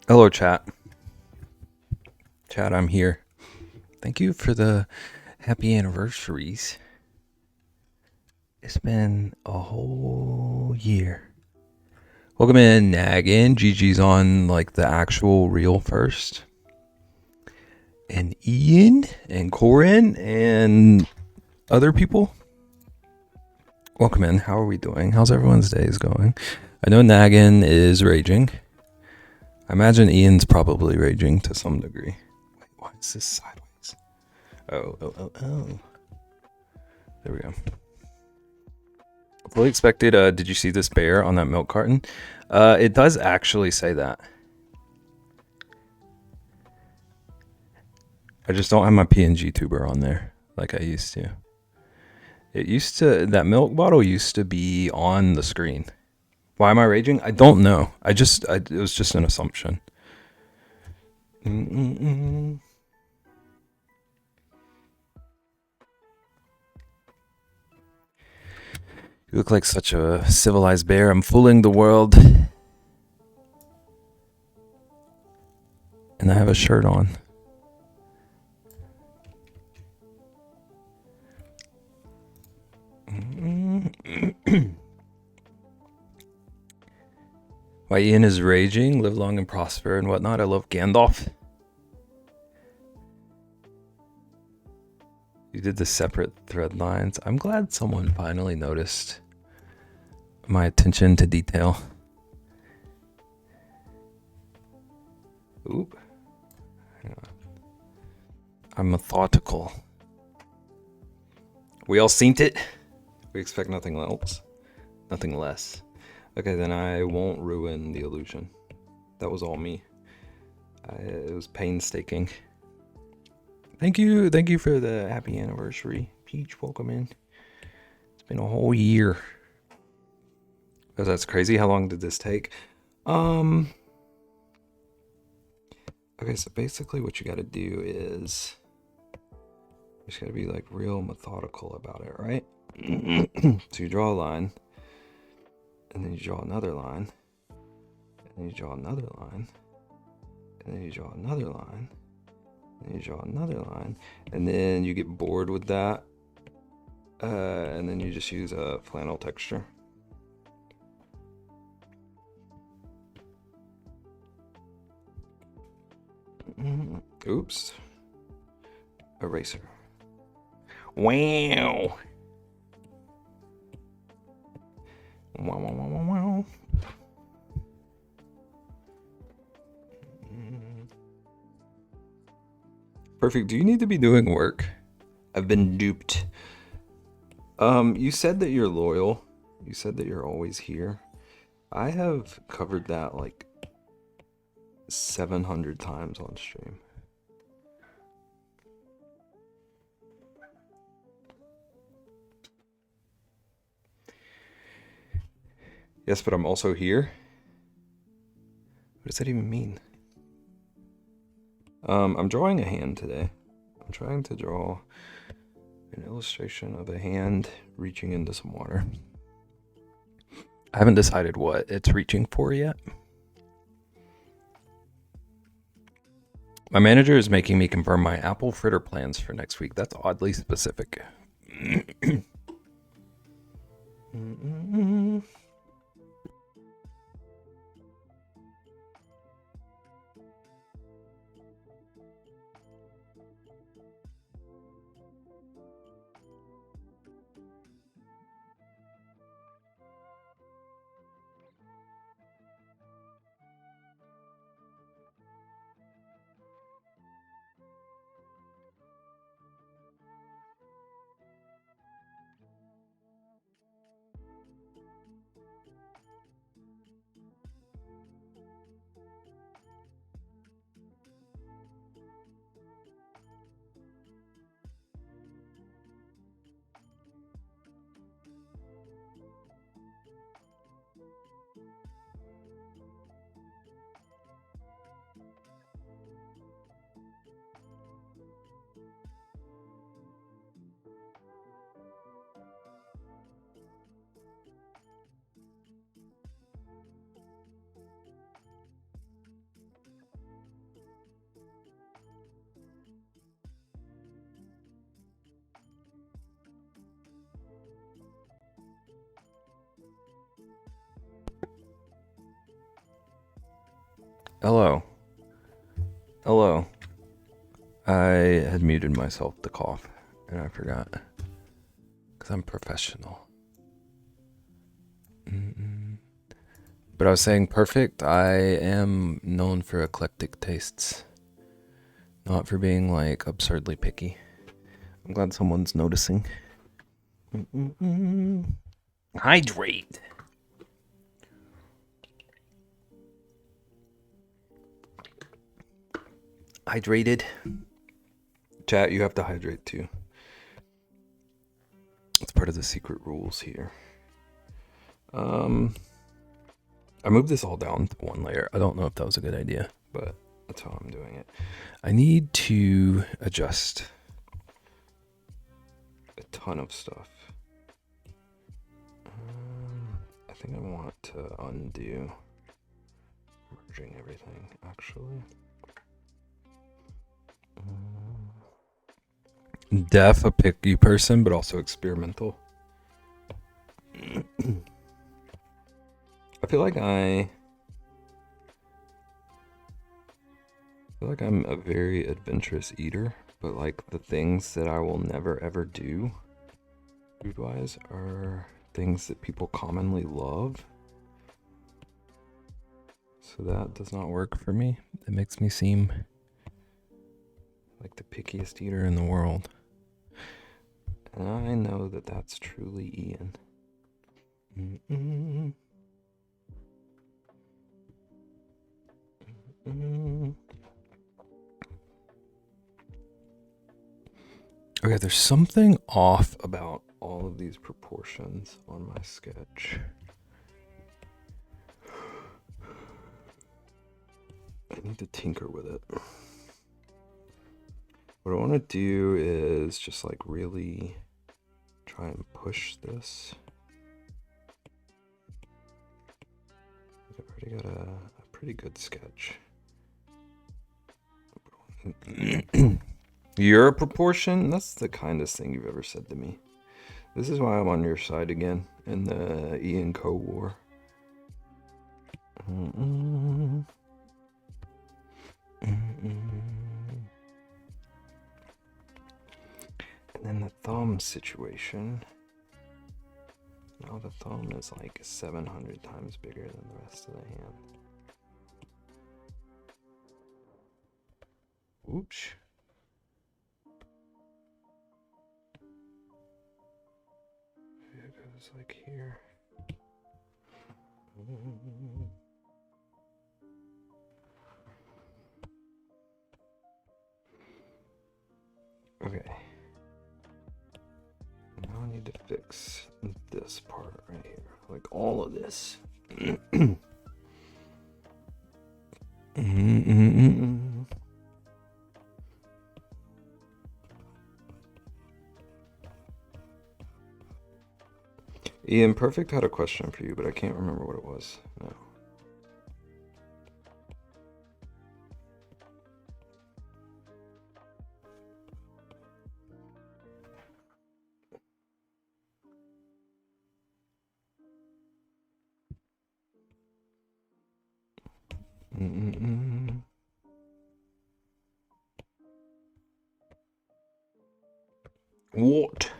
Hello, chat. Chat, I'm here. Thank you for the happy anniversaries. It's been a whole year. Welcome in, Naggin. Gigi's on like the actual reel first. And Ian and Corin and other people. Welcome in. How are we doing? How's everyone's days going? I know Naggin is raging. I imagine Ian's probably raging to some degree. Wait, why is this sideways? Oh. There we go. Fully expected. Did you see this bear on that milk carton? It does actually say that. I just don't have my PNG tuber on there like I used to. That milk bottle used to be on the screen. Why am I raging? I don't know. It was just an assumption. You look like such a civilized bear. I'm fooling the world. And I have a shirt on. Why Ian is raging, live long and prosper and whatnot. I love Gandalf. You did the separate thread lines. I'm glad someone finally noticed my attention to detail. Oop. Hang on. I'm methodical. We all synced it. We expect nothing else. Nothing less. Okay, then I won't ruin the illusion. That was all me. It was painstaking. Thank you for the happy anniversary. Peach, welcome in. It's been a whole year. Oh, that's crazy. How long did this take? Okay, so basically what you gotta do is you just gotta be like real methodical about it, right? So you draw a line, and then you draw another line, and then you draw another line, and then you draw another line, and you draw another line, and then you get bored with that, and then you just use a flannel texture. Oops. Eraser. Wow. Wow. Perfect. Do you need to be doing work? I've been duped. You said that you're loyal. You said that you're always here. I have covered that like 700 times on stream. Yes, but I'm also here. What does that even mean? I'm drawing a hand today. I'm trying to draw an illustration of a hand reaching into some water. I haven't decided what it's reaching for yet. My manager is making me confirm my apple fritter plans for next week. That's oddly specific. Hello. Hello. I had muted myself to cough, and I forgot. Because I'm professional. But I was saying perfect. I am known for eclectic tastes. Not for being, like, absurdly picky. I'm glad someone's noticing. Hydrate. Hydrated. Chat, you have to hydrate too. It's part of the secret rules here. I moved this all down to one layer. I don't know if that was a good idea, but that's how I'm doing it. I need to adjust a ton of stuff. I think I want to undo merging everything, actually. Def, a picky person, but also experimental. I feel like I'm a very adventurous eater, but like the things that I will never ever do food-wise are things that people commonly love. So that does not work for me. It makes me seem like the pickiest eater in the world. And I know that that's truly Ian. Okay, there's something off about all of these proportions on my sketch. I need to tinker with it. What I want to do is just like really try and push this. I've already got a pretty good sketch. Your proportion? That's the kindest thing you've ever said to me. This is why I'm on your side again in the Ian Co war. And then the thumb situation. Now the thumb is like 700 times bigger than the rest of the hand. Oops. It goes like here. Okay. Now I need to fix this part right here. Like all of this. Ian Perfect had a question for you, but I can't remember what it was. No. What?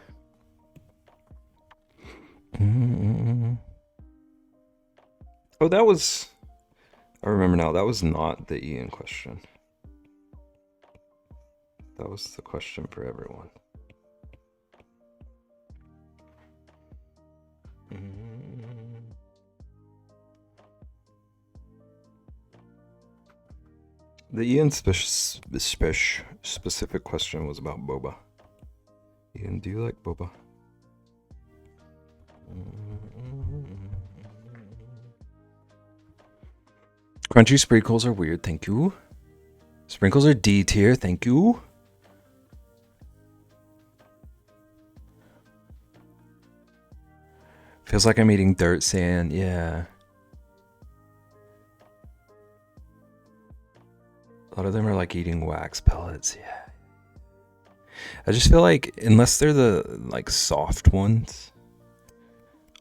Oh, that was... I remember now, that was not the Ian question. That was the question for everyone. The Ian specific question was about boba. Ian, do you like boba? Crunchy sprinkles are weird, thank you. Sprinkles are D tier, thank you. Feels like I'm eating dirt sand, yeah. A lot of them are like eating wax pellets, yeah. I just feel like unless they're the like soft ones,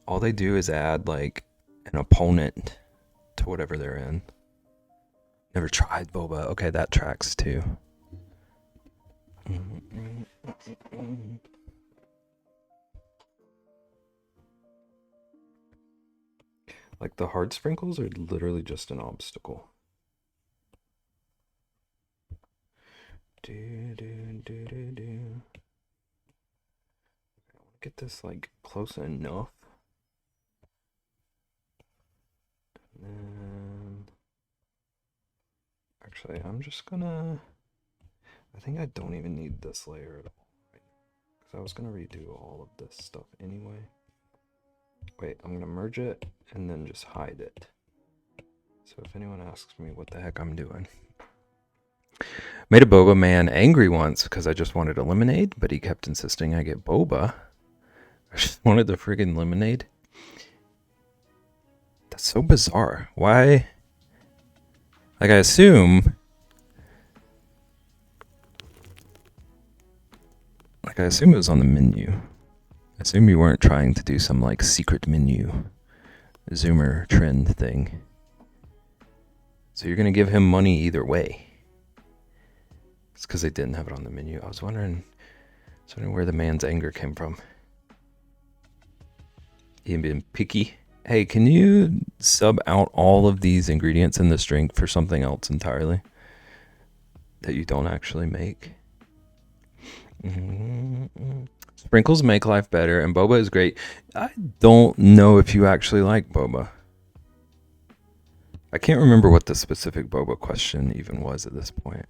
all they do is add like an opponent to whatever they're in. Never tried boba. Okay, that tracks too. Like the hard sprinkles are literally just an obstacle. Do, do, do, do, do. I want to get this like close enough. And actually, I'm just gonna. I think I don't even need this layer at all. Because I was gonna redo all of this stuff anyway. Wait, I'm gonna merge it and then just hide it. So if anyone asks me what the heck I'm doing. Made a boba man angry once because I just wanted a lemonade, but he kept insisting I get boba. I just wanted the friggin' lemonade. That's so bizarre. Why? Like, I assume it was on the menu. I assume you weren't trying to do some, like, secret menu Zoomer trend thing. So you're going to give him money either way. It's because they didn't have it on the menu. I was wondering where the man's anger came from. He had been picky. Hey, can you sub out all of these ingredients in this drink for something else entirely that you don't actually make? Sprinkles make life better, and boba is great. I don't know if you actually like boba. I can't remember what the specific boba question even was at this point.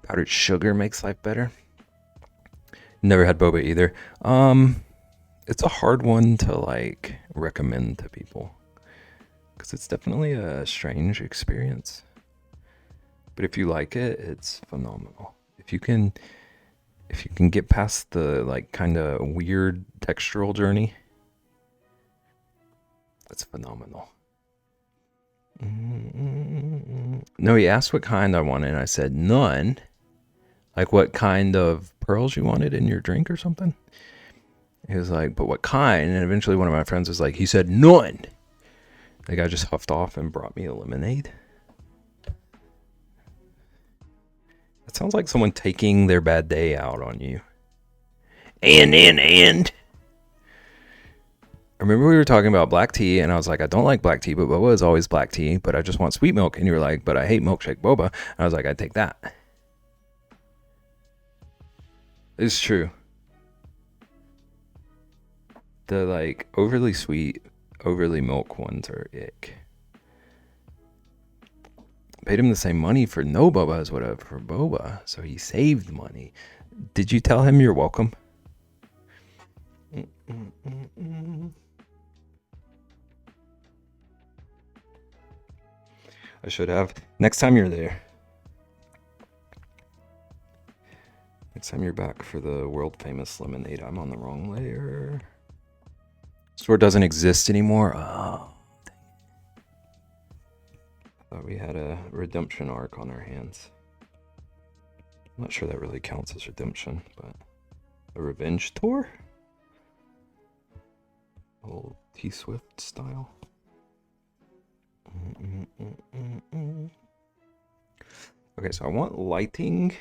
Powdered sugar makes life better. Never had boba either. It's a hard one to like recommend to people because it's definitely a strange experience. But if you like it, it's phenomenal. If you can get past the like kind of weird textural journey, it's phenomenal. No, he asked what kind I wanted, and I said none. Like, what kind of pearls you wanted in your drink or something? He was like, but what kind? And eventually one of my friends was like, he said none. The guy just huffed off and brought me a lemonade. That sounds like someone taking their bad day out on you. And. I remember we were talking about black tea, and I was like, I don't like black tea, but boba is always black tea, but I just want sweet milk. And you were like, but I hate milkshake boba. And I was like, I'd take that. It's true. The like overly sweet, overly milk ones are ick. Paid him the same money for no boba as whatever for boba, so he saved money. Did you tell him you're welcome? I should have. Next time you're there. Next time you're back for the world famous lemonade, I'm on the wrong layer. Store doesn't exist anymore. Oh, dang it. I thought we had a redemption arc on our hands. I'm not sure that really counts as redemption, but a revenge tour? Old T-Swift style. Okay, so I want lighting.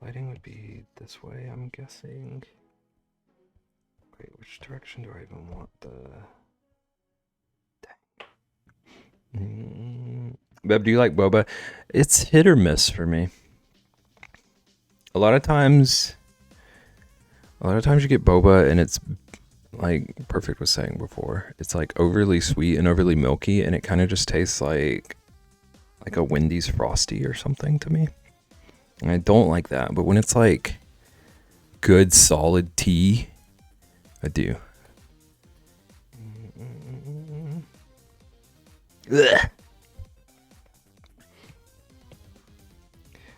Lighting would be this way, I'm guessing. Wait, which direction do I even want the... Dang. Beb, do you like boba? It's hit or miss for me. A lot of times you get boba and it's like Perfect was saying before. It's like overly sweet and overly milky, and it kind of just tastes like a Wendy's Frosty or something to me. And I don't like that, but when it's like good solid tea, I do. Ugh.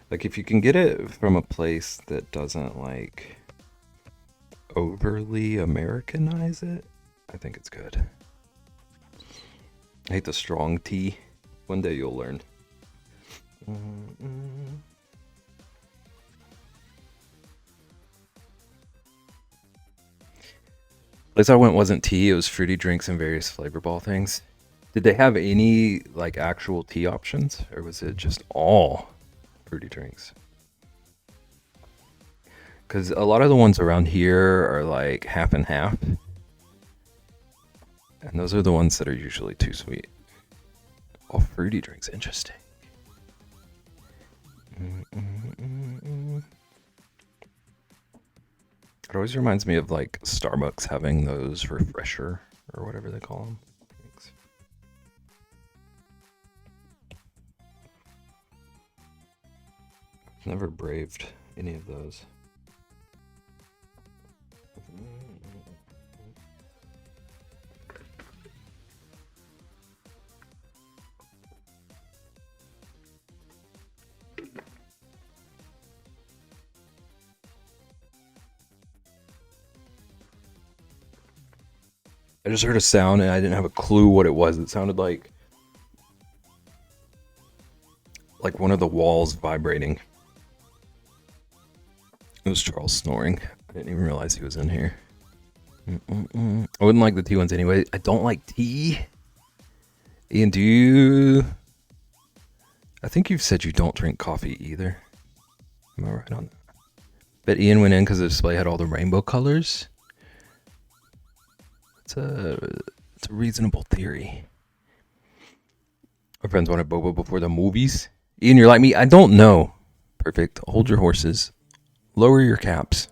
Like if you can get it from a place that doesn't like overly Americanize it, I think it's good. I hate the strong tea. One day you'll learn. Place I went wasn't tea, it was fruity drinks and various flavor ball things. Did they have any like actual tea options, or was it just all fruity drinks? Because a lot of the ones around here are like half and half, and those are the ones that are usually too sweet. All fruity drinks, interesting. It always reminds me of like Starbucks having those refresher or whatever they call them. Thanks. I've never braved any of those. I just heard a sound and I didn't have a clue what it was. It sounded like one of the walls vibrating. It was Charles snoring. I didn't even realize he was in here. I wouldn't like the tea ones anyway. I don't like tea. Ian, do you... I think you've said you don't drink coffee either. Am I right on that? But Ian went in because the display had all the rainbow colors. It's a reasonable theory. My friends wanted boba before the movies. Ian, you're like me. I don't know. Perfect. Hold your horses. Lower your caps.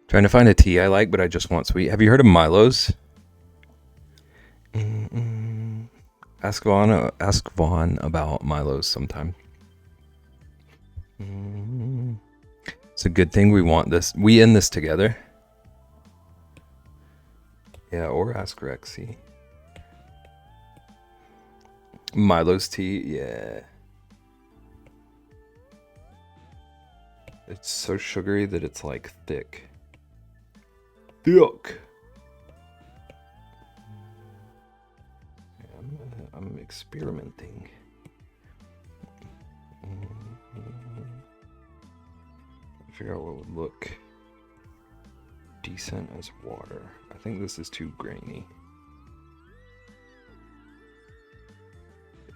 Trying to find a tea I like, but I just want sweet. Have you heard of Milo's? Ask Vaughn about Milo's sometime. It's a good thing we want this. We end this together. Yeah, or ask Rexy. Milo's tea, yeah. It's so sugary that it's like thick. Thick. I'm experimenting. Figure out what would look decent as water. I think this is too grainy.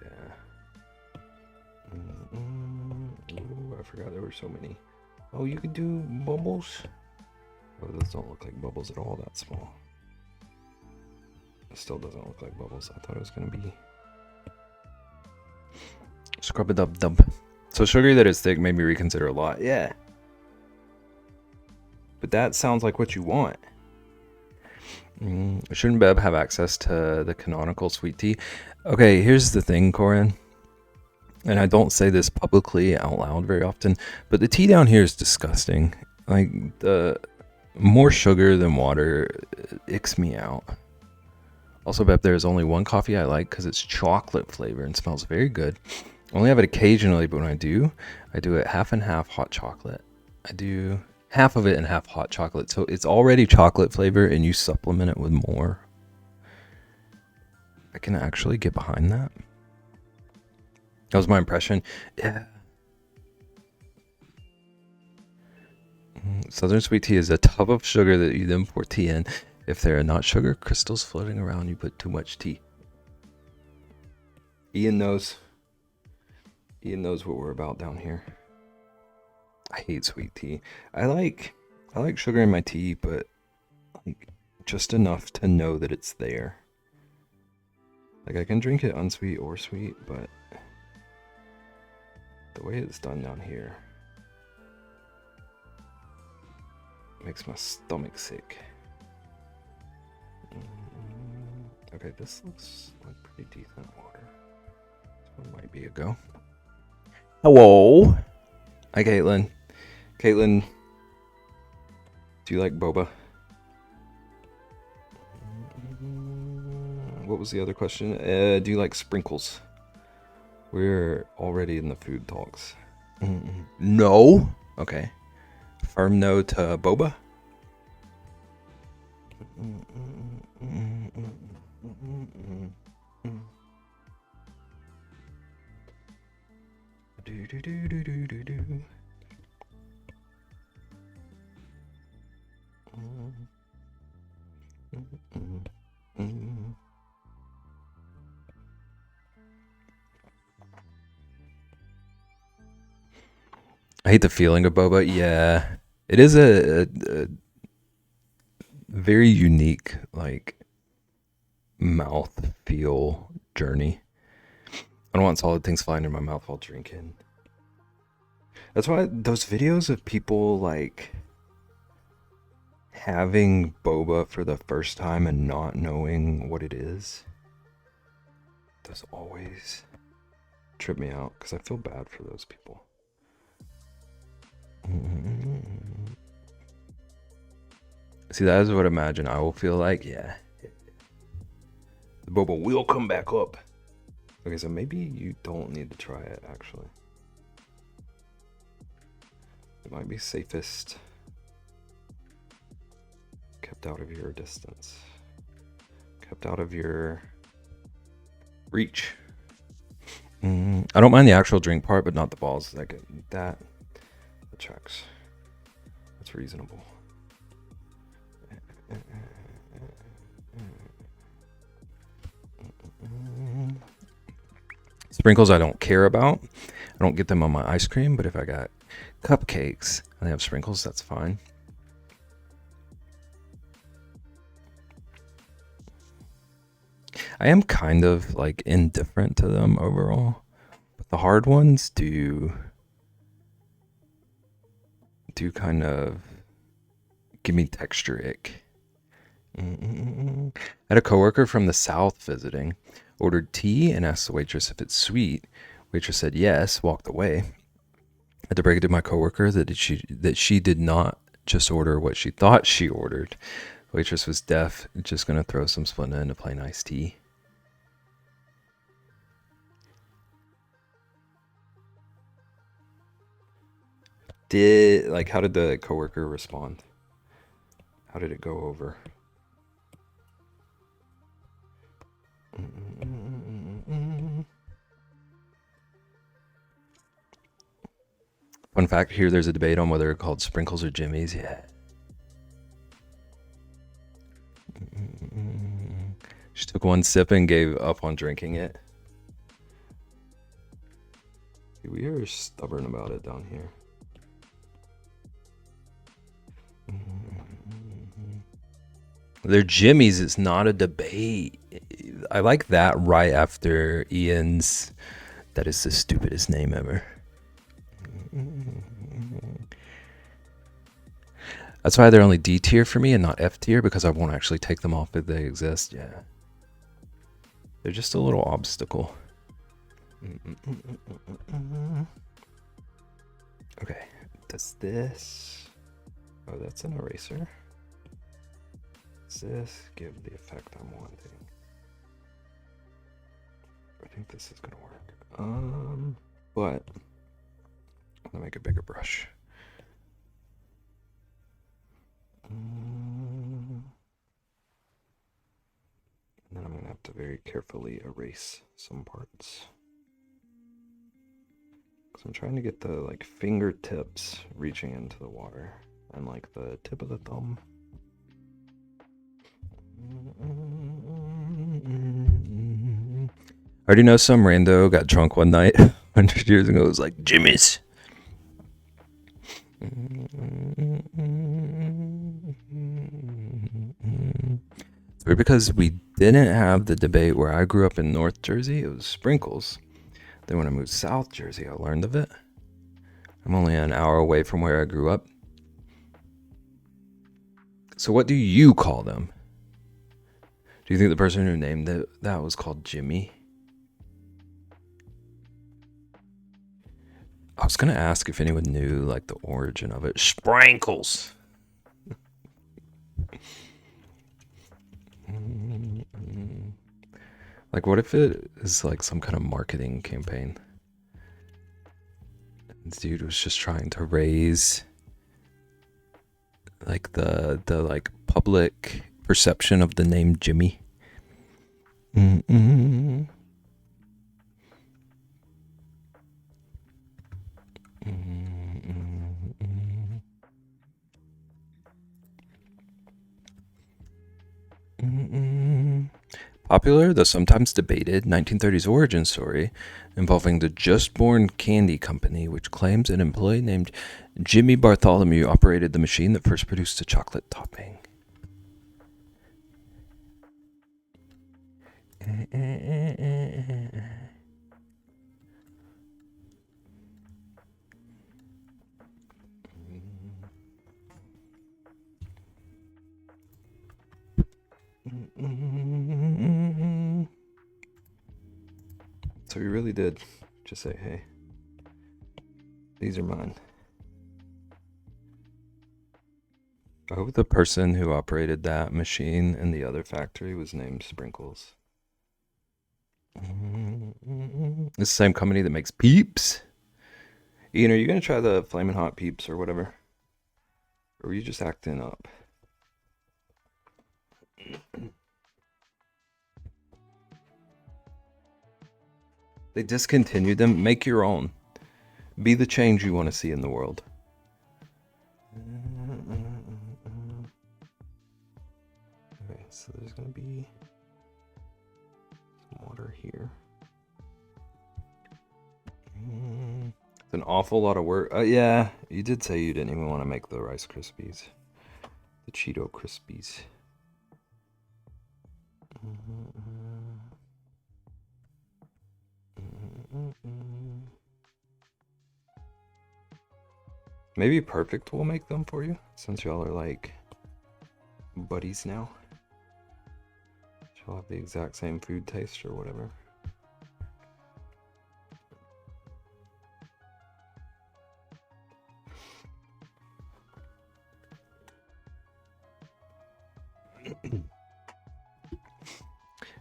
Yeah. Ooh, I forgot there were so many. Oh, you could do bubbles? Oh, those don't look like bubbles at all, that small. It still doesn't look like bubbles. I thought it was gonna be scrub a dub dub. So sugary that is thick made me reconsider a lot. Yeah. But that sounds like what you want. Shouldn't BEB have access to the canonical sweet tea? Okay, here's the thing, Corin. And I don't say this publicly out loud very often, but the tea down here is disgusting. Like, the more sugar than water icks me out. Also, BEB, there's only one coffee I like because it's chocolate flavor and smells very good. I only have it occasionally, but when I do it half and half hot chocolate. I do half of it and half hot chocolate. So it's already chocolate flavor and you supplement it with more. I can actually get behind that. That was my impression. Yeah. Southern sweet tea is a tub of sugar that you then pour tea in. If there are not sugar crystals floating around, you put too much tea. Ian knows. Ian knows what we're about down here. I hate sweet tea. I like sugar in my tea, but like just enough to know that it's there. Like I can drink it unsweet or sweet, but the way it's done down here makes my stomach sick. Okay, this looks like pretty decent water. This one might be a go. Hello. Hi, Caitlin. Caitlin, do you like boba? What was the other question? Do you like sprinkles? We're already in the food talks. No? Okay. Firm no to boba? Do, do, do, do, do, do, do. I hate the feeling of boba. Yeah, it is a very unique like mouth feel journey. I don't want solid things flying in my mouth while drinking. That's why those videos of people like having boba for the first time and not knowing what it is, those always trip me out because I feel bad for those people. See, that is what I imagine I will feel like. Yeah. The boba will come back up. Okay, so maybe you don't need to try it, actually. It might be safest kept out of your distance. Kept out of your reach. I don't mind the actual drink part, but not the balls. Like that checks. That's reasonable. Sprinkles I don't care about. I don't get them on my ice cream, but if I got cupcakes and they have sprinkles, that's fine. I am kind of like indifferent to them overall, but the hard ones do kind of give me texture ick. I had a coworker from the South visiting, ordered tea and asked the waitress if it's sweet. Waitress said yes, walked away. I had to break it to my coworker that she did not just order what she thought she ordered. The waitress was deaf, just gonna throw some Splenda into plain iced tea. How did the coworker respond? How did it go over? Fun fact here, there's a debate on whether it's called Sprinkles or Jimmy's. Yeah. She took one sip and gave up on drinking it. We are stubborn about it down here. They're Jimmy's. It's not a debate. I like that right after Ian's. That is the stupidest name ever. That's why they're only D tier for me and not F tier, because I won't actually take them off if they exist. Yeah. They're just a little obstacle. Okay. Does this... Oh, that's an eraser. Does this give the effect I'm wanting? I think this is gonna work. But I'm gonna make a bigger brush. And then I'm gonna have to very carefully erase some parts. Because I'm trying to get the like fingertips reaching into the water and like the tip of the thumb. I already know some rando got drunk one night 100 years ago. It was like, Jimmy's. It's weird because we didn't have the debate where I grew up in North Jersey. It was Sprinkles. Then when I moved South Jersey, I learned of it. I'm only an hour away from where I grew up. So what do you call them? Do you think the person who named that was called Jimmy? I was gonna ask if anyone knew like the origin of it. Sprinkles. Like, what if it is like some kind of marketing campaign? This dude was just trying to raise like the like public perception of the name Jimmy. Popular, though sometimes debated, 1930s origin story involving the Just Born Candy Company, which claims an employee named Jimmy Bartholomew operated the machine that first produced a chocolate topping. So he really did just say, hey, these are mine. I hope the person who operated that machine in the other factory was named Sprinkles. It's the same company that makes Peeps. Ian, are you going to try the Flamin' Hot Peeps or whatever? Or were you just acting up? They discontinued them. Make your own. Be the change you want to see in the world. Okay, so there's going to be some water here. It's an awful lot of work. Yeah, you did say you didn't even want to make the Rice Krispies. The Cheeto Krispies. Maybe Perfect will make them for you, since y'all are like buddies now. Y'all have the exact same food taste or whatever.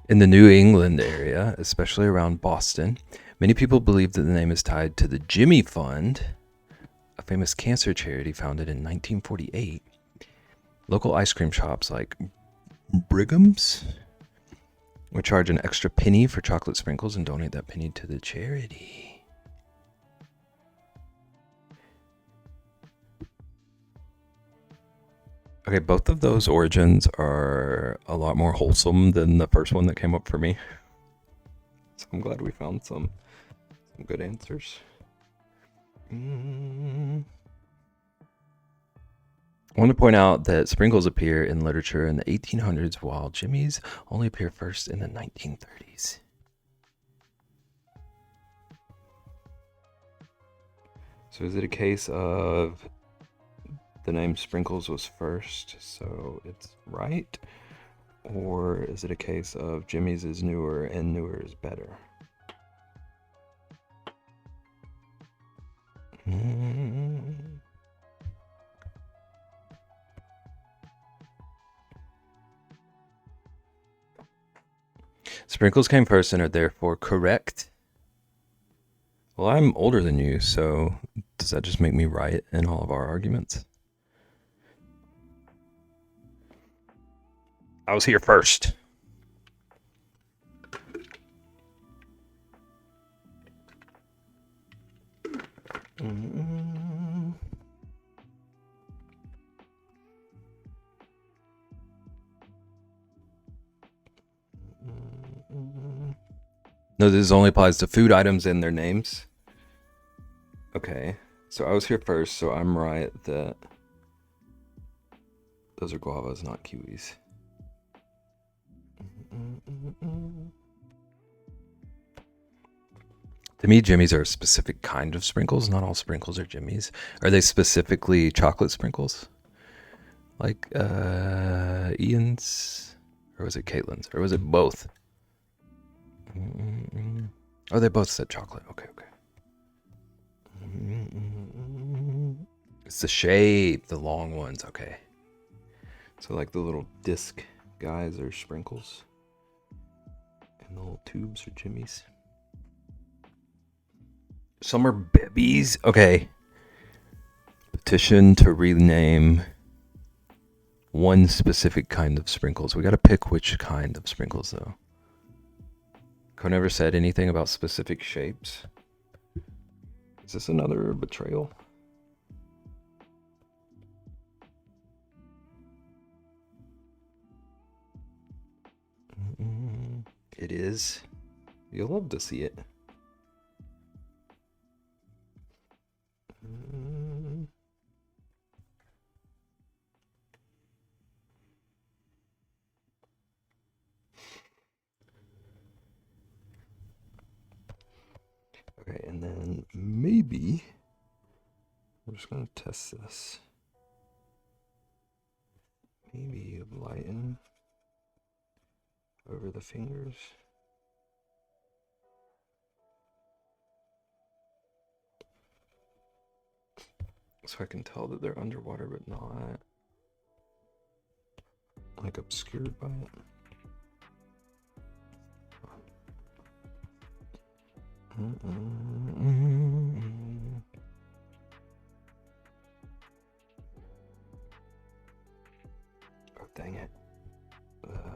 In the New England area, especially around Boston, many people believe that the name is tied to the Jimmy Fund, a famous cancer charity founded in 1948. Local ice cream shops like Brigham's would charge an extra penny for chocolate sprinkles and donate that penny to the charity. Okay, both of those origins are a lot more wholesome than the first one that came up for me. So I'm glad we found some good answers. I want to point out that sprinkles appear in literature in the 1800s, while Jimmy's only appear first in the 1930s. So is it a case of the name Sprinkles was first, so it's right? Or is it a case of Jimmy's is newer and newer is better? Sprinkles came first and are therefore correct. Well, I'm older than you, so does that just make me right in all of our arguments? I was here first. No, this only applies to food items and their names. Okay, so I was here first, so I'm right that those are guavas, not kiwis. To me, Jimmy's are a specific kind of sprinkles. Not all sprinkles are Jimmy's. Are they specifically chocolate sprinkles? Like Ian's? Or was it Caitlin's? Or was it both? Oh, they both said chocolate. Okay. It's the shape, the long ones. Okay. So like the little disc guys are sprinkles. And the little tubes are Jimmy's. Some are BEBs. Okay. Petition to rename one specific kind of sprinkles. We got to pick which kind of sprinkles, though. Co never said anything about specific shapes. Is this another betrayal? it is. You'll love to see it. Okay, and then maybe I'm just gonna test this. Maybe lighten over the fingers. So I can tell that they're underwater, but not like obscured by it. Oh, dang it.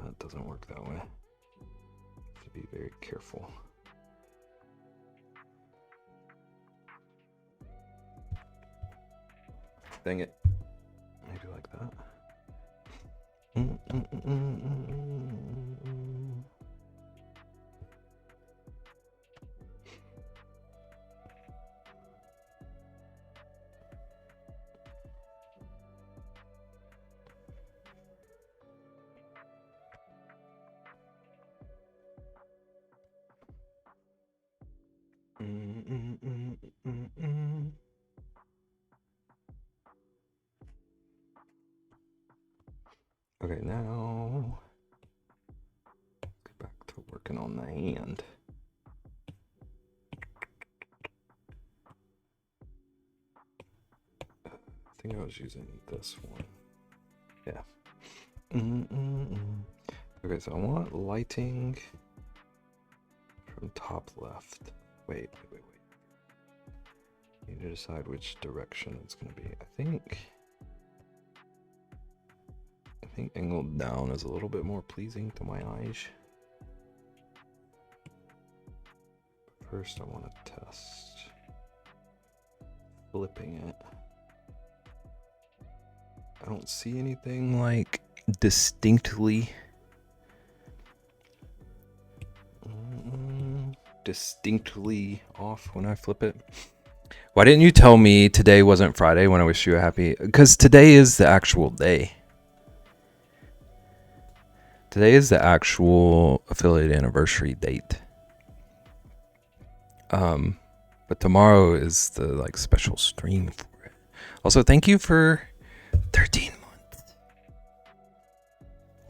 It doesn't work that way. Have to be very careful. Dang it. Maybe like that. Okay, now get back to working on the hand. I think I was using this one. Yeah. Okay, so I want lighting from top left. Wait. I need to decide which direction it's going to be. I think angled down is a little bit more pleasing to my eyes. But first I want to test flipping it. I don't see anything like distinctly off when I flip it. Why didn't you tell me today wasn't Friday when I wish you a happy? Because today is the actual day. Today is the actual affiliate anniversary date. But tomorrow is the like special stream for it. Also, thank you for 13 months.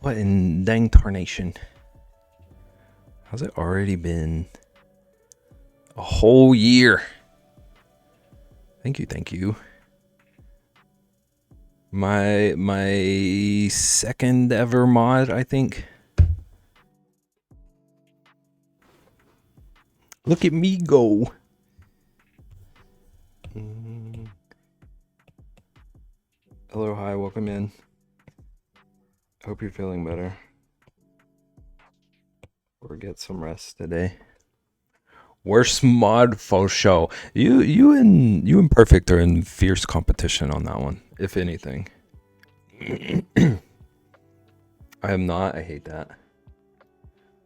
What in dang tarnation? How's it already been a whole year? Thank you. My second ever mod, I think. Look at me go. Hello, hi, welcome in. Hope you're feeling better. Or get some rest today. Worst mod for show. You and Perfect are in fierce competition on that one, if anything. I am not. I hate that.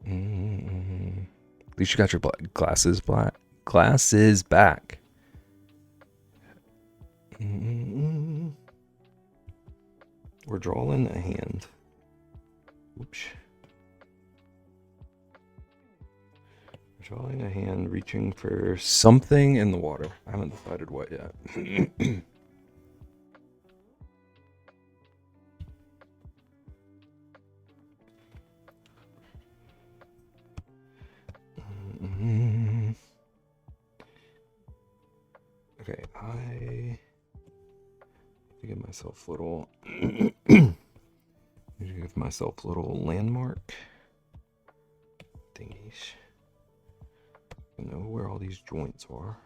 At least you got your glasses back. We're drawing a hand. Oops. Drawing a hand, reaching for something in the water. I haven't decided what yet. Okay, I give myself little little landmark thingies. I know where all these joints are.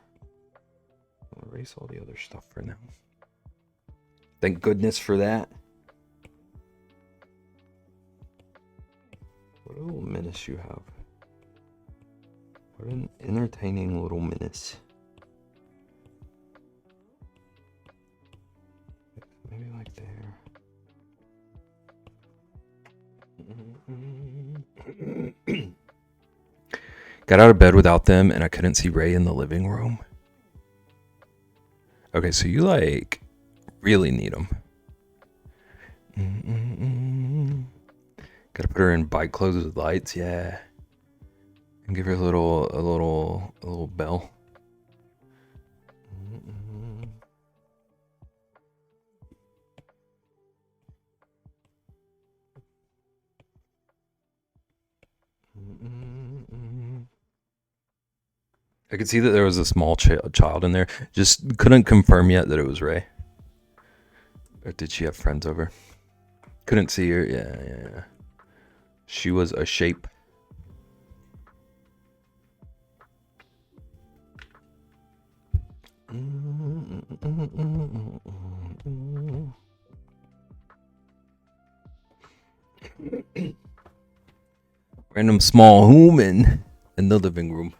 I'll erase all the other stuff for now. Thank goodness for that. What a little menace you have. What an entertaining little menace. Maybe like there. Got out of bed without them, and I couldn't see Ray in the living room. Okay, so you like really need them. Gotta put her in bike clothes with lights, yeah. And give her a little bell. I could see that there was a small child in there. Just couldn't confirm yet that it was Ray. Or did she have friends over? Couldn't see her. Yeah. She was a shape. Random small human in the living room.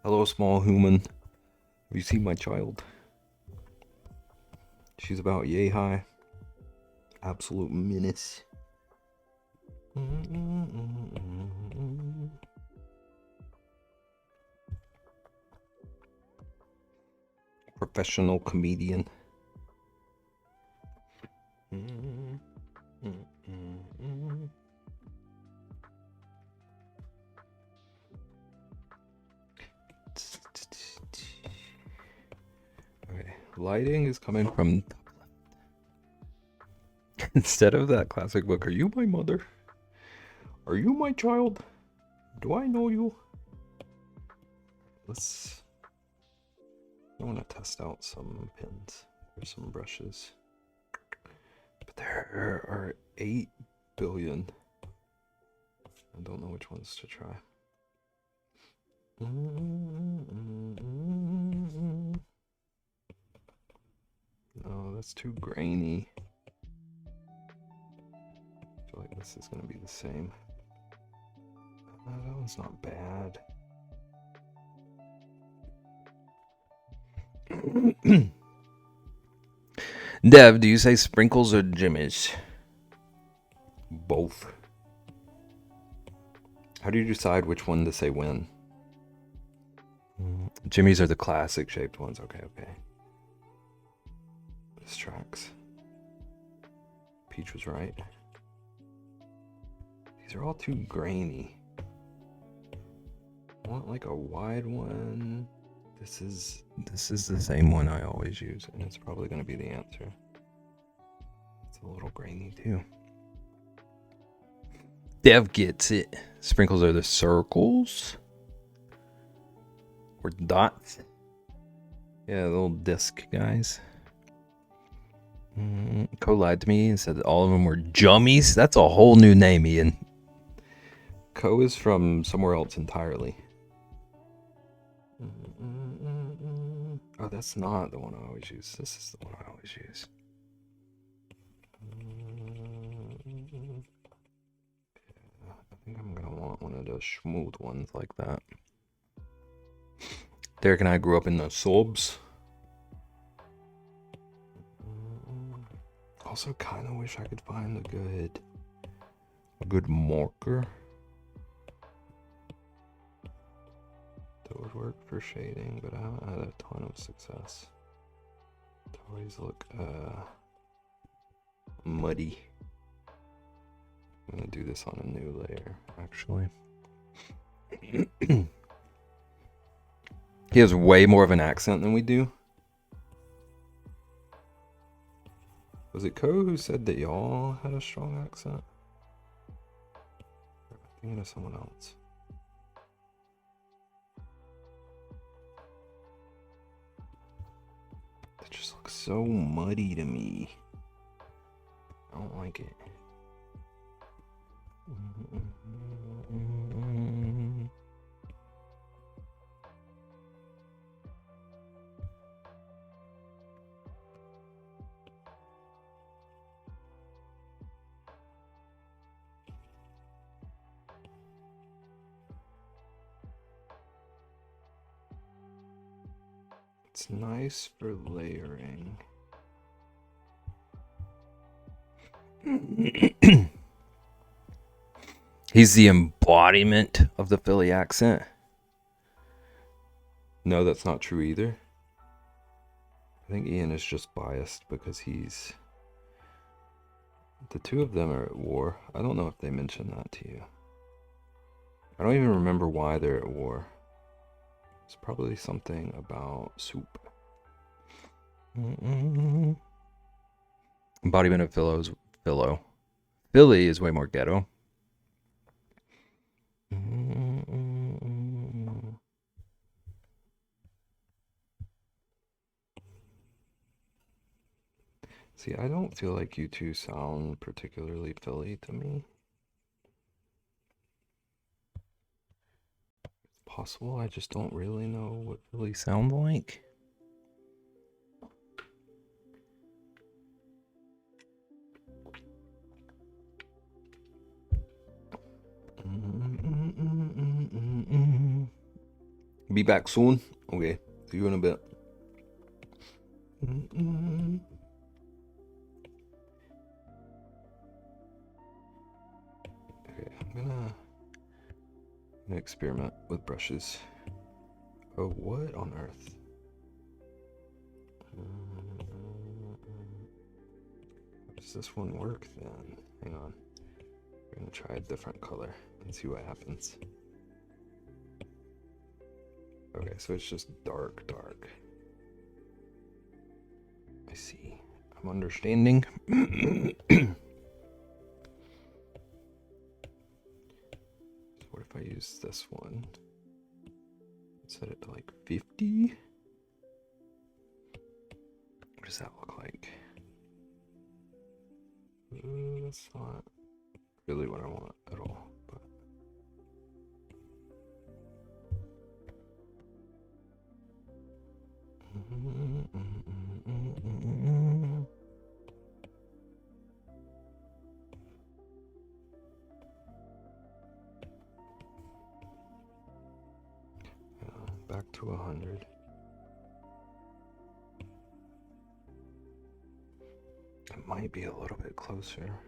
Hello, small human. Have you seen my child? She's about yay high. Absolute menace. Professional comedian. Okay, lighting is coming from instead of that classic book. Are you my mother? Are you my child? Do I know you? I want to test out some pens or some brushes. But there are 8 billion. I don't know which ones to try. No, that's too grainy. I feel like this is going to be the same. That one's not bad. Dev, do you say sprinkles or jimmies? Both. How do you decide which one to say when? Jimmies are the classic shaped ones. Okay. This tracks. Peach was right. These are all too grainy. I want like a wide one. This is the same one I always use, and it's probably going to be the answer. It's a little grainy too. Dev gets it. Sprinkles are the circles or dots. Yeah, the little disc guys. Co lied to me and said that all of them were jummies. That's a whole new name, Ian. Co is from somewhere else entirely. Oh, that's not the one I always use. This is the one I always use. I think I'm gonna want one of those smooth ones like that. Derek and I grew up in the suburbs. Also, kind of wish I could find a good marker that would work for shading, but I haven't had a ton of success. They always look muddy. I'm gonna do this on a new layer, actually. He has way more of an accent than we do. Was it Ko who said that y'all had a strong accent? I'm thinking of someone else. That just looks so muddy to me. I don't like it. It's nice for layering. He's the embodiment of the Philly accent. No, that's not true either. I think Ian is just biased because the two of them are at war. I don't know if they mentioned that to you. I don't even remember why they're at war. It's probably something about soup. Embodiment of Philo. Philly is way more ghetto. See, I don't feel like you two sound particularly Philly to me. It's possible I just don't really know what Philly sound like. Be back soon. Okay, see you in a bit. Okay, I'm gonna experiment with brushes. Oh, what on earth? Does this one work then? Hang on. We're gonna try a different color and see what happens. Okay, so it's just dark. I see. I'm understanding. So what if I use this one? Set it to like 50? What does that look like? That's not really what I want at all, but back to 100. It might be a little bit closer.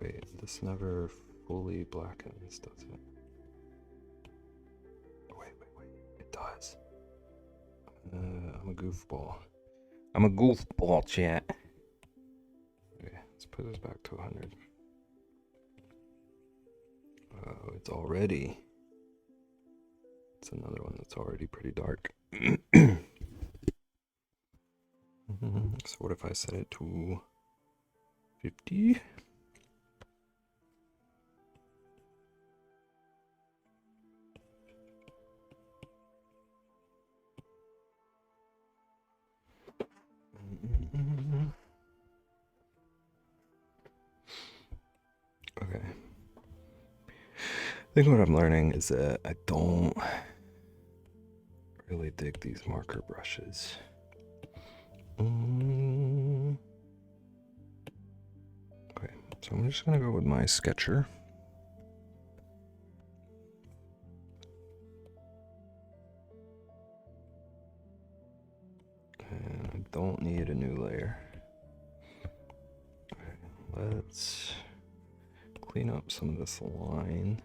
Wait, this never fully blackens, does it? Wait. It does. I'm a goofball. I'm a goofball, chat. Okay, let's put this back to 100. Oh, it's another one that's already pretty dark. So what if I set it to 50? Okay. I think what I'm learning is that I don't really dig these marker brushes. Okay, so I'm just gonna go with my sketcher. And I don't need a new layer. Okay, let's clean up some of this line.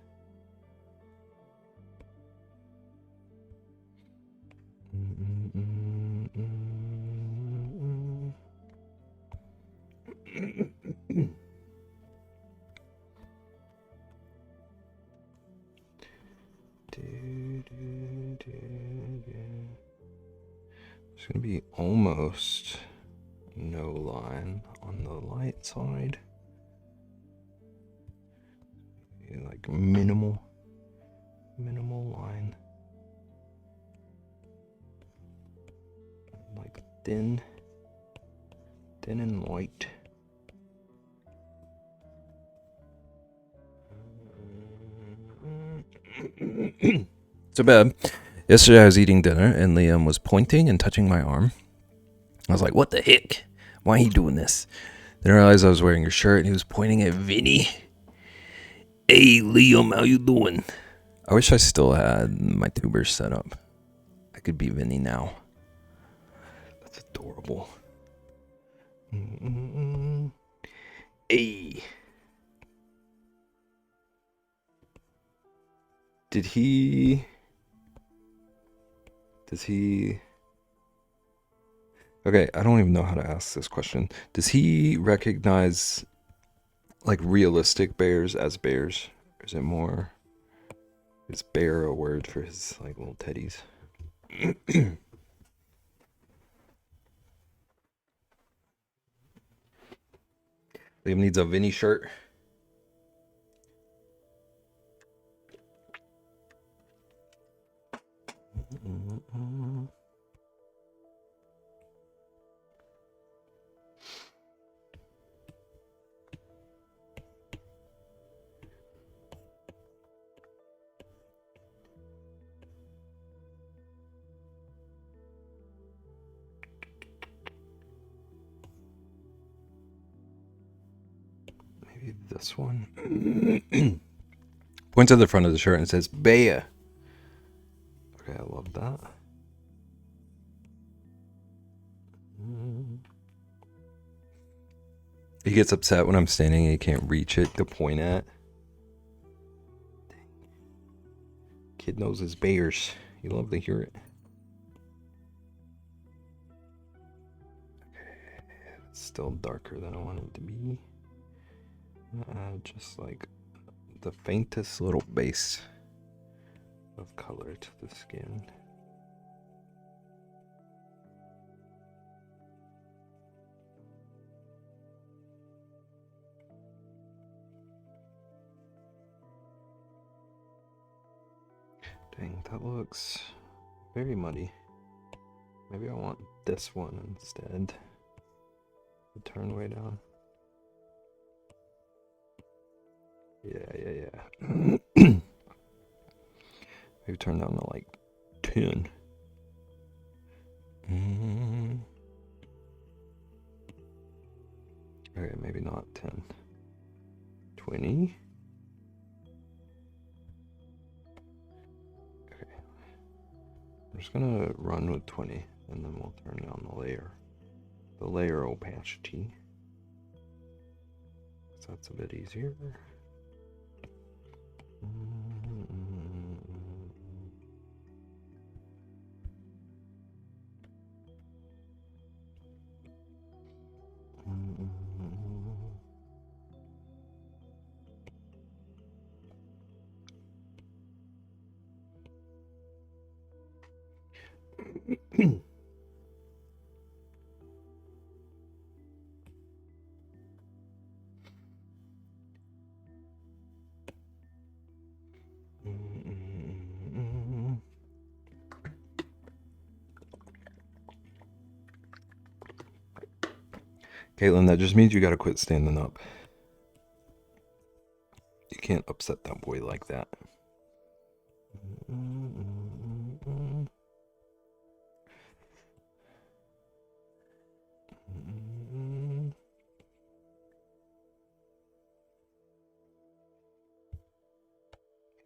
There's gonna be almost no line on the light side. Like minimal line. Like thin and light. So bad. Yesterday I was eating dinner and Liam was pointing and touching my arm. I was like, what the heck? Why are you doing this? Then I realized I was wearing your shirt and he was pointing at Vinny. Hey Liam, how you doing? I wish I still had my tubers set up. I could be Vinny now. That's adorable. Hey. Does he... Okay, I don't even know how to ask this question. Does he recognize, like, realistic bears as bears? Or is it more... Is bear a word for his, like, little teddies? Liam needs a Vinny shirt. Maybe this one. Point to the front of the shirt and it says Bea. Okay, I love that. He gets upset when I'm standing and he can't reach it to point at. Kid knows his bears. You love to hear it. It's still darker than I want it to be. Just like the faintest little base of color to the skin. Dang, that looks very muddy. Maybe I want this one instead. The turn way down. Yeah. Maybe turn down to like 10. Okay, maybe not 10. 20. Okay. I'm just gonna run with 20 and then we'll turn down the layer opacity. So that's a bit easier. Caitlin, that just means you gotta quit standing up. You can't upset that boy like that.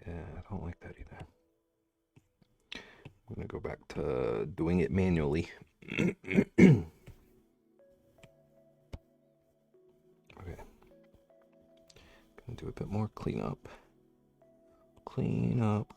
Yeah, I don't like that either. I'm gonna go back to doing it manually. Okay. Gonna do a bit more cleanup. Clean up.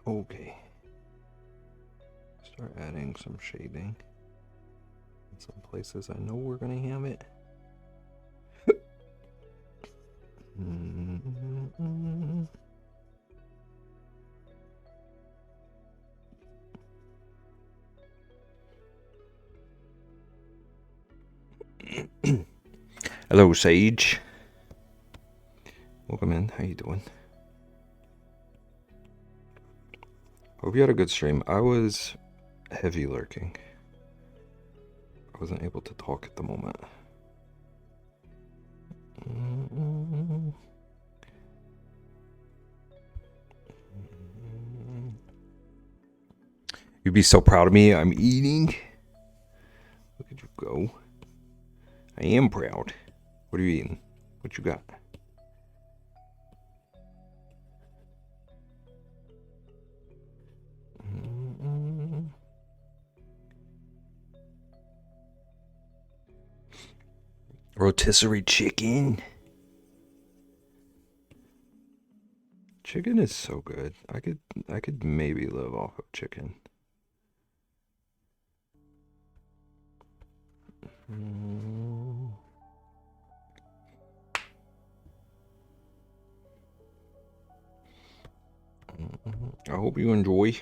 Okay. Start adding some shading. In some places I know we're gonna have it. Hello, Sage. Welcome in. How you doing? Hope you had a good stream. I was heavy lurking. I wasn't able to talk at the moment. You'd be so proud of me. I'm eating. Look at you go. I am proud. What are you eating? What you got? Rotisserie chicken. Chicken is so good. I could maybe live off of chicken. I hope you enjoy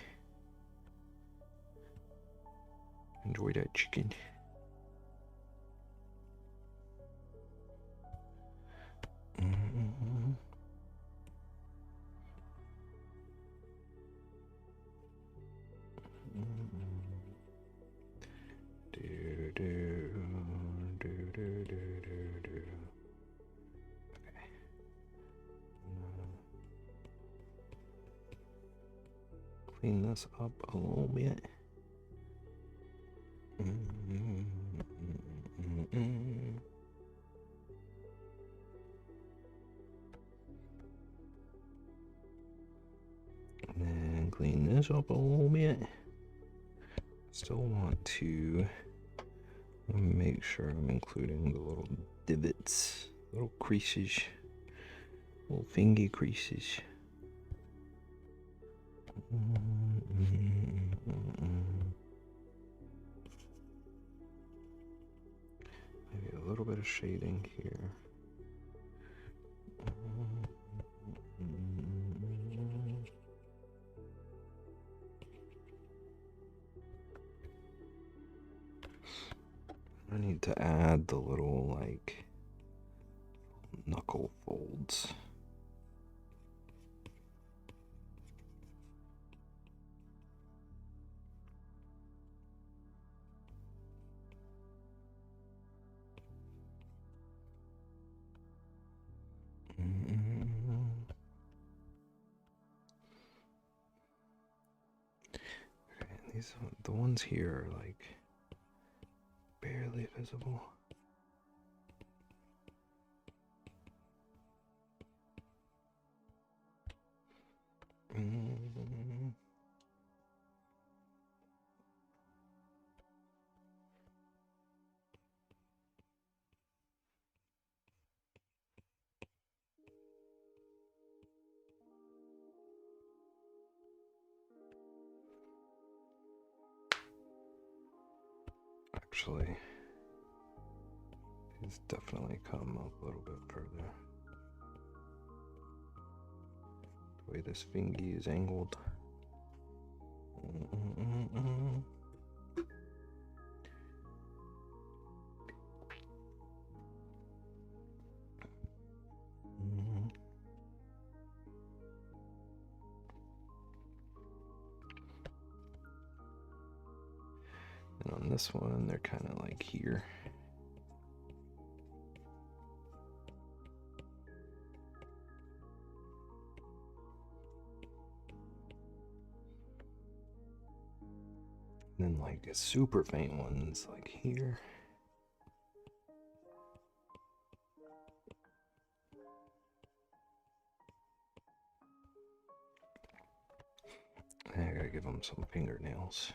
that chicken. Clean this up a little bit. And then clean this up a little bit. Still want to make sure I'm including the little divots, little creases, little finger creases. Maybe a little bit of shading here. I need to add the little, like, knuckle folds. Okay, the ones here are like barely visible. Actually, it's definitely come up a little bit further. The way this fingy is angled. And on this one, they're kind of like here. And then like a super faint one's like here. I gotta give them some fingernails.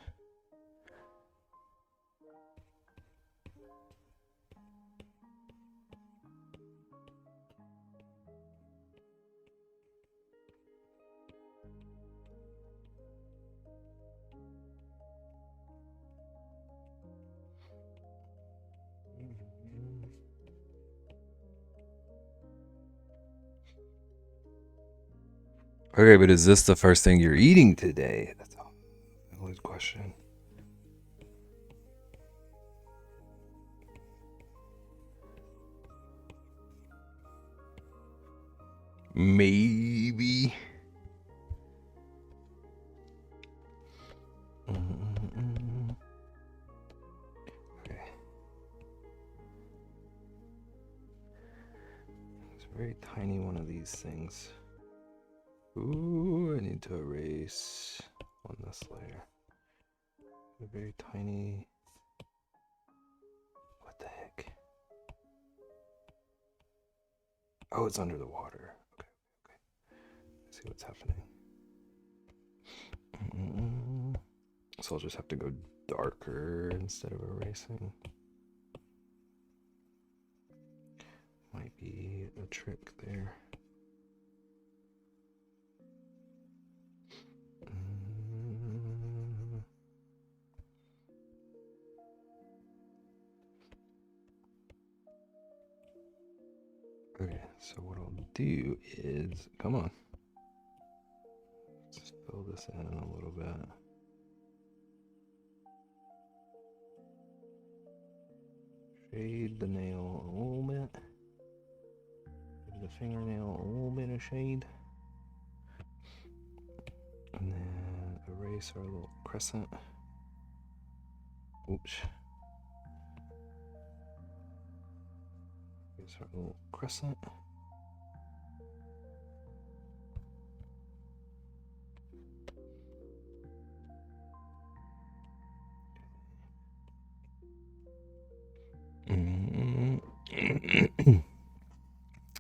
Okay, but is this the first thing you're eating today? That's a valid question. Maybe. Okay. It's a very tiny one of these things. Ooh, I need to erase on this layer. A very tiny. What the heck? Oh, it's under the water. Okay. Let's see what's happening. So I'll just have to go darker instead of erasing. Might be a trick there. Okay, so what I'll do is, come on. Let's fill this in a little bit. Shade the nail a little bit. Give the fingernail a little bit of shade. And then erase our little crescent. Oops. Erase our little crescent.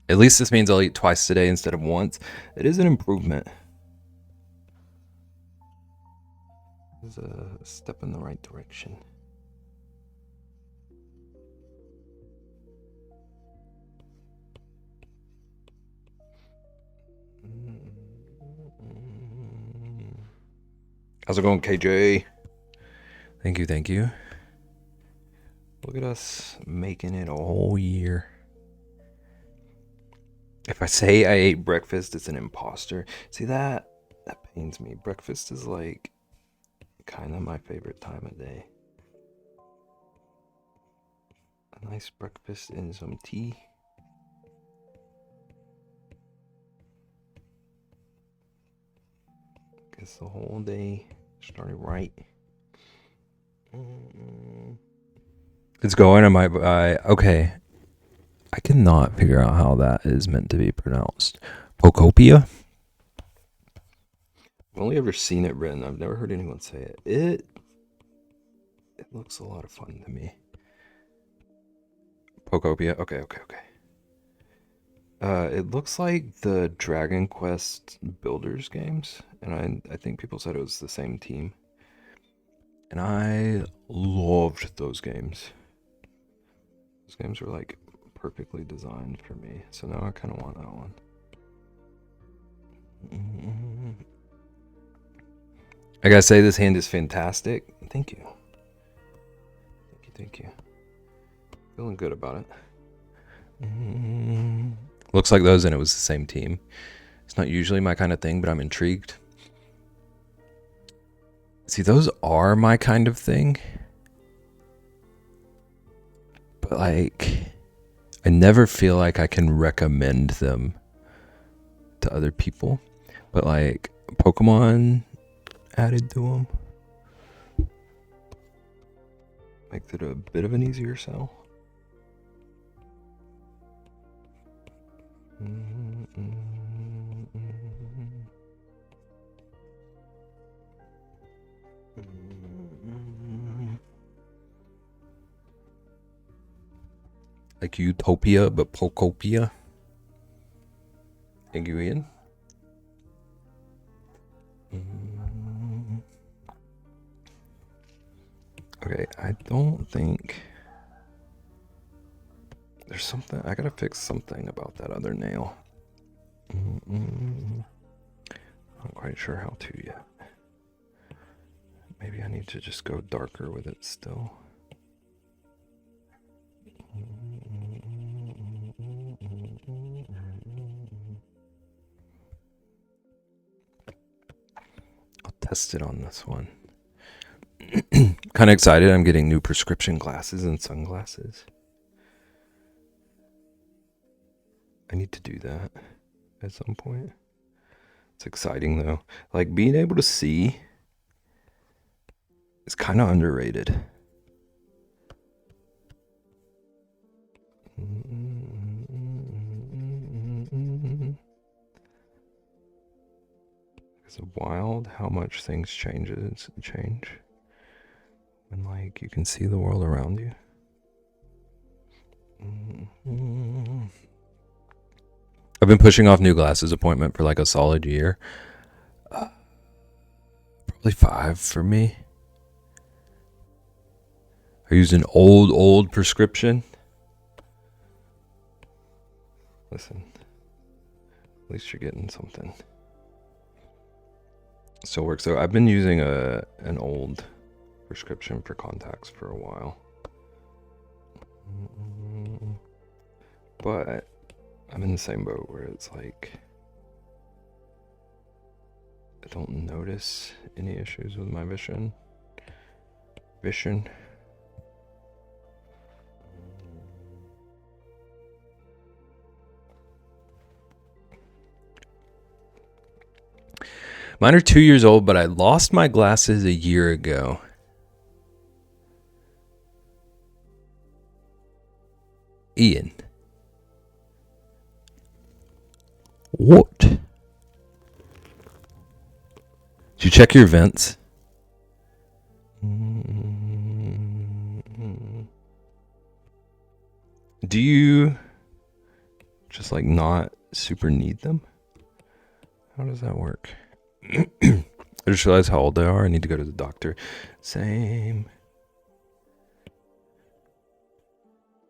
At least this means I'll eat twice today instead of once. It is an improvement. It's a step in the right direction. How's it going, KJ? Thank you. Look at us making it a whole year. If I say I ate breakfast, it's an imposter. See, that pains me. Breakfast is like kind of my favorite time of day. A nice breakfast and some tea. Gets the whole day started right. It's going on my okay. I cannot figure out how that is meant to be pronounced. Pocopia? I've only ever seen it written. I've never heard anyone say it. It looks a lot of fun to me. Pocopia. Okay. It looks like the Dragon Quest Builders games, and I think people said it was the same team. And I loved those games. Those games were like perfectly designed for me, so now I kind of want that one. I gotta say, this hand is fantastic. Thank you. Feeling good about it. Looks like those and it was the same team. It's not usually my kind of thing, but I'm intrigued. See, those are my kind of thing. But like, I never feel like I can recommend them to other people. But like, Pokemon added to them makes it a bit of an easier sell. Like Utopia, but Pokopia. Thank you, Ian. Okay, I don't think there's something. I gotta fix something about that other nail. Not quite sure how to yet. Maybe I need to just go darker with it still. I'll test it on this one. Kind of excited. I'm getting new prescription glasses and sunglasses. I need to do that. at some point. It's exciting though. Like being able to see is kind of underrated. It's wild how much things change when like you can see the world around you. I've been pushing off new glasses appointment for like a solid year. Probably 5 for me. I use an old prescription. Listen, at least you're getting something. Still works. So I've been using an old prescription for contacts for a while. But I'm in the same boat where it's like I don't notice any issues with my vision. Mine are 2 years old, but I lost my glasses a year ago. Ian. What? Did you check your vents? Do you just like not super need them? How does that work? I just realized how old they are. I need to go to the doctor. Same.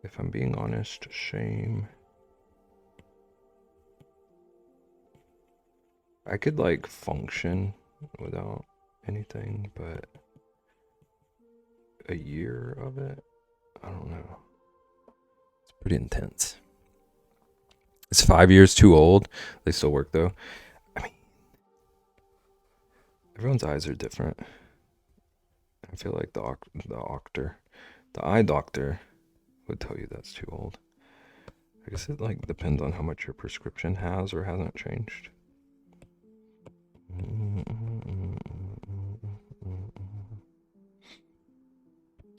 If I'm being honest, shame. I could like function without anything, but a year of it, I don't know. It's pretty intense. It's 5 years too old. They still work though. I mean, everyone's eyes are different. I feel like the eye doctor would tell you that's too old. I guess it like depends on how much your prescription has or hasn't changed.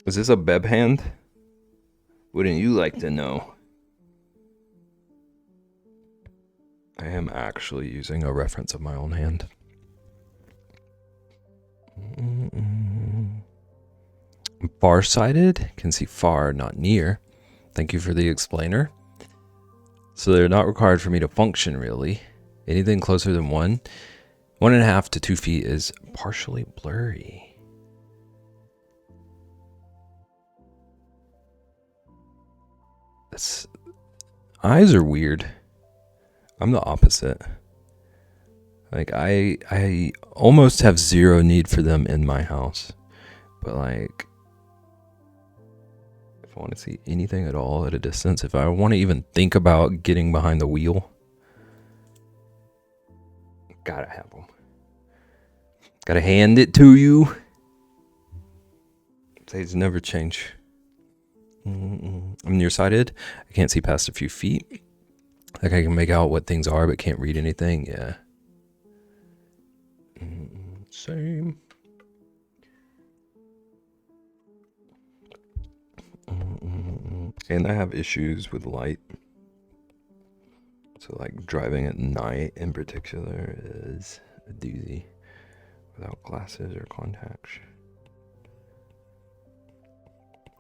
Is this a BEB hand? Wouldn't you like to know? I am actually using a reference of my own hand. Farsighted can see far, not near. Thank you for the explainer. So they're not required for me to function really. Anything closer than 1.5 to 2 feet is partially blurry. Eyes are weird. I'm the opposite. Like I almost have zero need for them in my house. But like if I want to see anything at all at a distance, if I want to even think about getting behind the wheel, gotta have them. Gotta hand it to you. Things never change. I'm nearsighted. I can't see past a few feet. Like I can make out what things are, but can't read anything. Yeah. Same. And I have issues with light. So like driving at night in particular is a doozy without glasses or contacts.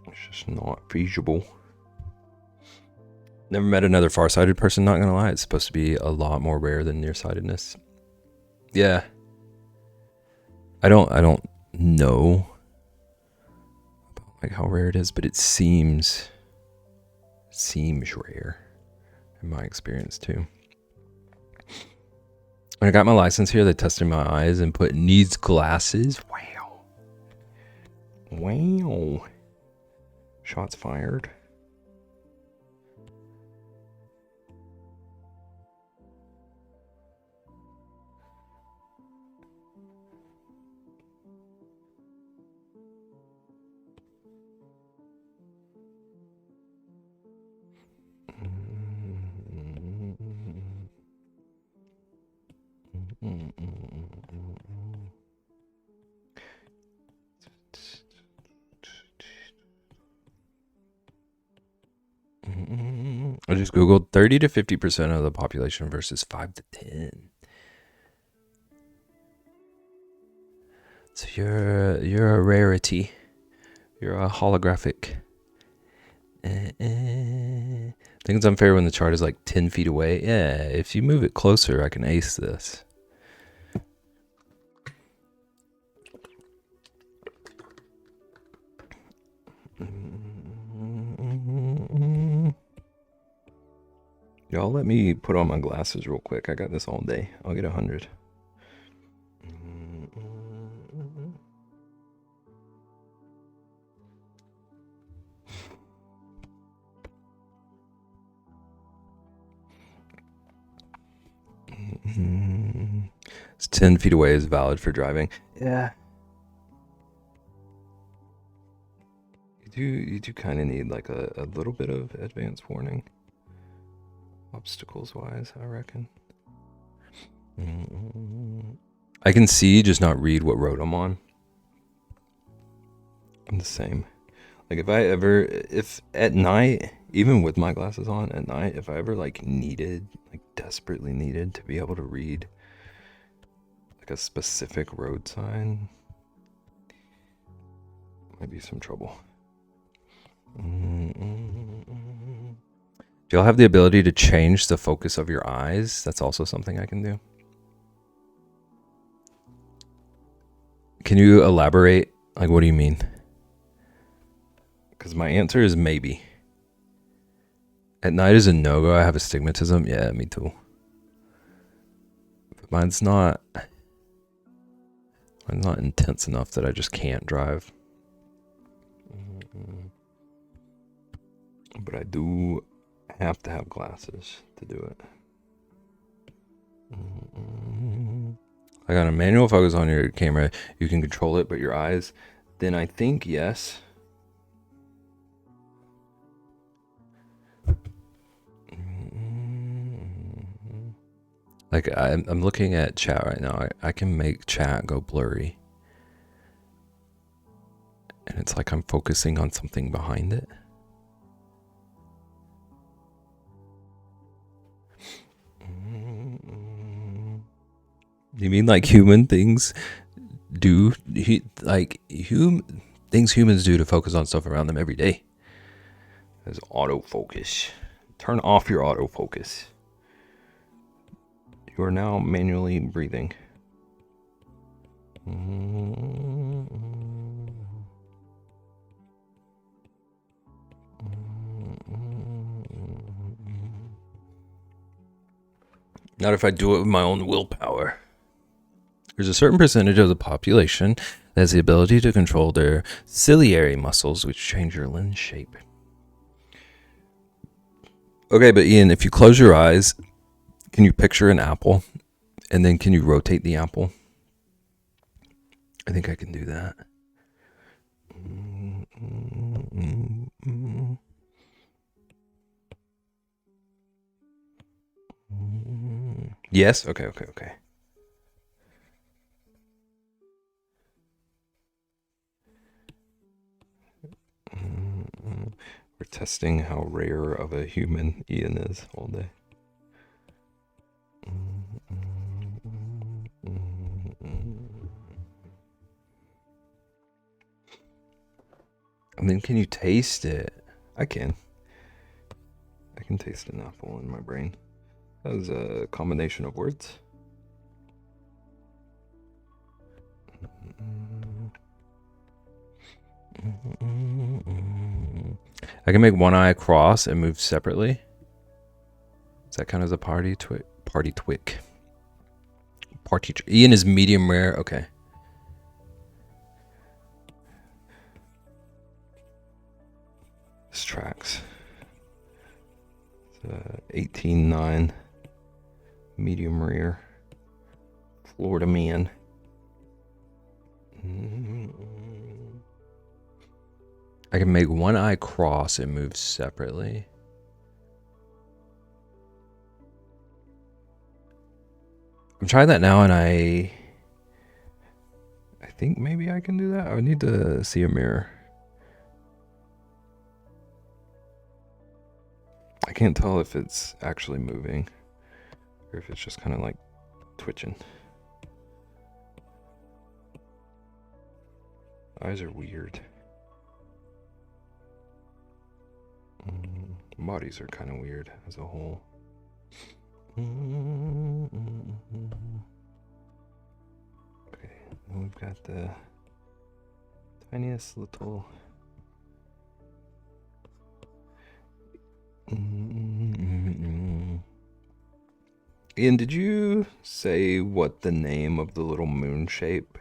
It's just not feasible. Never met another farsighted person, not gonna lie. It's supposed to be a lot more rare than nearsightedness. Yeah. I don't know about like how rare it is, but it seems rare in my experience too. When I got my license here, they tested my eyes and put needs glasses. Wow. Shots fired. I just Googled 30 to 50% of the population versus 5 to 10. So you're a rarity. You're a holographic. I think it's unfair when the chart is like 10 feet away. Yeah, if you move it closer, I can ace this. Y'all let me put on my glasses real quick. I got this all day. I'll get 100. It's 10 feet away is valid for driving. Yeah. You do kind of need like a little bit of advance warning. Obstacles wise, I reckon. I can see, just not read what road I'm on. I'm the same. Like if at night, even with my glasses on at night, if I ever like desperately needed to be able to read like a specific road sign, might be some trouble. Do y'all have the ability to change the focus of your eyes? That's also something I can do. Can you elaborate? Like, what do you mean? Because my answer is maybe. At night is a no-go. I have astigmatism. Yeah, me too. But mine's not intense enough that I just can't drive. But I do have to have glasses to do it. Like on a manual focus on your camera, you can control it, but your eyes, then I think yes. Like I'm looking at chat right now. I can make chat go blurry. And it's like I'm focusing on something behind it. You mean like human things do, things humans do to focus on stuff around them every day? There's autofocus. Turn off your autofocus. You are now manually breathing. Not if I do it with my own willpower. There's a certain percentage of the population that has the ability to control their ciliary muscles, which change your lens shape. Okay, but Ian, if you close your eyes, can you picture an apple? And then can you rotate the apple? I think I can do that. Yes? Okay. We're testing how rare of a human Ian is all day. And then can you taste it? I can taste an apple in my brain. That was a combination of words. I can make one eye cross and move separately. Does that count as a party twick? Ian is medium rare. Okay. This tracks. It's 18.9 medium rare. Florida man. I can make one eye cross and move separately. I'm trying that now, and I think maybe I can do that. I would need to see a mirror. I can't tell if it's actually moving or if it's just kind of like twitching. Eyes are weird. Bodies are kind of weird as a whole. Okay, and we've got the tiniest little. Ian, did you say what the name of the little moon shape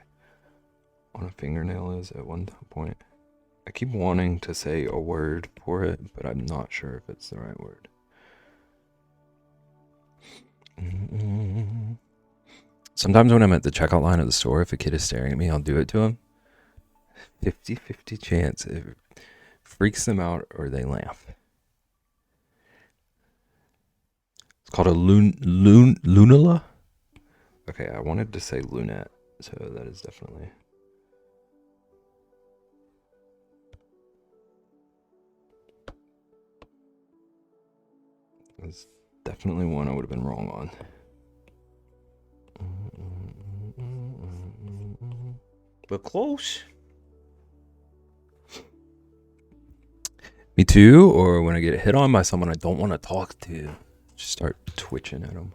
on a fingernail is at one point? I keep wanting to say a word for it, but I'm not sure if it's the right word. Sometimes when I'm at the checkout line of the store, if a kid is staring at me, I'll do it to him. 50-50 chance. It freaks them out or they laugh. It's called a lunula? Okay, I wanted to say lunette, so that is definitely... That's definitely one I would have been wrong on. But close. Me too, or when I get hit on by someone I don't want to talk to, just start twitching at them.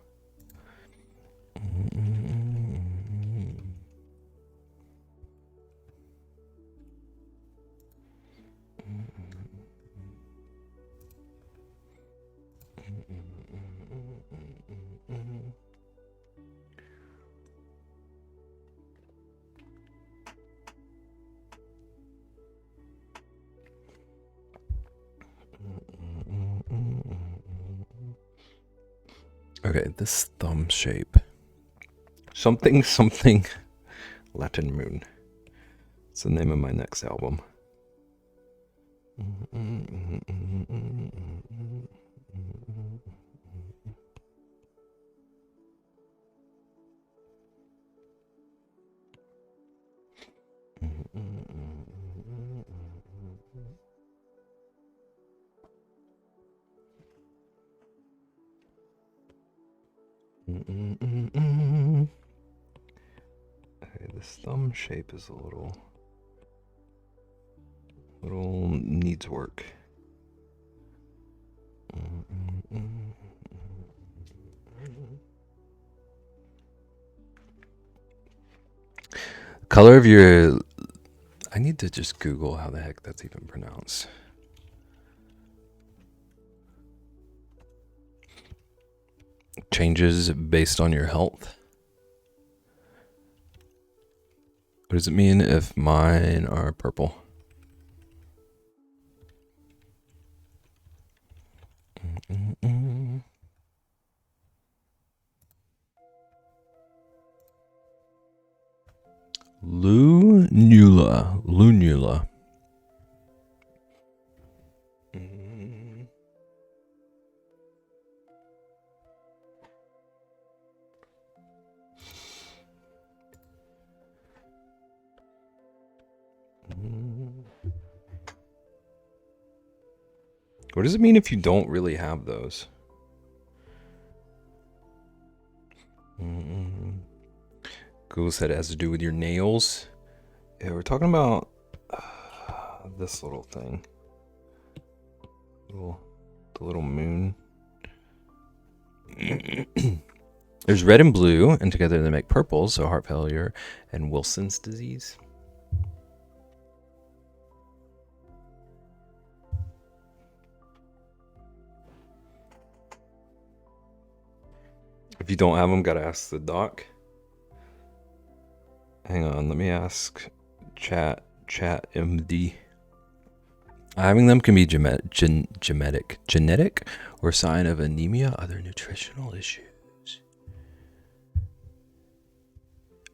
Okay, this thumb shape. Something Latin Moon. It's the name of my next album. Okay, this thumb shape is a little needs work. Color of your... I need to just Google how the heck that's even pronounced. Changes based on your health. What does it mean if mine are purple? Lunula. What does it mean if you don't really have those? Google said it has to do with your nails. Yeah, we're talking about this little thing. The little moon. There's red and blue, and together they make purple, so heart failure and Wilson's disease. If you don't have them, gotta ask the doc. Hang on, let me ask chat MD. Having them can be genetic or sign of anemia, other nutritional issues.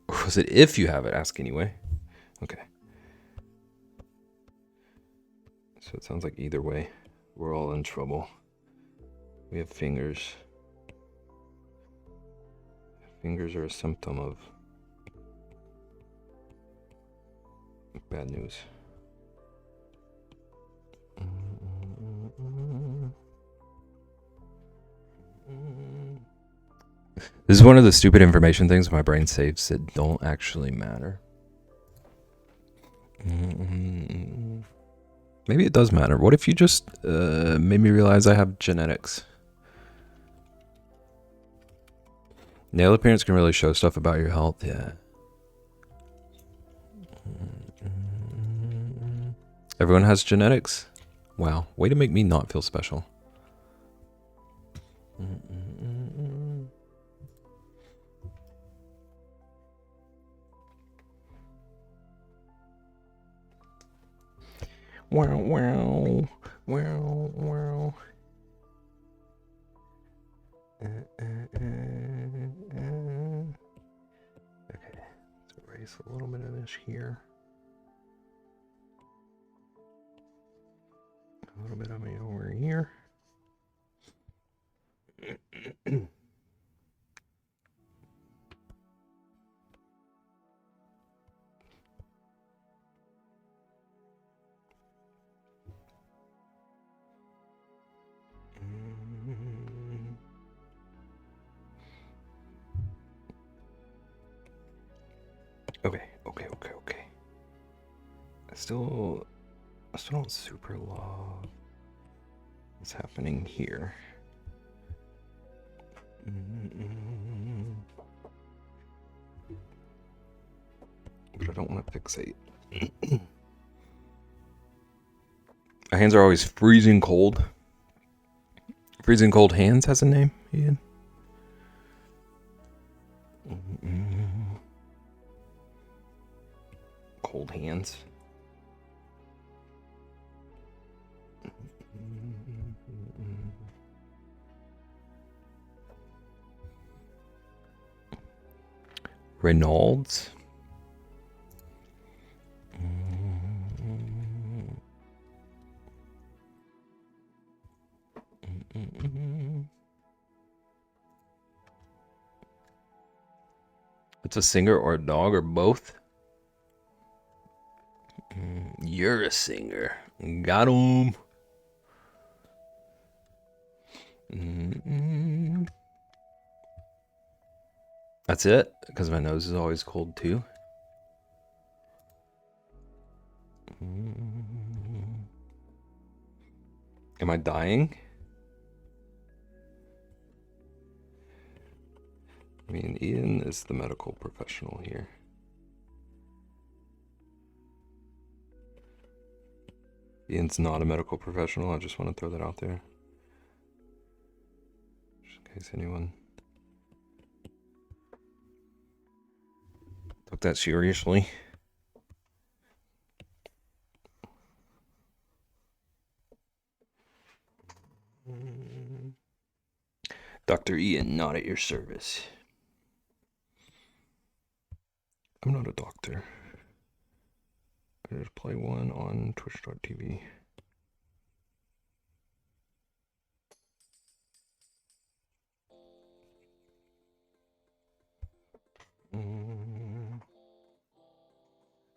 Or was it if you have it? Ask anyway. Okay. So it sounds like either way, we're all in trouble. We have fingers. Fingers are a symptom of bad news. This is one of the stupid information things my brain saves that don't actually matter. Maybe it does matter. What if you just made me realize I have genetics? Nail appearance can really show stuff about your health, yeah. Everyone has genetics? Wow, way to make me not feel special. Wow, wow, wow, wow. Okay, let's erase a little bit of this here. A little bit of it over here. Okay. I still don't super love what's happening here. But I don't want to fixate. My hands are always freezing cold. Freezing cold hands has a name, Ian. Cold hands. Reynolds. It's a singer or a dog or both. You're a singer. Got him. That's it? Because my nose is always cold too. Am I dying? I mean, Ian is the medical professional here. Ian's not a medical professional. I just want to throw that out there. Just in case anyone took that seriously. Dr. Ian, not at your service. I'm not a doctor. I just play one on twitch.tv.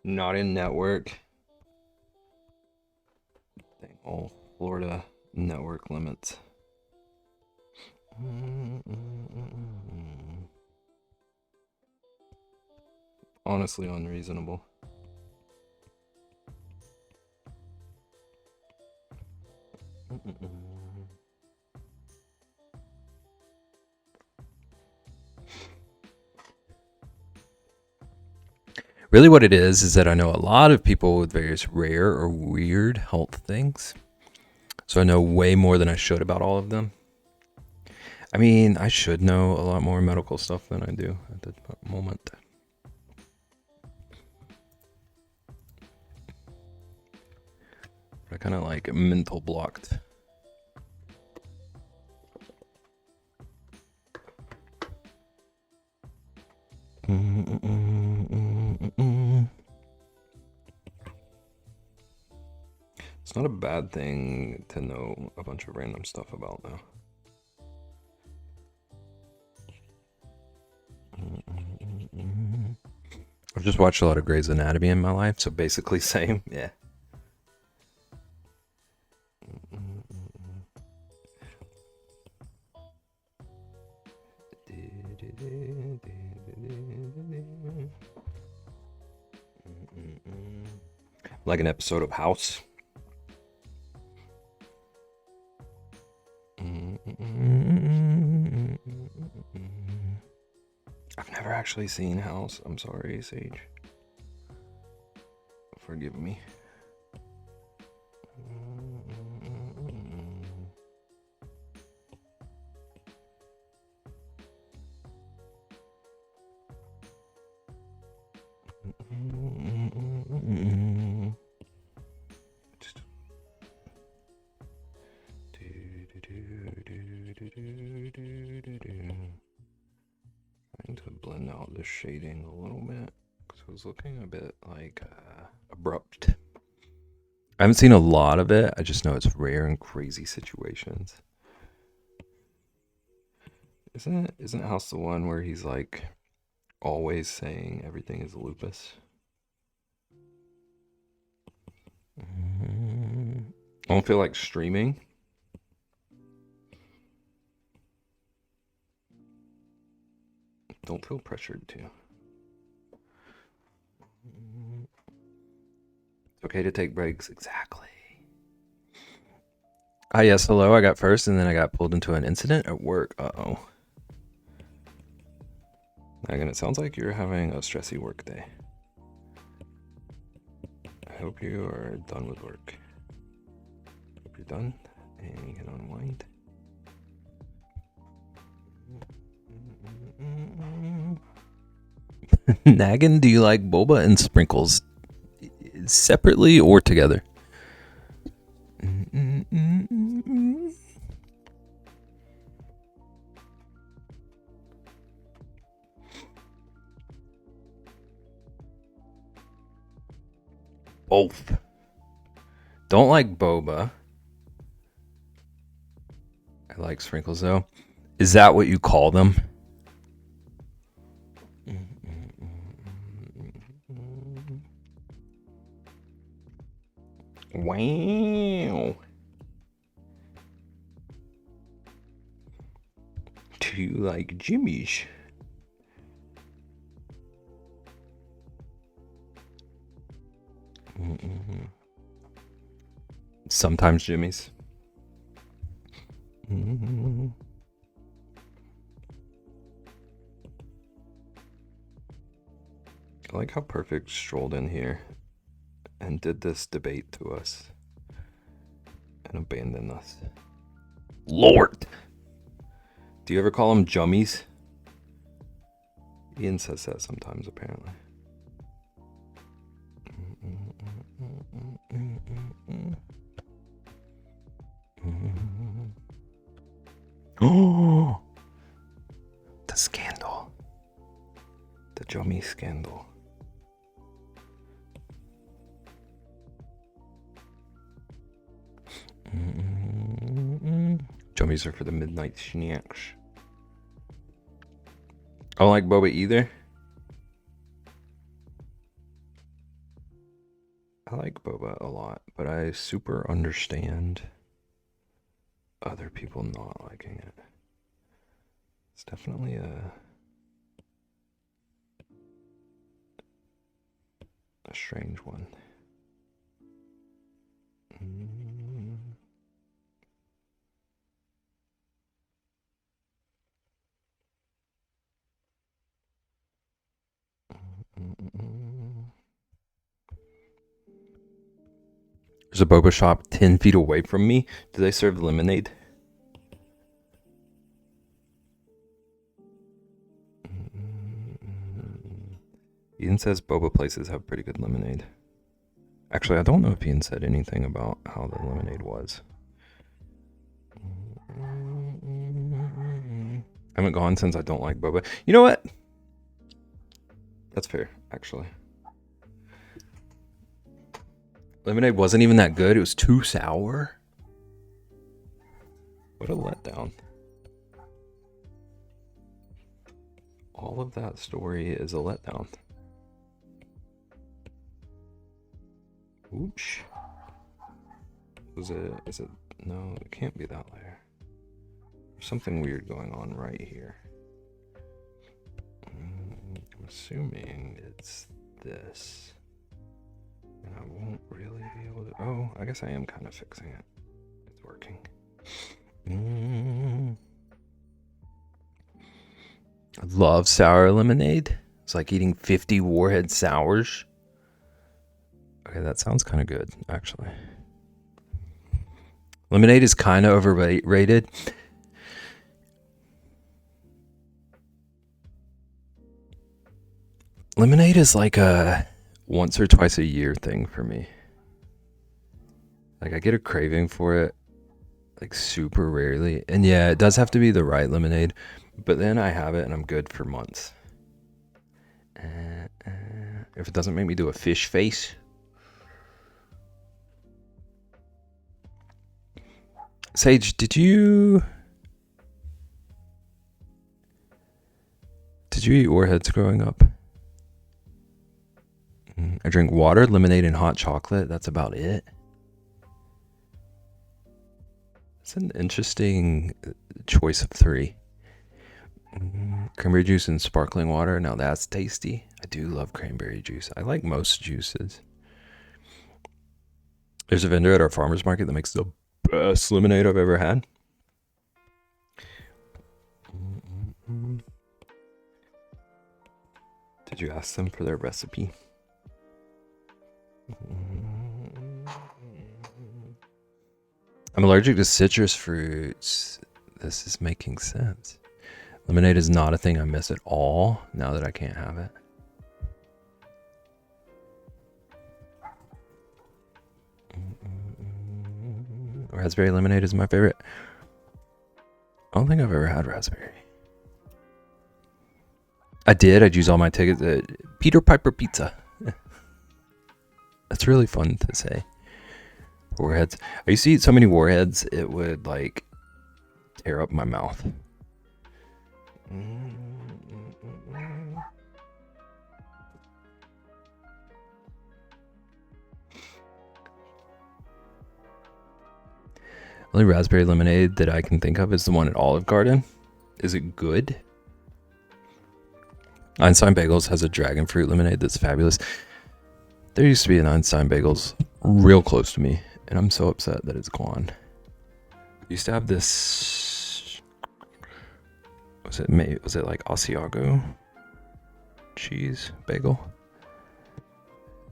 Not in network. Dang, all Florida network limits. Honestly unreasonable. Really what it is that I know a lot of people with various rare or weird health things. So I know way more than I should about all of them. I mean, I should know a lot more medical stuff than I do at the moment. I kind of like mental blocked. It's not a bad thing to know a bunch of random stuff about, though. I've just watched a lot of Grey's Anatomy in my life, so basically same, yeah. Like an episode of House. I've never actually seen House. I'm sorry, Sage. Forgive me. Trying to blend out the shading a little bit because it was looking a bit like abrupt. I haven't seen a lot of it. I just know it's rare in crazy situations. Isn't House the one where he's like always saying everything is lupus? I don't feel like streaming. Don't feel pressured to. It's okay to take breaks. Exactly. Hi, yes, hello. I got first and then I got pulled into an incident at work. Uh-oh. Megan, it sounds like you're having a stressy work day. I hope you are done with work. Hope you're done and you can unwind. Naggin, do you like boba and sprinkles separately or together? Both. Don't like boba. I like sprinkles though. Is that what you call them? Wow. Do you like Jimmy's? Sometimes Jimmy's. I like how Perfect strolled in here and did this debate to us and abandoned us. Lord! Do you ever call them Jummies? Ian says that sometimes, apparently. Oh! The scandal. The Jummy scandal. Jummies are for the midnight snacks. I don't like boba either. I like boba a lot, but I super understand other people not liking it. It's definitely a strange one. There's a boba shop 10 feet away from me. Do they serve lemonade? Ian says boba places have pretty good lemonade. Actually, I don't know if Ian said anything about how the lemonade was. I haven't gone since I don't like boba. You know what? That's fair, actually. Lemonade wasn't even that good. It was too sour. What a letdown. All of that story is a letdown. Oops. Is it? No, it can't be that layer. There's something weird going on right here. I'm assuming it's this. And I won't really be able to... Oh, I guess I am kind of fixing it. It's working. I love sour lemonade. It's like eating 50 Warhead sours. Okay, that sounds kind of good, actually. Lemonade is kind of overrated. Lemonade is like a once or twice a year thing for me. Like I get a craving for it like super rarely. And yeah, it does have to be the right lemonade, but then I have it and I'm good for months. If it doesn't make me do a fish face. Sage, did you eat Warheads growing up? I drink water, lemonade, and hot chocolate. That's about it. It's an interesting choice of three. Cranberry juice and sparkling water. Now that's tasty. I do love cranberry juice. I like most juices. There's a vendor at our farmer's market that makes the best lemonade I've ever had. Did you ask them for their recipe? I'm allergic to citrus fruits. This is making sense. Lemonade is not a thing I miss at all now that I can't have it. Raspberry lemonade is my favorite. I don't think I've ever had raspberry. I did. I'd use all my tickets at Peter Piper Pizza. That's really fun to say. Warheads. I used to eat so many Warheads, it would like tear up my mouth. Only raspberry lemonade that I can think of is the one at Olive Garden. Is it good? Einstein Bagels has a dragon fruit lemonade that's fabulous. There used to be an Einstein Bagels real close to me, and I'm so upset that it's gone. I used to have this. Was it like Asiago cheese bagel?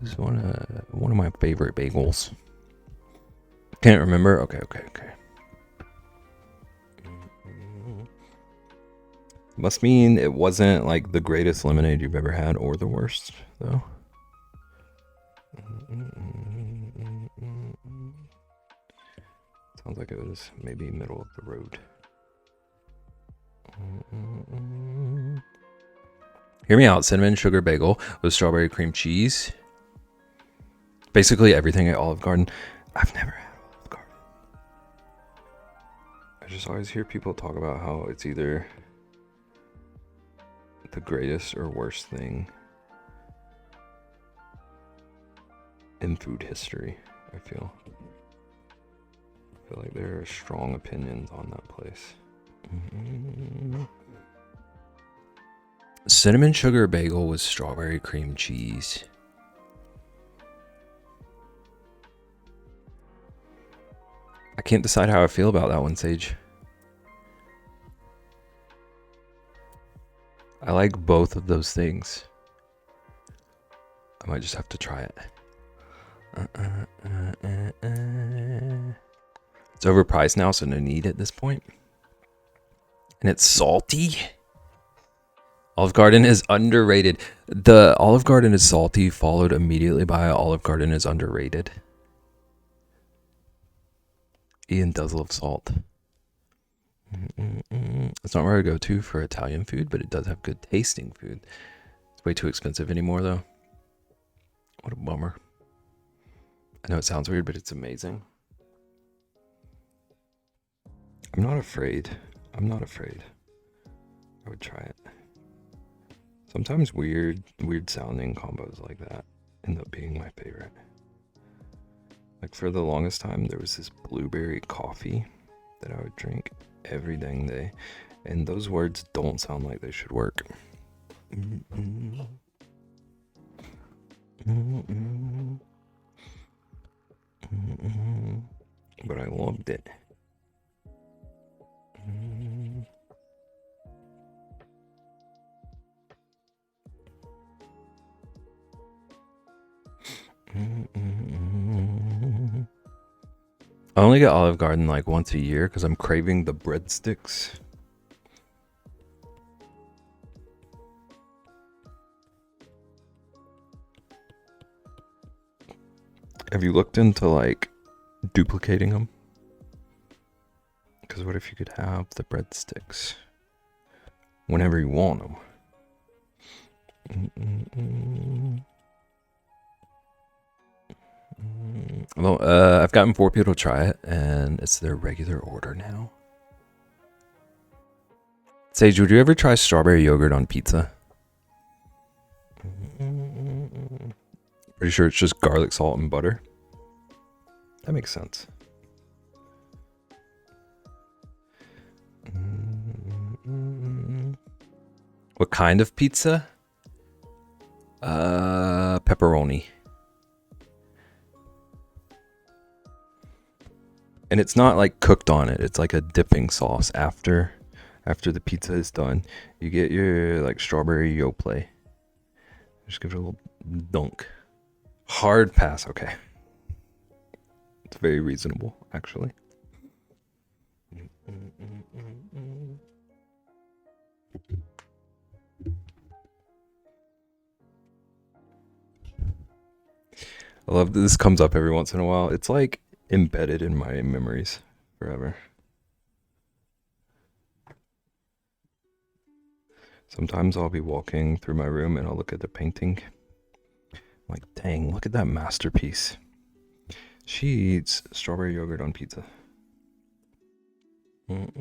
This is one of my favorite bagels. Can't remember. Okay. Must mean it wasn't like the greatest lemonade you've ever had, or the worst, though. Sounds like it was maybe middle of the road. Hear me out. Cinnamon sugar bagel with strawberry cream cheese. Basically everything at Olive Garden. I've never had Olive Garden. I just always hear people talk about how it's either the greatest or worst thing in food history. I feel like there are strong opinions on that place. Cinnamon sugar bagel with strawberry cream cheese. I can't decide how I feel about that one, Sage. I like both of those things. I might just have to try it. It's overpriced now, so no need at this point. And it's salty. Olive Garden is underrated. The Olive Garden is salty, followed immediately by Olive Garden is underrated. Ian does love salt. It's not where I go to for Italian food, but it does have good tasting food. It's way too expensive anymore, though. What a bummer. I know it sounds weird, but it's amazing. I'm not afraid. I would try it. Sometimes weird sounding combos like that end up being my favorite. Like for the longest time, there was this blueberry coffee that I would drink every dang day, and those words don't sound like they should work. But I loved it. I only get Olive Garden like once a year because I'm craving the breadsticks. Have you looked into like duplicating them? Because what if you could have the breadsticks whenever you want them? Well, I've gotten 4 people to try it, and it's their regular order now. Sage, would you ever try strawberry yogurt on pizza? Pretty sure it's just garlic, salt, and butter. That makes sense. What kind of pizza? Pepperoni. And it's not like cooked on it. It's like a dipping sauce after the pizza is done. You get your like strawberry yoplait. Just give it a little dunk. Hard pass, okay. It's very reasonable, actually. I love that this comes up every once in a while. It's like embedded in my memories forever. Sometimes I'll be walking through my room and I'll look at the painting. I'm like, dang, look at that masterpiece. She eats strawberry yogurt on pizza. Do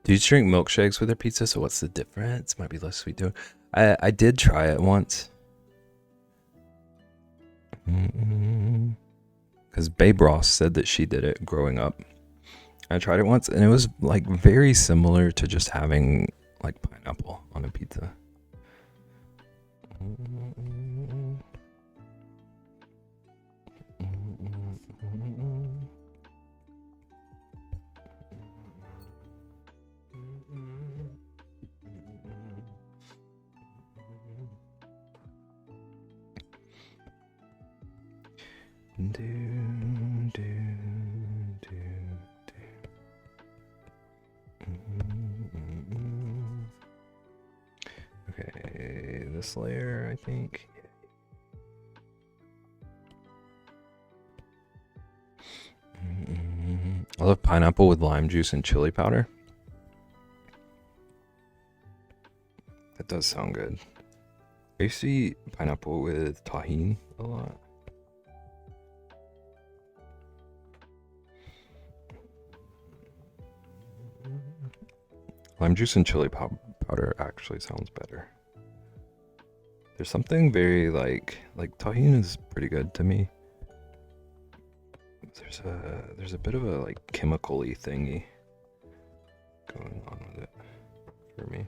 you drink milkshakes with their pizza? So what's the difference? Might be less sweet too. I did try it once. Because Babe Ross said that she did it growing up. I tried it once and it was like very similar to just having like pineapple on a pizza. Okay, this layer, I think. I love pineapple with lime juice and chili powder. That does sound good. I used to eat pineapple with tahini a lot. Lime juice and chili powder actually sounds better. There's something very like tahini is pretty good to me. There's a bit of a like chemical-y thingy going on with it for me.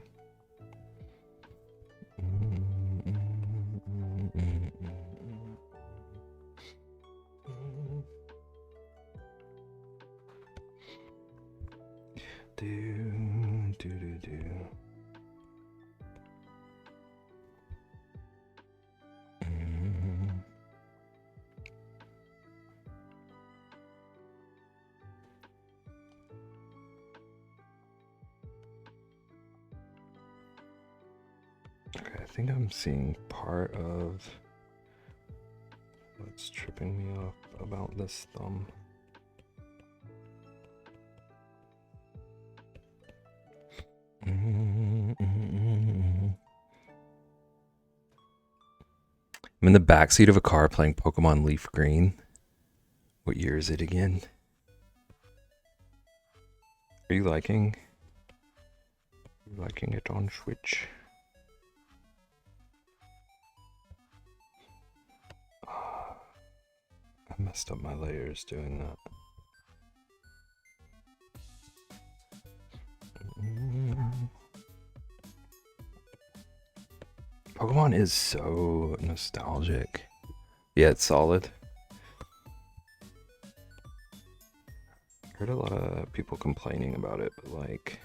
Okay, I think I'm seeing part of what's tripping me up about this thumb. I'm in the backseat of a car playing Pokemon Leaf Green. What year is it again? Are you liking it on Switch? I messed up my layers doing that. font is so nostalgic. Yeah, it's solid. Heard a lot of people complaining about it, but like,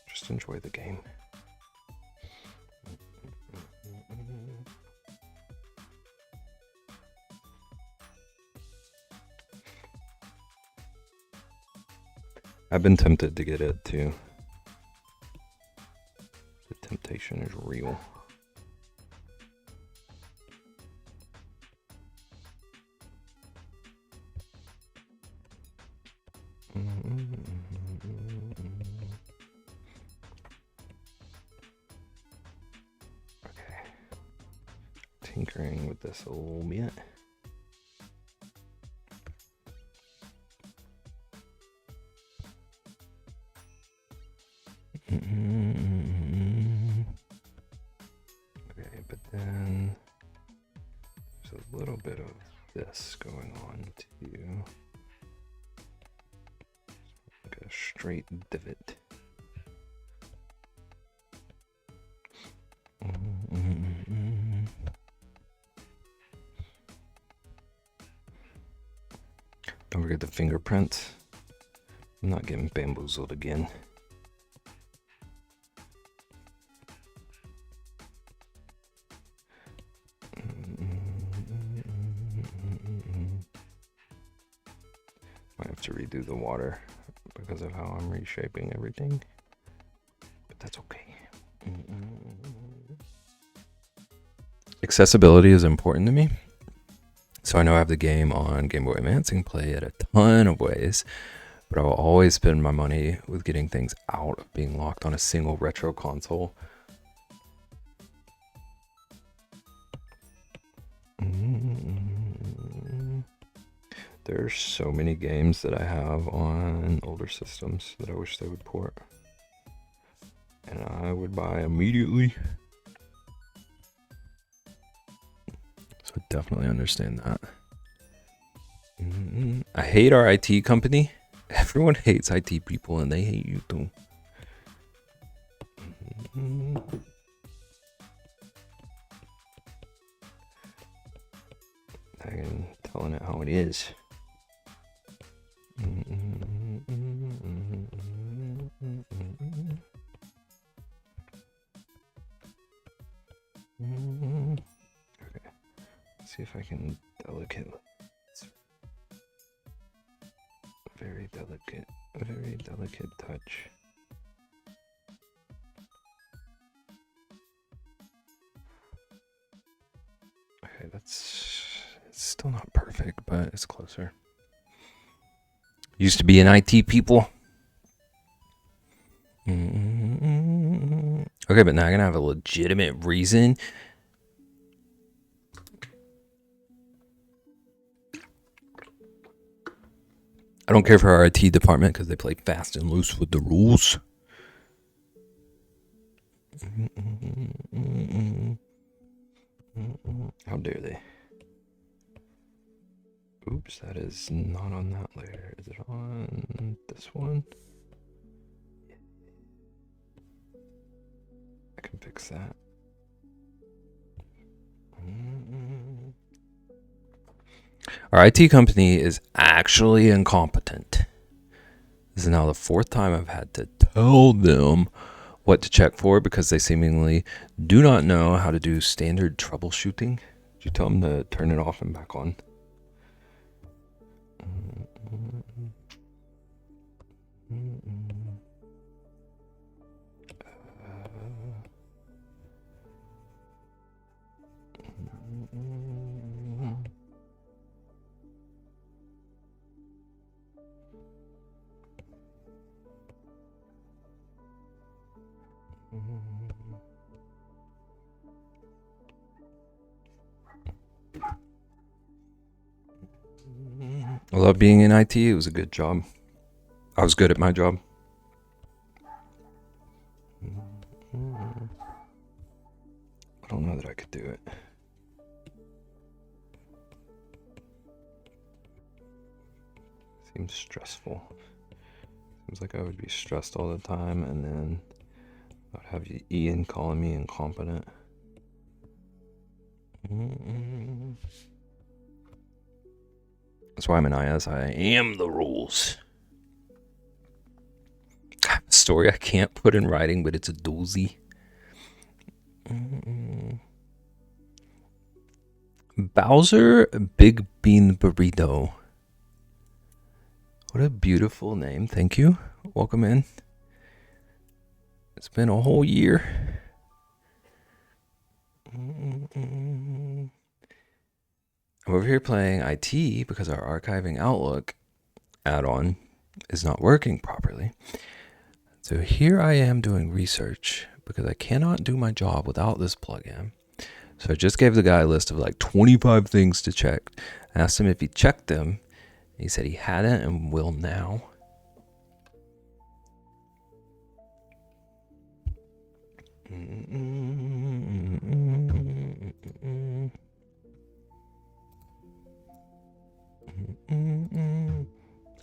just enjoy the game. I've been tempted to get it too. The temptation is real. Okay. Tinkering with this a little bit. Okay, but then there's a little bit of this going on too. Like a straight divot. Don't forget the fingerprints. I'm not getting bamboozled again. Might have to redo the water because of how I'm reshaping everything, but that's okay. Accessibility is important to me. So I know I have the game on Game Boy Advance and play it a ton of ways, but I will always spend my money with getting things out of being locked on a single retro console. There's so many games that I have on older systems that I wish they would port, and I would buy immediately. So I definitely understand that. I hate our IT company. Everyone hates IT people, and they hate you too. I'm telling it how it is. Okay, let's see if I can very delicate touch. Okay, it's still not perfect, but it's closer. Used to be an IT people. Okay, but now I'm gonna have a legitimate reason. I don't care for our IT department because they play fast and loose with the rules. How dare they? Oops, that is not on that layer. Is it on this one? I can fix that. Our IT company is actually incompetent. This is now the 4th time I've had to tell them what to check for because they seemingly do not know how to do standard troubleshooting. Did you tell them to turn it off and back on? I love being in IT. It was a good job. I was good at my job. I don't know that I could do it. Seems stressful. Seems like I would be stressed all the time, and then I'd have Ian calling me incompetent. That's why I'm an IS. I am the rules. Story I can't put in writing, but it's a doozy. Bowser Big Bean Burrito. What a beautiful name. Thank you. Welcome in. It's been a whole year. I'm over here playing IT because our archiving Outlook add-on is not working properly. So here I am doing research because I cannot do my job without this plugin. So I just gave the guy a list of like 25 things to check. I asked him if he checked them. He said he hadn't and will now.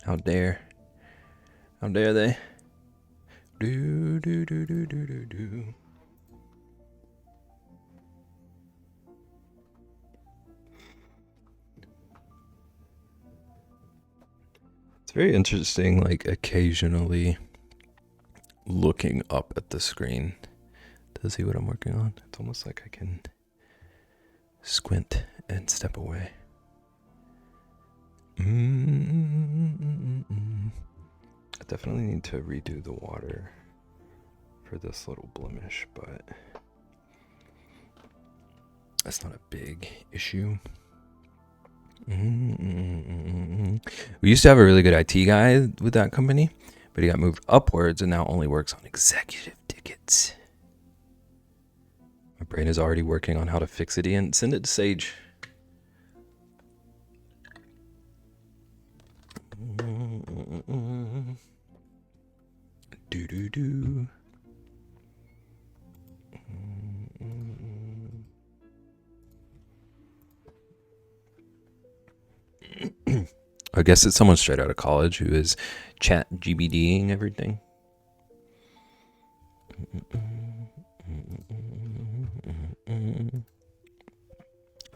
How dare they? Do. It's very interesting, like occasionally looking up at the screen to see what I'm working on. It's almost like I can squint and step away. I definitely need to redo the water for this little blemish, but that's not a big issue. We used to have a really good IT guy with that company, but he got moved upwards and now only works on executive tickets. My brain is already working on how to fix it and send it to Sage. Do. I guess it's someone straight out of college who is chat GBDing everything.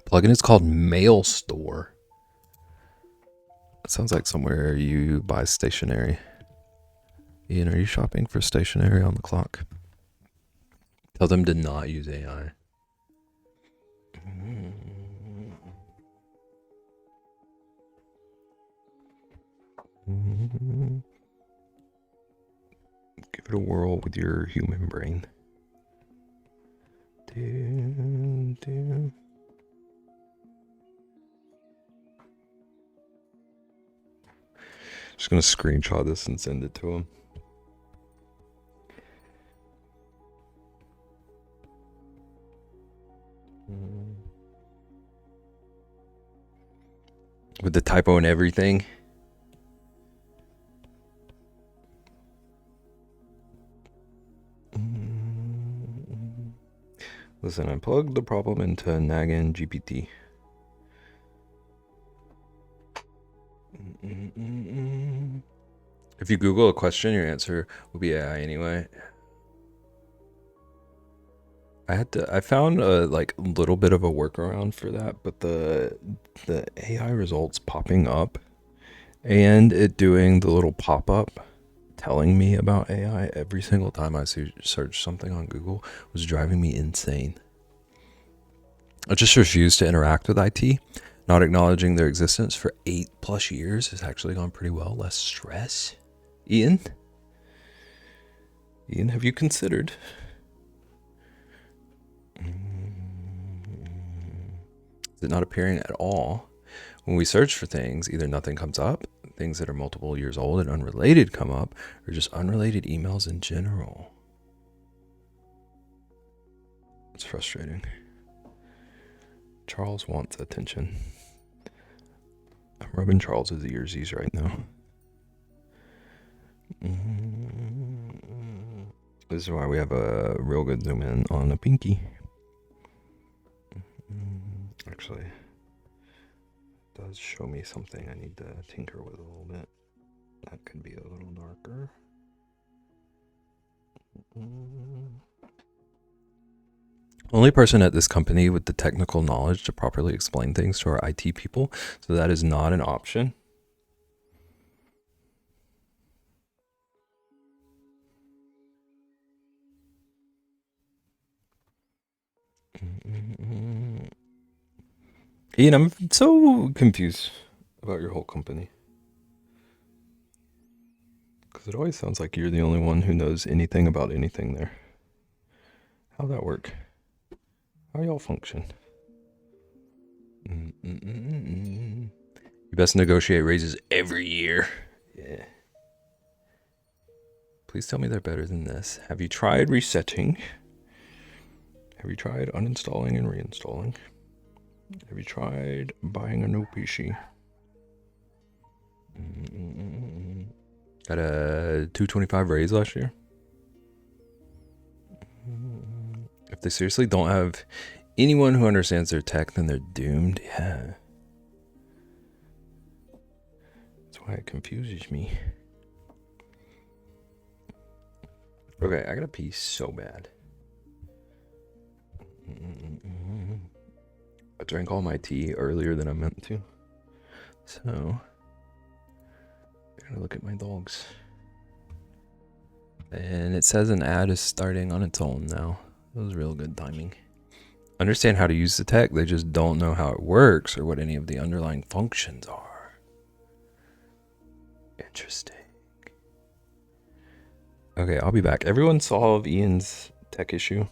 Plugin is called Mail Store. It sounds like somewhere you buy stationery. Ian, are you shopping for stationery on the clock? Tell them to not use AI. Give it a whirl with your human brain. Just gonna screenshot this and send it to him. With the typo and everything. Listen, I plugged the problem into Naggin GPT. If you Google a question, your answer will be AI anyway. I found a like little bit of a workaround for that, but the AI results popping up and it doing the little pop-up telling me about AI every single time I search something on Google was driving me insane. I just refused to interact with IT. Not acknowledging their existence for 8+ years has actually gone pretty well. Less stress. Ian, have you considered? Is it not appearing at all? When we search for things, either nothing comes up, things that are multiple years old and unrelated come up, or just unrelated emails in general. It's frustrating. Charles wants attention. I'm rubbing Charles's earsies right now. This is why we have a real good zoom in on a pinky. Actually, it does show me something I need to tinker with a little bit. That could be a little darker. Only person at this company with the technical knowledge to properly explain things to our IT people, so that is not an option. Ian, I'm so confused about your whole company. Because it always sounds like you're the only one who knows anything about anything there. How'd that work? How y'all function? You best negotiate raises every year. Yeah. Please tell me they're better than this. Have you tried resetting? Have you tried uninstalling and reinstalling? Have you tried buying a new PC? Got a 225 raise last year. If they seriously don't have anyone who understands their tech, then they're doomed. Yeah. That's why it confuses me. Okay, I gotta pee so bad. I drank all my tea earlier than I meant to. So, I gotta look at my dogs. And it says an ad is starting on its own now. It was real good timing. Understand how to use the tech, they just don't know how it works or what any of the underlying functions are. Interesting. Okay, I'll be back. Everyone solve Ian's tech issue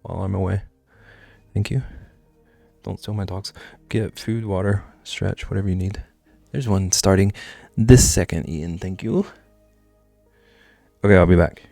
while I'm away. Thank you. Don't steal my dogs. Get food, water, stretch, whatever you need. There's one starting this second, Ian. Thank you. Okay, I'll be back.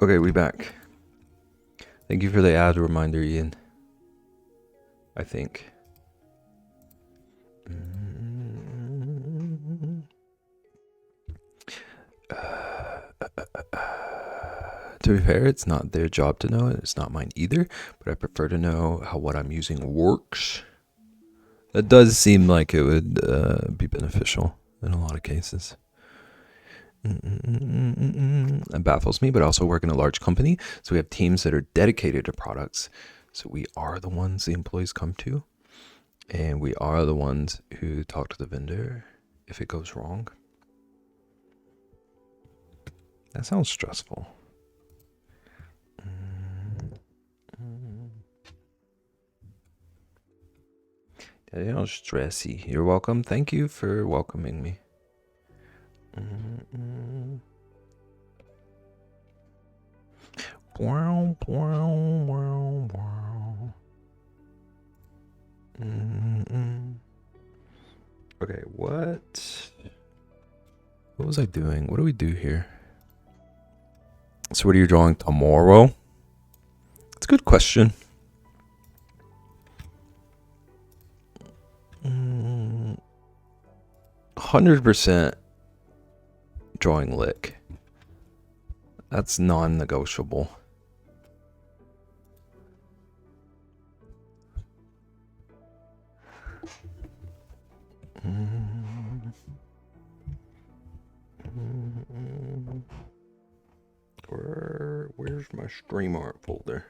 Okay, we back. Thank you for the ad reminder, Ian. I think. To be fair, it's not their job to know it. It's not mine either. But I prefer to know how what I'm using works. It does seem like it would be beneficial in a lot of cases. It baffles me, but I also work in a large company. So we have teams that are dedicated to products. So we are the ones the employees come to. And we are the ones who talk to the vendor if it goes wrong. That sounds stressful. That sounds stressy. You're welcome. Thank you for welcoming me. Wow, wow, wow, wow. Okay, what was I doing? What do we do here? So what are you drawing tomorrow? It's a good question. 100% drawing lick. That's non-negotiable. Where's my stream art folder?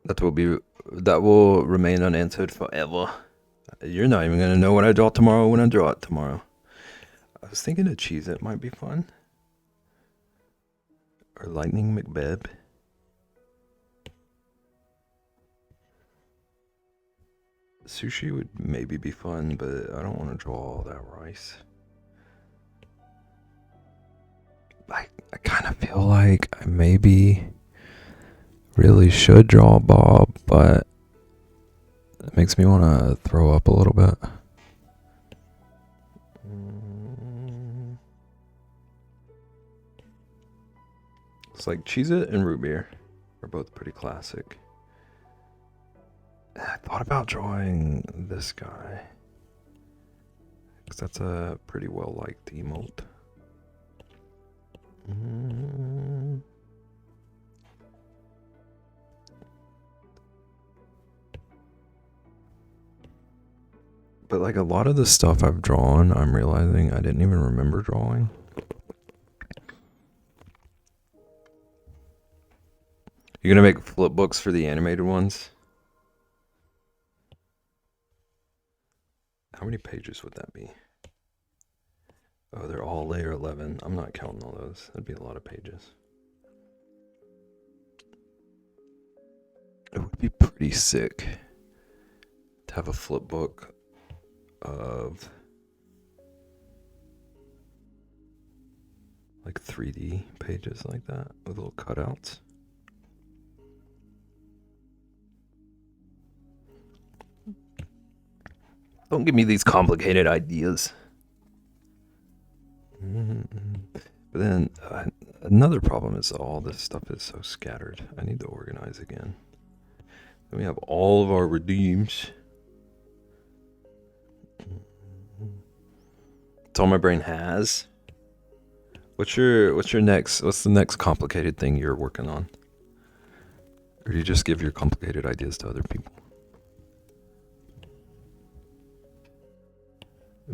That will remain unanswered forever. You're not even gonna know what I draw tomorrow when I draw it tomorrow. I was thinking of cheese. It might be fun. Or lightning BEB. Sushi would maybe be fun, but I don't want to draw all that rice. I kind of feel like I maybe really should draw Bob, but it makes me want to throw up a little bit. It's like Cheez-It and root beer are both pretty classic. I thought about drawing this guy, because that's a pretty well-liked emote. But like a lot of the stuff I've drawn, I'm realizing I didn't even remember drawing. You're gonna make flip books for the animated ones? How many pages would that be? Oh, they're all layer 11. I'm not counting all those. That'd be a lot of pages. It would be pretty sick to have a flip book of like 3D pages like that with little cutouts. Don't give me these complicated ideas. But then another problem is all this stuff is so scattered. I need to organize again. Then we have all of our redeems. It's all my brain has. What's the next complicated thing you're working on? Or do you just give your complicated ideas to other people?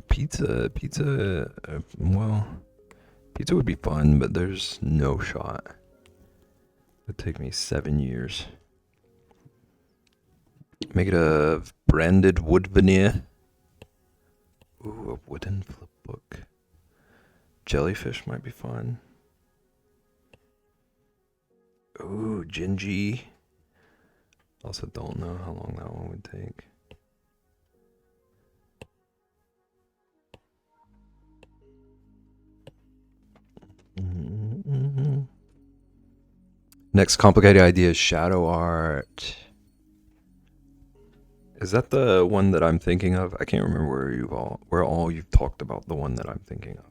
Pizza, well, pizza would be fun, but there's no shot. It'd take me 7 years. Make it a branded wood veneer. Ooh, a wooden flip book. Jellyfish might be fun. Ooh, Gingy. Also don't know how long that one would take. Next complicated idea is shadow art. Is that the one that I'm thinking of? I can't remember where all you've talked about the one that I'm thinking of.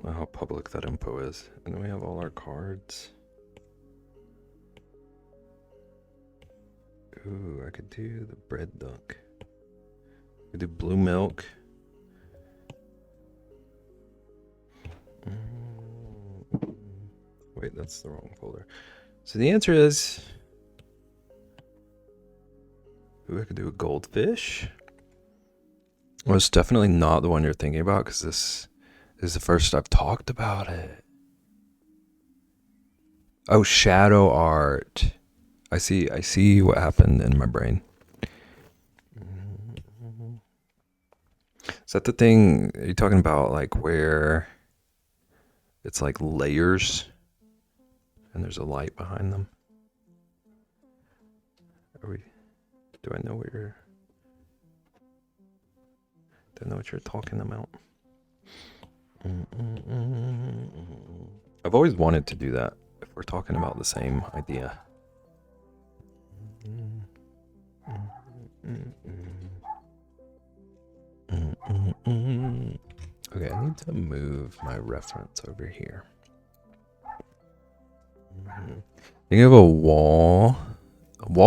don't know how public that info is. And then we have all our cards. Ooh, I could do the bread duck. I could do blue milk. Wait, that's the wrong folder. So the answer is... Ooh, I could do a goldfish. Well, it's definitely not the one you're thinking about, because this is the first I've talked about it. Oh, shadow art. I see what happened in my brain. Is that the thing, are you talking about like where it's like layers and there's a light behind them? Do I know what you're talking about? I've always wanted to do that if we're talking about the same idea. Okay, I need to move my reference over here. Think of a wall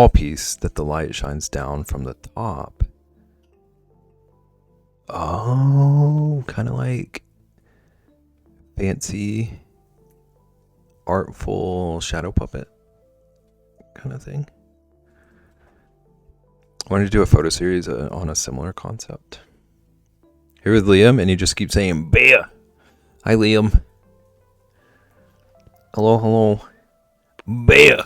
piece that the light shines down from the top. Oh, kind of like fancy, artful shadow puppet kind of thing. I wanted to do a photo series on a similar concept. Here with Liam, and he just keeps saying, Bear. Hi, Liam. Hello. Bear.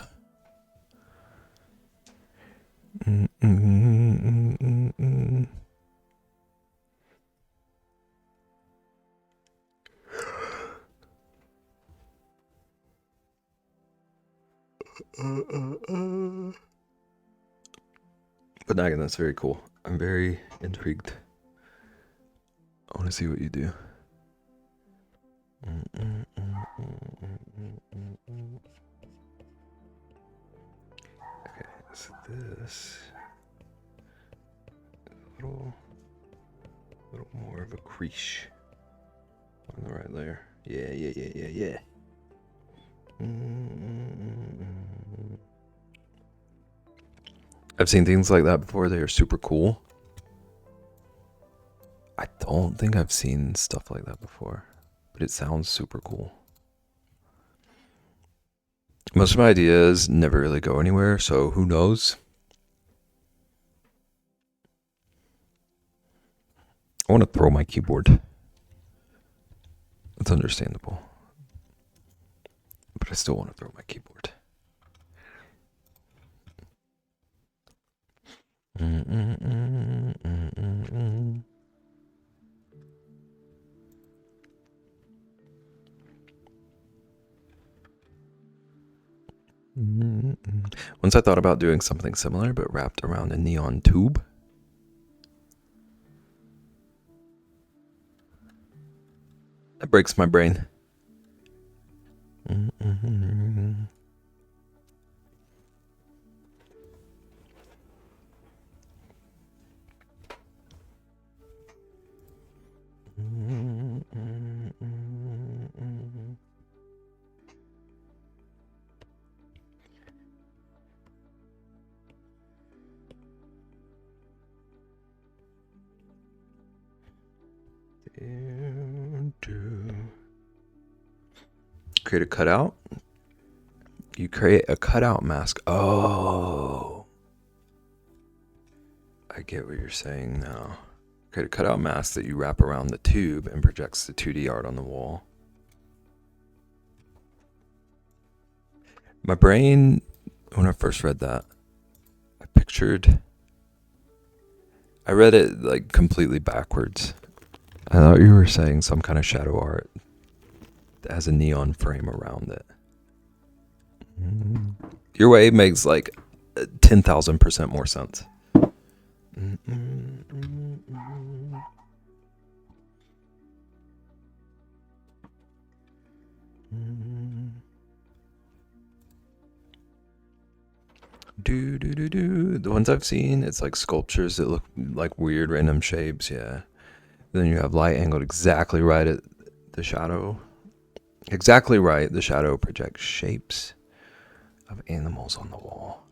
But Nagan, that's very cool. I'm very intrigued. I want to see what you do. Okay, so this is a little more of a crease on the right layer. Yeah. I've seen things like that before. They are super cool. I don't think I've seen stuff like that before, but it sounds super cool. Most of my ideas never really go anywhere, so who knows? I want to throw my keyboard. It's understandable. But I still want to throw my keyboard. Once I thought about doing something similar, but wrapped around a neon tube. That breaks my brain. Create a cutout. You create a cutout mask. Oh, I get what you're saying now. Create a cutout mask that you wrap around the tube and projects the 2D art on the wall. My brain, when I first read that, I read it like completely backwards. I thought you were saying some kind of shadow art that has a neon frame around it. Your way makes like 10,000% more sense. The ones I've seen, it's like sculptures that look like weird random shapes, yeah. Then you have light angled exactly right at The shadow. Exactly right. The shadow projects shapes of animals on the wall.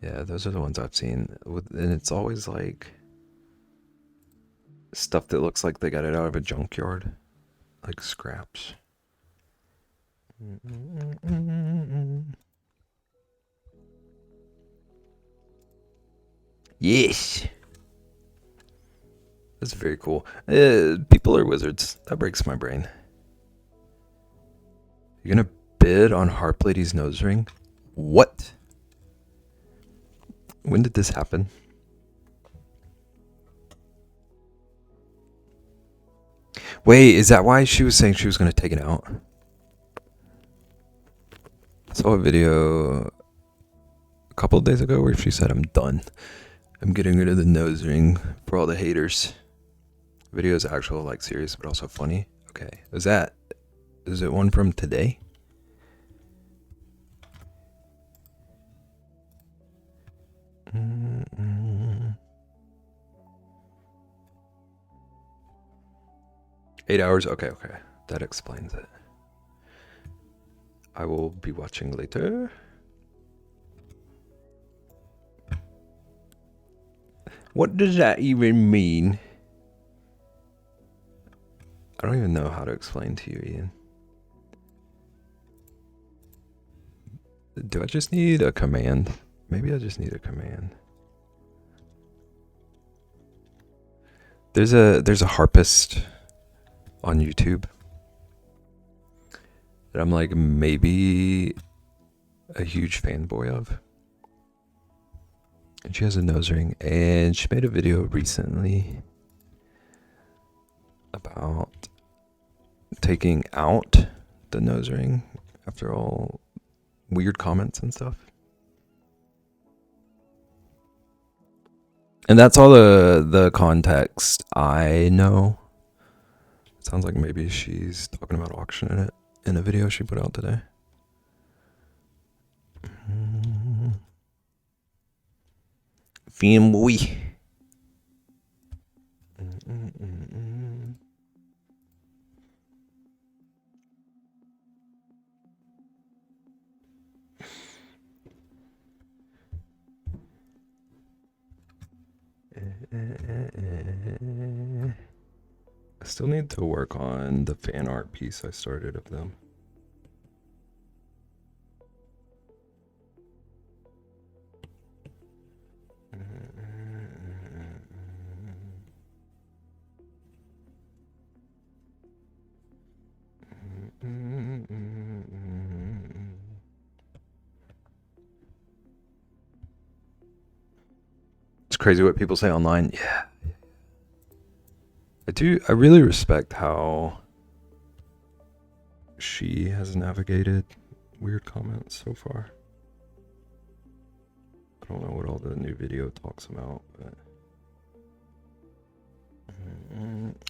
Yeah, those are the ones I've seen. And it's always like stuff that looks like they got it out of a junkyard. Like scraps. Yes. That's very cool. People are wizards. That breaks my brain. You're gonna bid on Harp Lady's nose ring? What? When did this happen? Wait, is that why she was saying she was gonna take it out? I saw a video a couple of days ago where she said, I'm done. I'm getting rid of the nose ring for all the haters. The video is actual, like, serious, but also funny. Okay, is it one from today? Mm-mm. 8 hours? Okay. That explains it. I will be watching later. What does that even mean? I don't even know how to explain to you, Ian. Do I just need a command? Maybe I just need a command. There's a harpist on YouTube that I'm like maybe a huge fanboy of. And she has a nose ring, and she made a video recently about taking out the nose ring after all weird comments and stuff. And that's all the context I know. It sounds like maybe she's talking about auctioning it in a video she put out today. Fanboy. I still need to work on the fan art piece I started of them. It's crazy what people say online. Yeah. I really respect how she has navigated weird comments so far. I don't know what all the new video talks about, but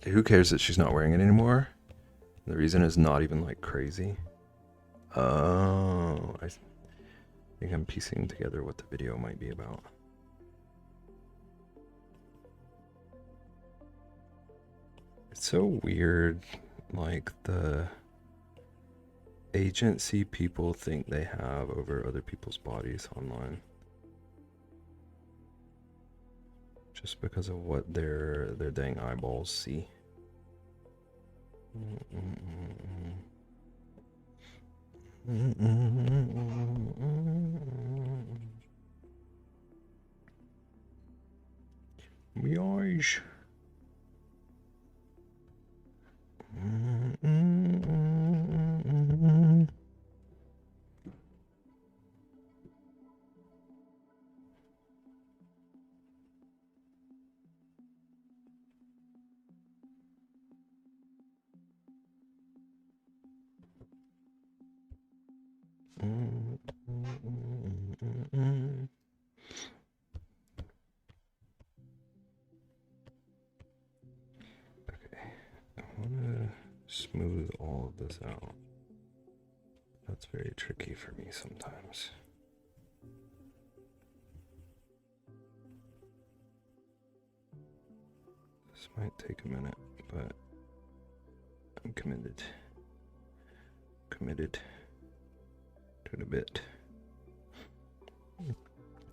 who cares that she's not wearing it anymore? The reason is not even like crazy. Oh, I think I'm piecing together what the video might be about. It's so weird, like the agency people think they have over other people's bodies online. Just because of what their dang eyeballs see. My eyes. Okay, I want to smooth all of this out. That's very tricky for me sometimes. This might take a minute, but I'm committed to the bit.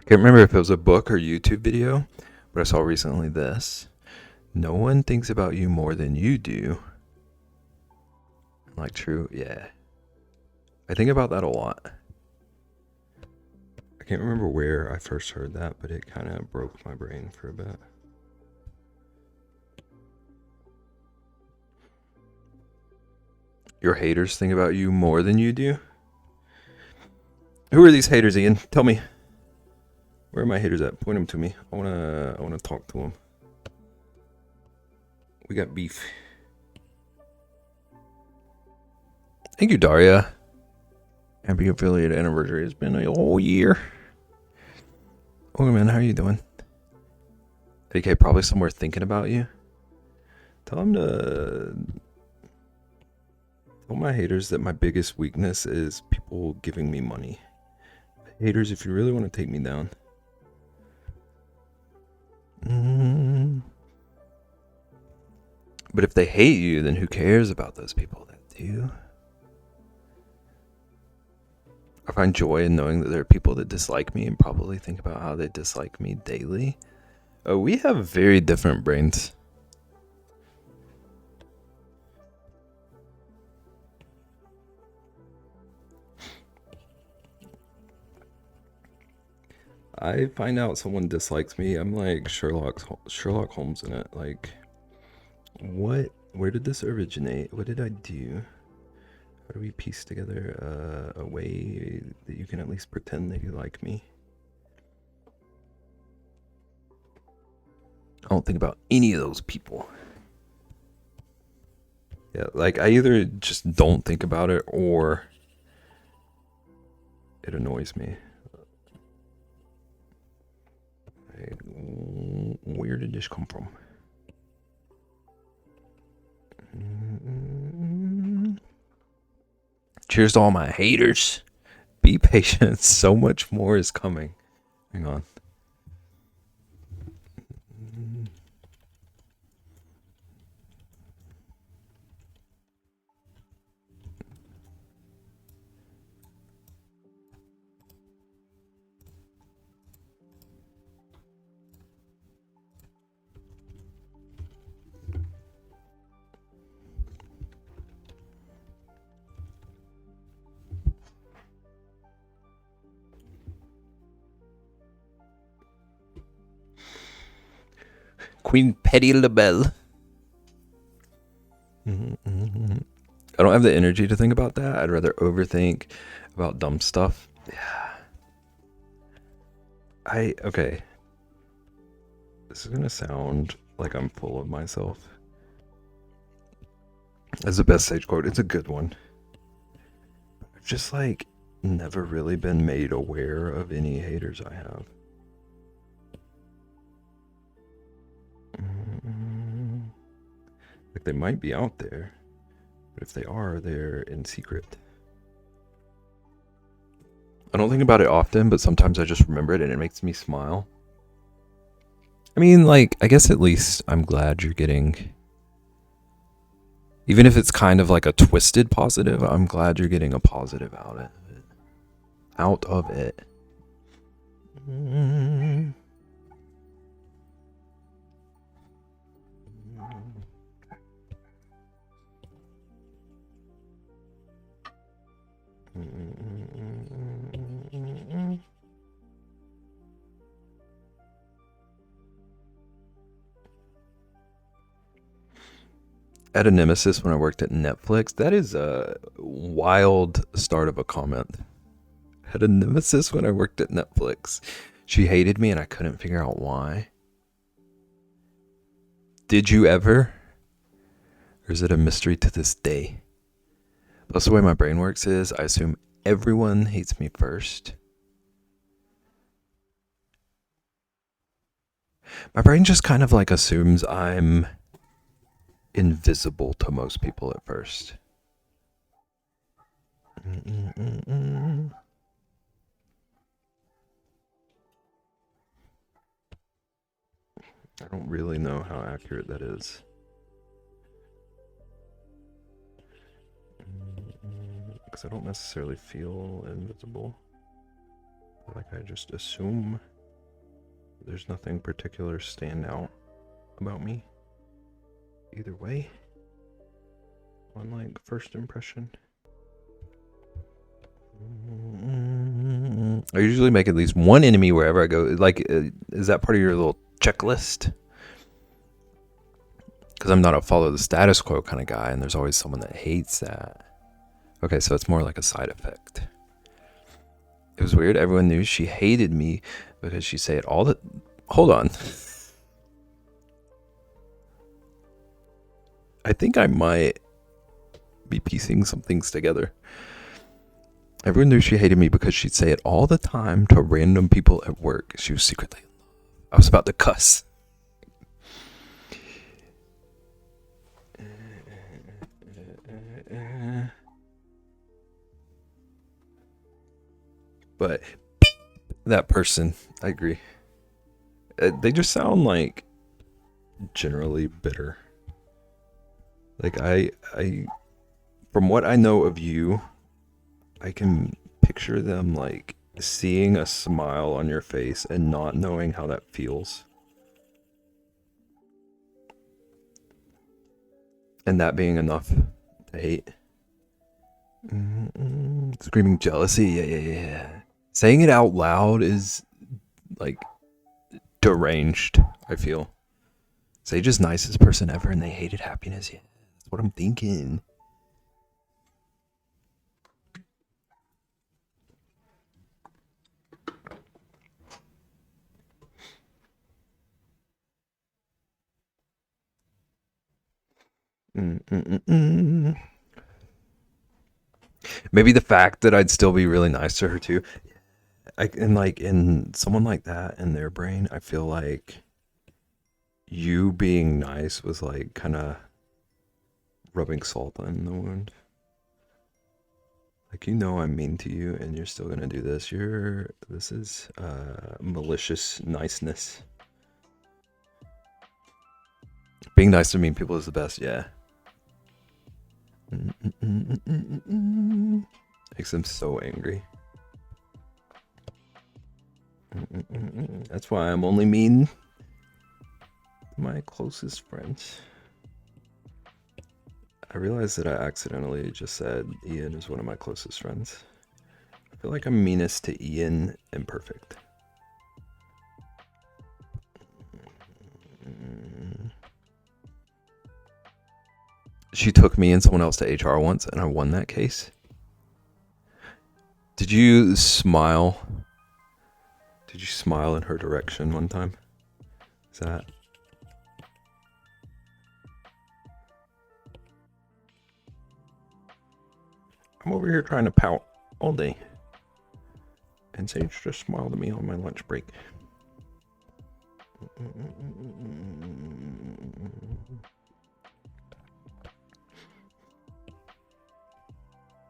Can't remember if it was a book or YouTube video, but I saw recently this. No one thinks about you more than you do. Like, true, yeah. I think about that a lot. I can't remember where I first heard that, but it kind of broke my brain for a bit. Your haters think about you more than you do? Who are these haters, Ian? Tell me. Where are my haters at? Point them to me. I wanna talk to them. We got beef. Thank you, Daria. Happy affiliate anniversary. It's been a whole year. Oh man, how are you doing? AK probably somewhere thinking about you. Tell my haters that my biggest weakness is people giving me money. Haters, if you really want to take me down. But if they hate you, then who cares about those people that do? I find joy in knowing that there are people that dislike me and probably think about how they dislike me daily. We have very different brains. I find out someone dislikes me, I'm like Sherlock Holmes in it. Like, what? Where did this originate? What did I do? How do we piece together a way that you can at least pretend that you like me? I don't think about any of those people. Yeah, like I either just don't think about it or it annoys me. Like, where did this come from? Cheers to all my haters. Be patient. So much more is coming. Hang on. Queen Petty LaBelle. I don't have the energy to think about that. I'd rather overthink about dumb stuff. Yeah. Okay. This is gonna sound like I'm full of myself. That's the best sage quote. It's a good one. I've just like never really been made aware of any haters I have. Like they might be out there, but if they are, they're in secret. I don't think about it often, but sometimes I just remember it and it makes me smile. I mean, like, I guess at least I'm glad you're getting, even if it's kind of like a twisted positive, I'm glad you're getting a positive out of it. Out of it. I had a nemesis when I worked at Netflix. That is a wild start of a comment. I had a nemesis when I worked at Netflix. She hated me and I couldn't figure out why. Did you ever? Or is it a mystery to this day? That's the way my brain works is I assume everyone hates me first. My brain just kind of like assumes I'm invisible to most people at first. I don't really know how accurate that is. because I don't necessarily feel invisible. Like I just assume there's nothing particular stand out about me. Either way, on like first impression. I usually make at least one enemy wherever I go. Like, is that part of your little checklist? Because I'm not a follow the status quo kind of guy, and there's always someone that hates that. Okay, so it's more like a side effect. It was weird. Everyone knew she hated me because she said all the... Hold on. I think I might be piecing some things together. Everyone knew she hated me because she'd say it all the time to random people at work. She was secretly in love. I was about to cuss. But that person, I agree. They just sound like generally bitter. Like I from what I know of you, I can picture them like seeing a smile on your face and not knowing how that feels. And that being enough to hate. Screaming jealousy, yeah. Saying it out loud is like deranged, I feel. Sage is nicest person ever and they hated happiness. Yeah, that's what I'm thinking. Maybe the fact that I'd still be really nice to her too. And like in someone like that in their brain, I feel like you being nice was like kind of rubbing salt in the wound. Like, you know, I'm mean to you and you're still gonna do this. This is malicious niceness. Being nice to mean people is the best, yeah. Makes them so angry. That's why I'm only mean to my closest friends. I realized that I accidentally just said Ian is one of my closest friends. I feel like I'm meanest to Ian and Perfect. She took me and someone else to HR once and I won that case. Did you smile? Did you smile in her direction one time? Is that... I'm over here trying to pout all day. And Sage just smiled at me on my lunch break.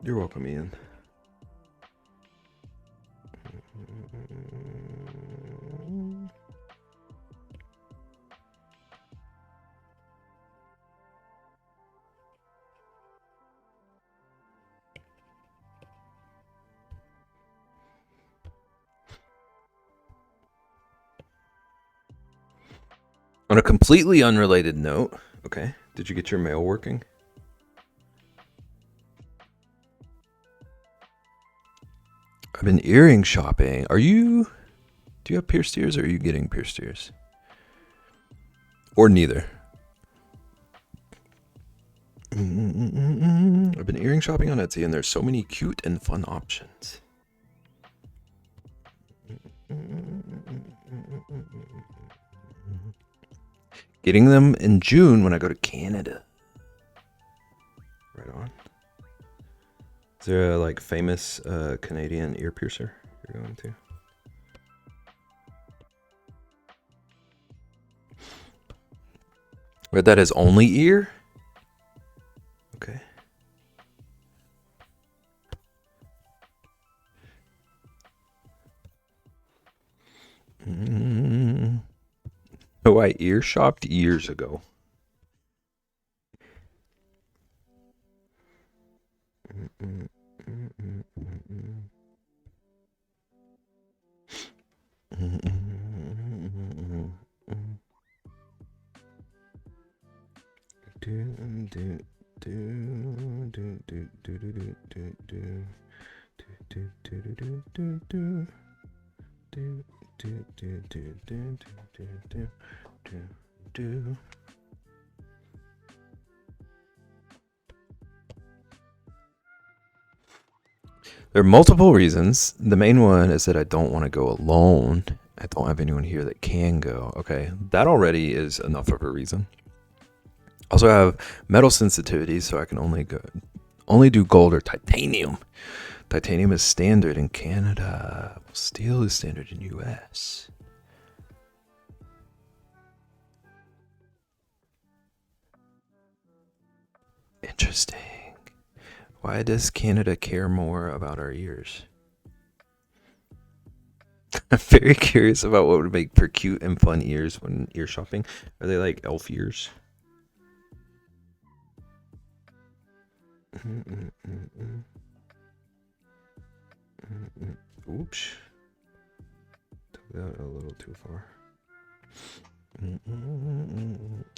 You're welcome, Ian. On a completely unrelated note, okay, did you get your mail working? I've been earring shopping. Do you have pierced ears or are you getting pierced ears? Or neither? I've been earring shopping on Etsy and there's so many cute and fun options. Getting them in June when I go to Canada. Right on. Is there a like famous Canadian ear piercer you're going to? Read that as only ear? Okay. Oh, I ear shopped years ago. There are multiple reasons. The main one is that I don't want to go alone. I don't have anyone here that can go. Okay, that already is enough of a reason. Also, I have metal sensitivity, so I can only do gold or titanium. Titanium is standard in Canada. Steel is standard in US. Interesting. Why does Canada care more about our ears? I'm very curious about what would make for cute and fun ears when ear shopping. Are they like elf ears? Oops. Took that a little too far.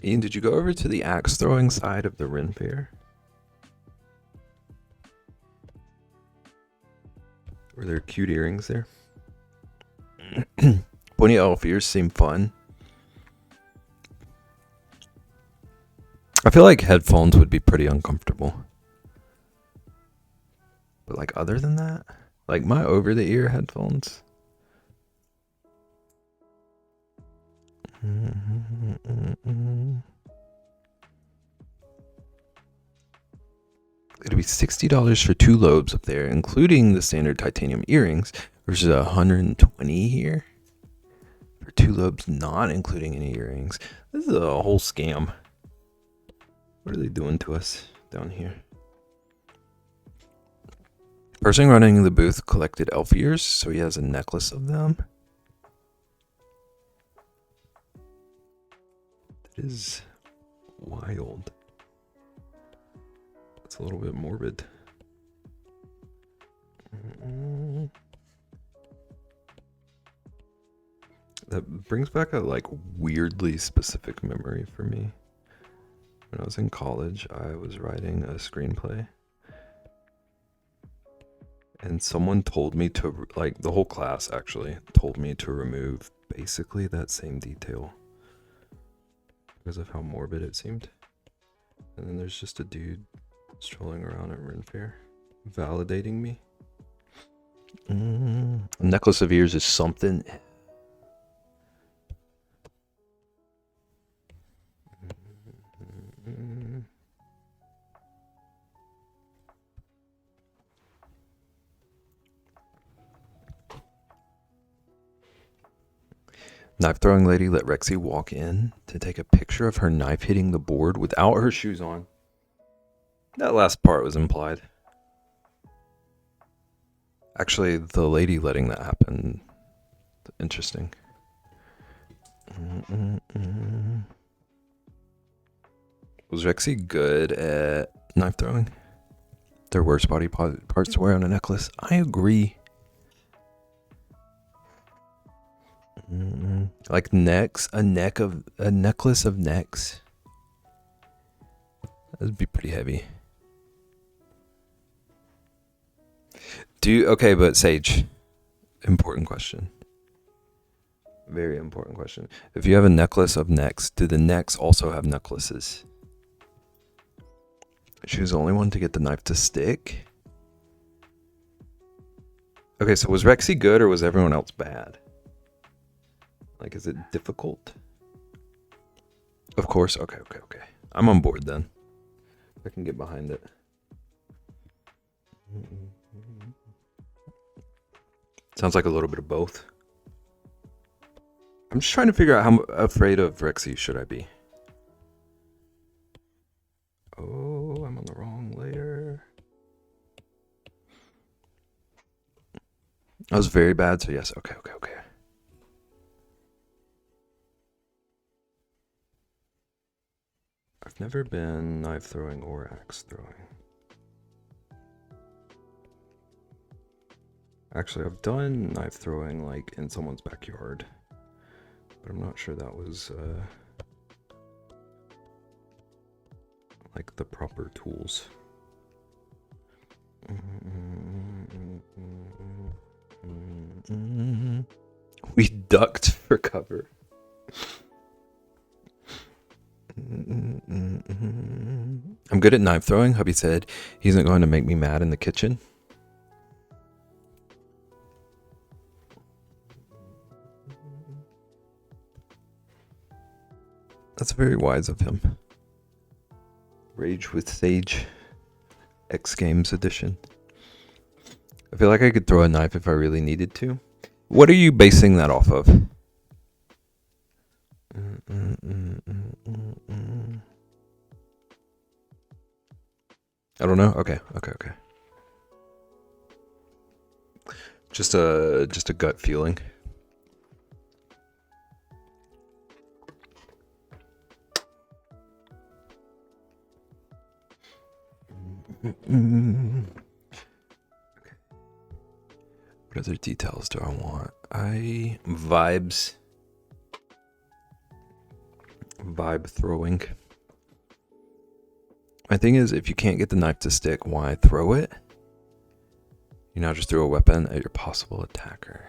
Ian, did you go over to the axe throwing side of the Ren Fair? Were there cute earrings there? Pointy elf ears seem fun. I feel like headphones would be pretty uncomfortable. But like other than that, like my over the ear headphones. It'd be $60 for 2 lobes up there, including the standard titanium earrings, versus $120 here for 2 lobes, not including any earrings. This is a whole scam. What are they doing to us down here? Person running the booth collected elf ears, so he has a necklace of them. That is wild. It's a little bit morbid. That brings back a like weirdly specific memory for me. When I was in college, I was writing a screenplay. And someone told me to, like the whole class actually, told me to remove basically that same detail. Because of how morbid it seemed. And then there's just a dude strolling around at Ren Fair, validating me. A necklace of ears is something. Knife throwing lady let Rexy walk in to take a picture of her knife hitting the board without her shoes on. That last part was implied. Actually, the lady letting that happen, interesting. Was Rexy good at knife throwing? There were body parts to wear on a necklace. I agree. Like necks, a necklace of necks. That'd be pretty heavy. Okay, but Sage, important question. Very important question. If you have a necklace of necks, do the necks also have necklaces? She was the only one to get the knife to stick. Okay, so was Rexy good or was everyone else bad? Like, is it difficult? Of course. Okay. I'm on board then. I can get behind it. Sounds like a little bit of both. I'm just trying to figure out how afraid of Rexy should I be. Oh, I'm on the wrong layer. That was very bad, so yes. Okay. I've never been knife throwing or axe throwing. Actually, I've done knife throwing like in someone's backyard, but I'm not sure that was like the proper tools. We ducked for cover. I'm good at knife throwing. Hubby said he isn't going to make me mad in the kitchen. That's very wise of him. Rage with Sage X Games edition. I feel like I could throw a knife if I really needed to. What are you basing that off of? I don't know. Okay. Just a gut feeling. Okay. What other details do I want? Vibe throwing. My thing is, if you can't get the knife to stick, why throw it? You now just throw a weapon at your possible attacker.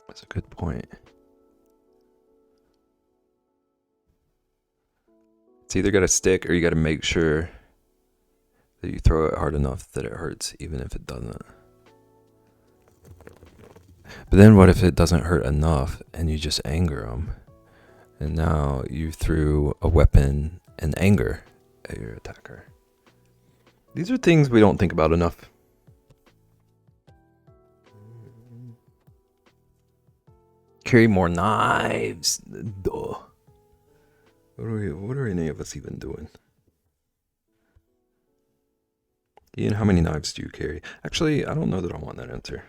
That's a good point. It's either got to stick or you got to make sure that you throw it hard enough that it hurts, even if it doesn't. But then what if it doesn't hurt enough and you just anger them? And now you threw a weapon and anger at your attacker. These are things we don't think about enough. Carry more knives. Duh. What are any of us even doing? Ian, how many knives do you carry? Actually, I don't know that I want that answer.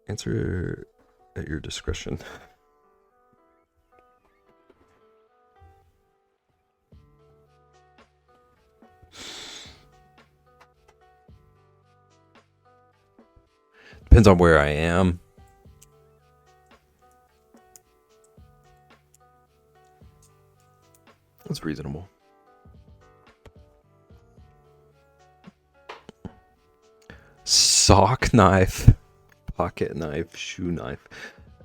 Answer at your discretion. Depends on where I am. That's reasonable. Sock knife, pocket knife, shoe knife.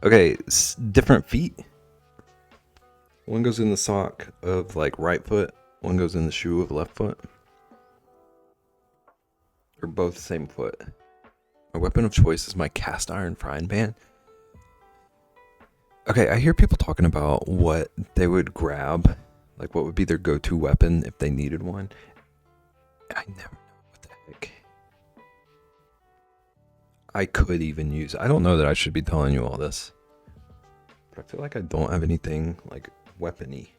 Okay, different feet. One goes in the sock of like right foot, one goes in the shoe of left foot. Or both same foot. My weapon of choice is my cast iron frying pan. Okay, I hear people talking about what they would grab, like what would be their go-to weapon if they needed one. I never know what the heck I could even use. I don't know that I should be telling you all this, but I feel like I don't have anything like weapony.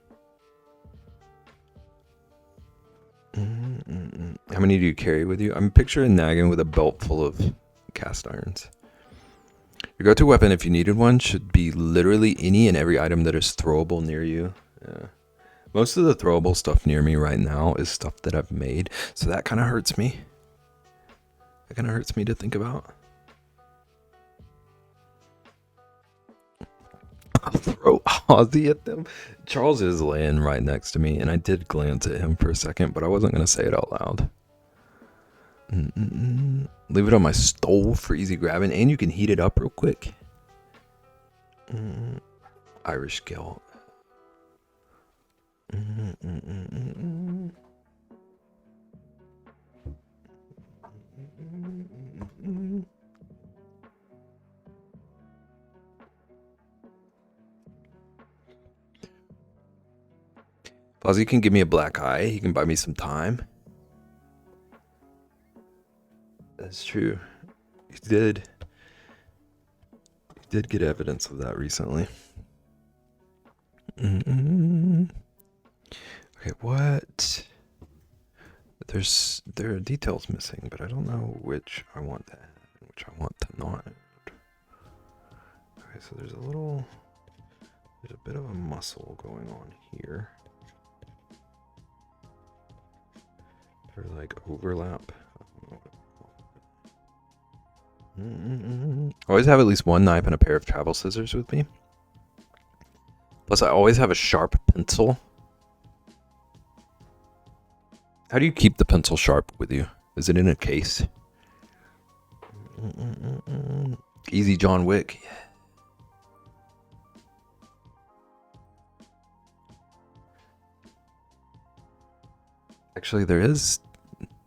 How many do you carry with you? I'm picturing Naggin with a belt full of cast irons. Your go-to weapon, if you needed one, should be literally any and every item that is throwable near you. Yeah. Most of the throwable stuff near me right now is stuff that I've made, so that kind of hurts me. That kind of hurts me to think about. I'll throw Ozzy at them. Charles is laying right next to me, and I did glance at him for a second, but I wasn't going to say it out loud. Leave it on my stove for easy grabbing, and you can heat it up real quick. Irish Gill. Fuzzy can give me a black eye. He can buy me some time. That's true. He did get evidence of that recently. Okay, what? There are details missing, but I don't know which I want to add and which I want to not add. Okay, so there's a bit of a muscle going on here. Or like overlap. I always have at least one knife and a pair of travel scissors with me. Plus, I always have a sharp pencil. How do you keep the pencil sharp with you? Is it in a case? Easy John Wick. Yeah. Actually, there is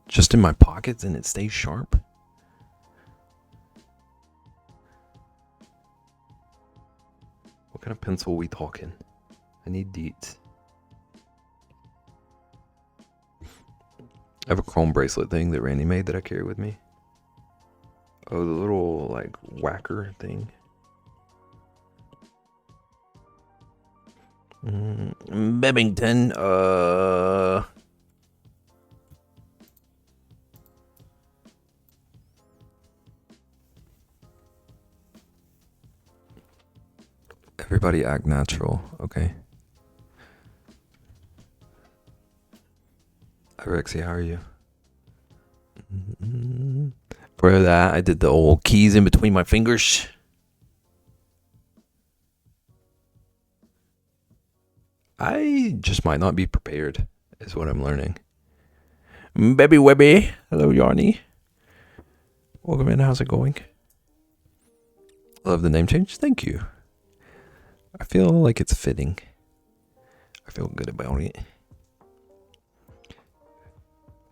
just in my pockets and it stays sharp. What kind of pencil are we talking? I need deets. I have a chrome bracelet thing that Randy made that I carry with me. Oh, the little like whacker thing. Bebington, everybody act natural, okay. Hi Rexy, how are you? For that, I did the old keys in between my fingers. I just might not be prepared, is what I'm learning. Baby Webby, hello Yarny. Welcome in, how's it going? Love the name change, thank you. I feel like it's fitting. I feel good about it.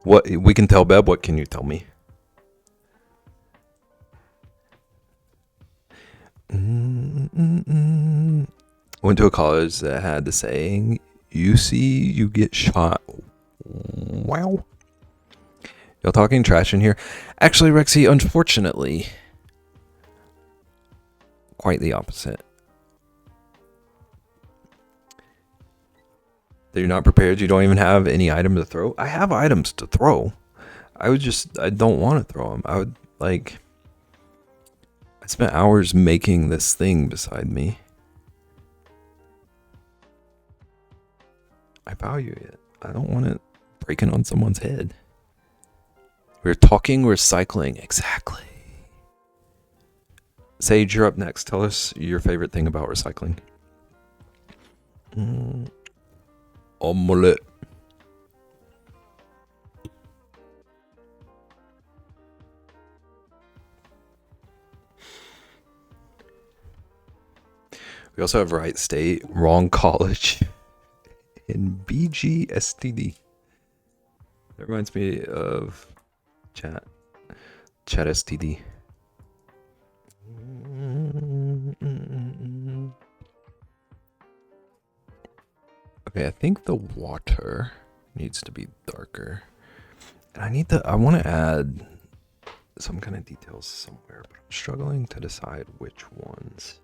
What we can tell Beb, what can you tell me? Went to a college that had the saying, you see, you get shot. Wow. Y'all talking trash in here? Actually, Rexy, unfortunately, quite the opposite. That you're not prepared, you don't even have any item to throw. I have items to throw. I don't want to throw them. I spent hours making this thing beside me. I value it. I don't want it breaking on someone's head. We're talking recycling. Exactly. Sage, you're up next. Tell us your favorite thing about recycling. Omelette. We also have right state, wrong college, and BGSTD. That reminds me of chat STD. Okay, I think the water needs to be darker. And I want to add some kind of details somewhere, but I'm struggling to decide which ones.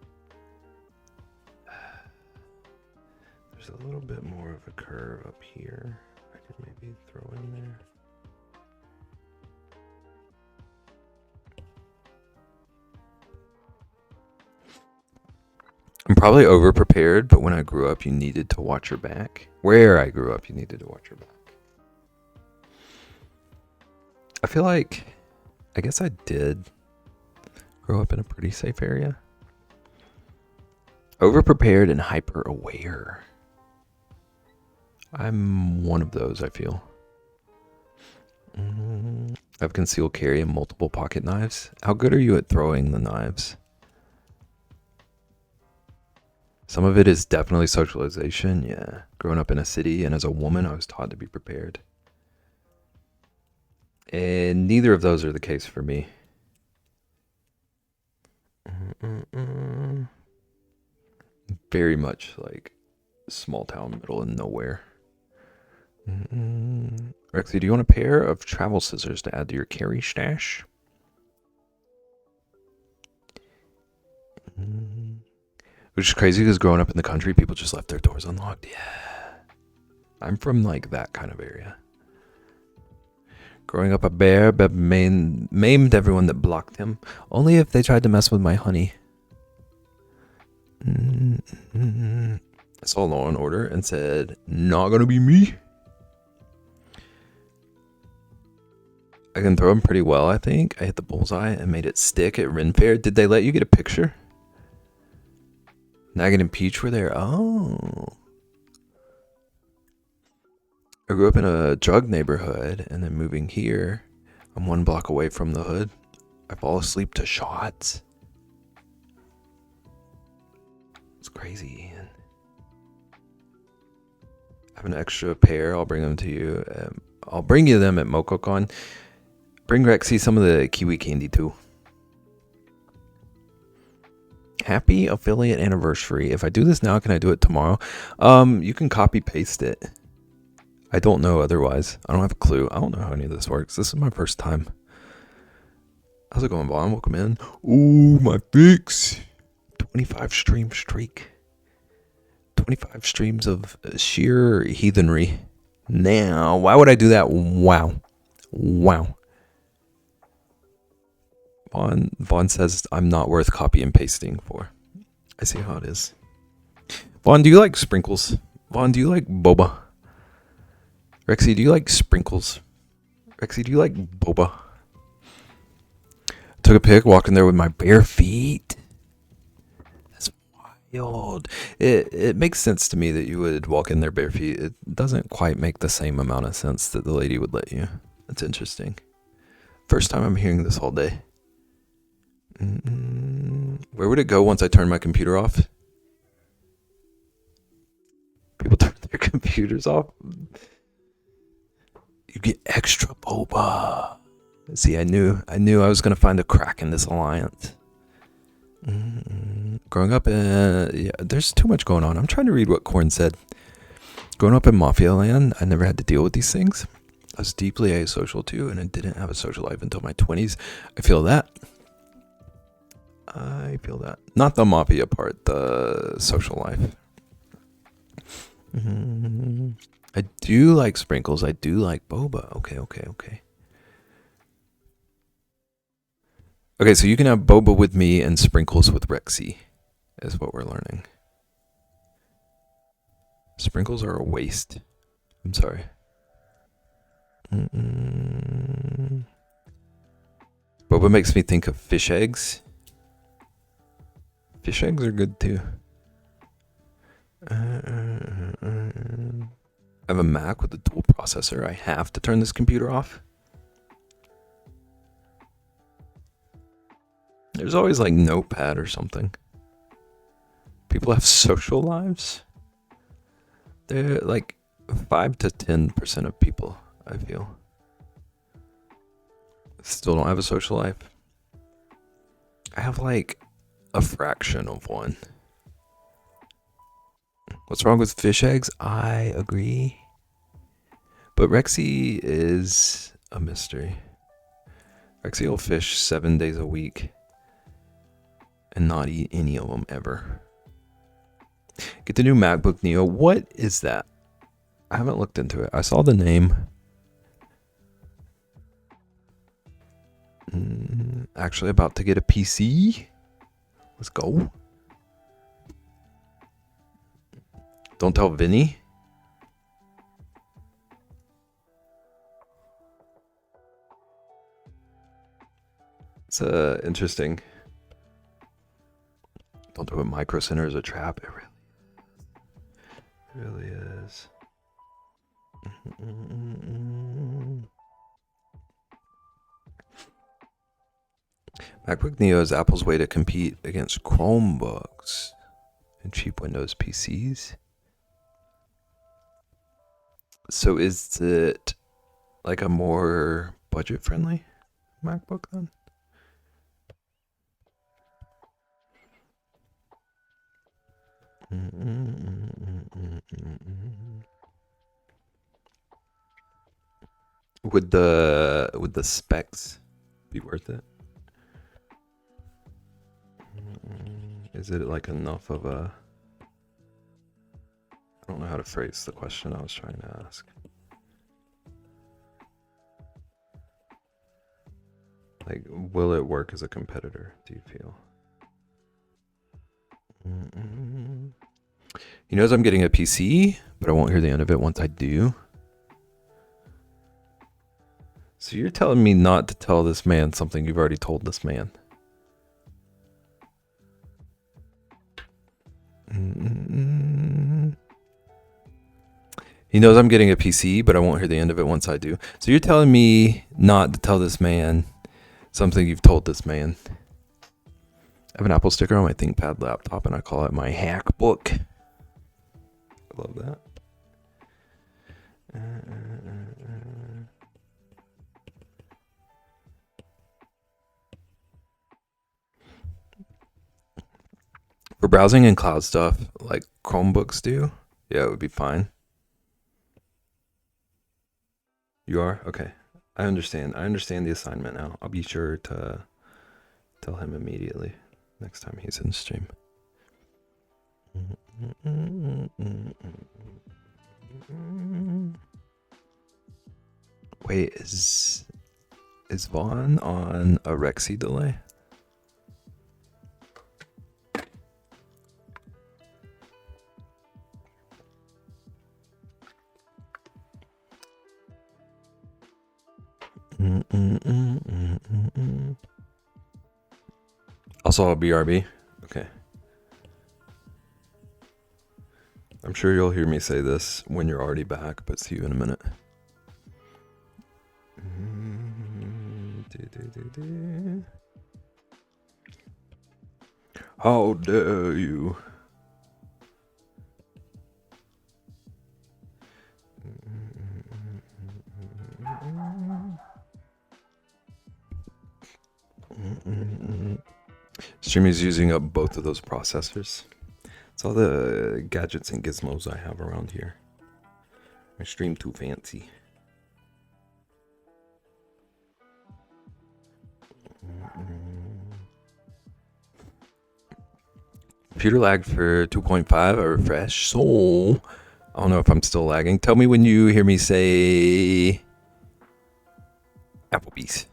There's a little bit more of a curve up here. I could maybe throw in there. I'm probably over prepared, but when I grew up, you needed to watch your back. Where I grew up, you needed to watch your back. I feel like, I guess I did grow up in a pretty safe area. Over prepared and hyper aware. I'm one of those, I feel. I've concealed carry and multiple pocket knives. How good are you at throwing the knives? Some of it is definitely socialization, yeah. Growing up in a city and as a woman, I was taught to be prepared. And neither of those are the case for me. Very much like small town, middle of nowhere. Rexy, do you want a pair of travel scissors to add to your carry stash? Which is crazy because growing up in the country, people just left their doors unlocked. Yeah. I'm from like that kind of area. Growing up a bear, Beb maimed everyone that blocked him. Only if they tried to mess with my honey. I saw Law and Order and said, not gonna be me. I can throw them pretty well, I think. I hit the bullseye and made it stick at Ren Fair. Did they let you get a picture? Nugget and Peach were there. Oh. I grew up in a drug neighborhood, and then moving here, I'm 1 block away from the hood. I fall asleep to shots. It's crazy. I have an extra pair. I'll bring them to you. I'll bring you them at MocoCon. Bring Rexy some of the kiwi candy too. Happy affiliate anniversary. If I do this now, can I do it tomorrow? You can copy paste it. I don't know otherwise. I don't have a clue. I don't know how any of this works. This is my first time. How's it going, Vaughn? Welcome in. Ooh, my fix. 25 stream streak. 25 streams of sheer heathenry. Now, why would I do that? Wow. Vaughn says I'm not worth copy and pasting for. I see how it is. Vaughn, do you like sprinkles? Vaughn, do you like boba? Rexy, do you like sprinkles? Rexy, do you like boba? Took a pic walking there with my bare feet. That's wild. It makes sense to me that you would walk in there bare feet. It doesn't quite make the same amount of sense that the lady would let you. That's interesting. First time I'm hearing this all day. Where would it go once I turn my computer off? People turn their computers off. You get extra boba. See, I knew I was gonna find a crack in this alliance. Growing up yeah, there's too much going on. I'm trying to read what Korn said. Growing up in Mafia land, I never had to deal with these things. I was deeply asocial too, and I didn't have a social life until my 20s. I feel that. Not the Mafia part, the social life. I do like sprinkles. I do like boba. Okay. Okay, so you can have boba with me and sprinkles with Rexy, is what we're learning. Sprinkles are a waste. I'm sorry. Boba makes me think of fish eggs. Fish eggs are good too. I have a Mac with a dual processor. I have to turn this computer off. There's always like Notepad or something. People have social lives. They're like 5 to 10% of people, I feel. Still don't have a social life. I have like a fraction of one. What's wrong with fish eggs? I agree. But Rexy is a mystery. Rexy will fish 7 days a week and not eat any of them ever. Get the new MacBook Neo. What is that? I haven't looked into it. I saw the name. Actually about to get a PC. Let's go. Don't tell Vinny. It's interesting. Don't do it. Micro Center is a trap. It really is. MacBook Neo is Apple's way to compete against Chromebooks and cheap Windows PCs. So is it like a more budget-friendly MacBook then? Would the specs be worth it? Is it like enough of a... I don't know how to phrase the question I was trying to ask. Like, will it work as a competitor, do you feel? He knows I'm getting a PC, but I won't hear the end of it once I do. So you're telling me not to tell this man something you've already told this man. He knows I'm getting a PC, but I won't hear the end of it once I do. So you're telling me not to tell this man something you've told this man. I have an Apple sticker on my ThinkPad laptop, and I call it my hack book. I love that. For browsing and cloud stuff, like Chromebooks do, yeah, it would be fine. You are? Okay. I understand. I understand the assignment now. I'll be sure to tell him immediately next time he's in stream. Wait, is Vaughn on a Rexy delay? Also a BRB? Okay. I'm sure you'll hear me say this when you're already back, but see you in a minute. How dare you? Stream is using up both of those processors. It's all the gadgets and gizmos I have around here. My stream too fancy. Computer lagged for 2.5. I refresh. So I don't know if I'm still lagging. Tell me when you hear me say Applebee's.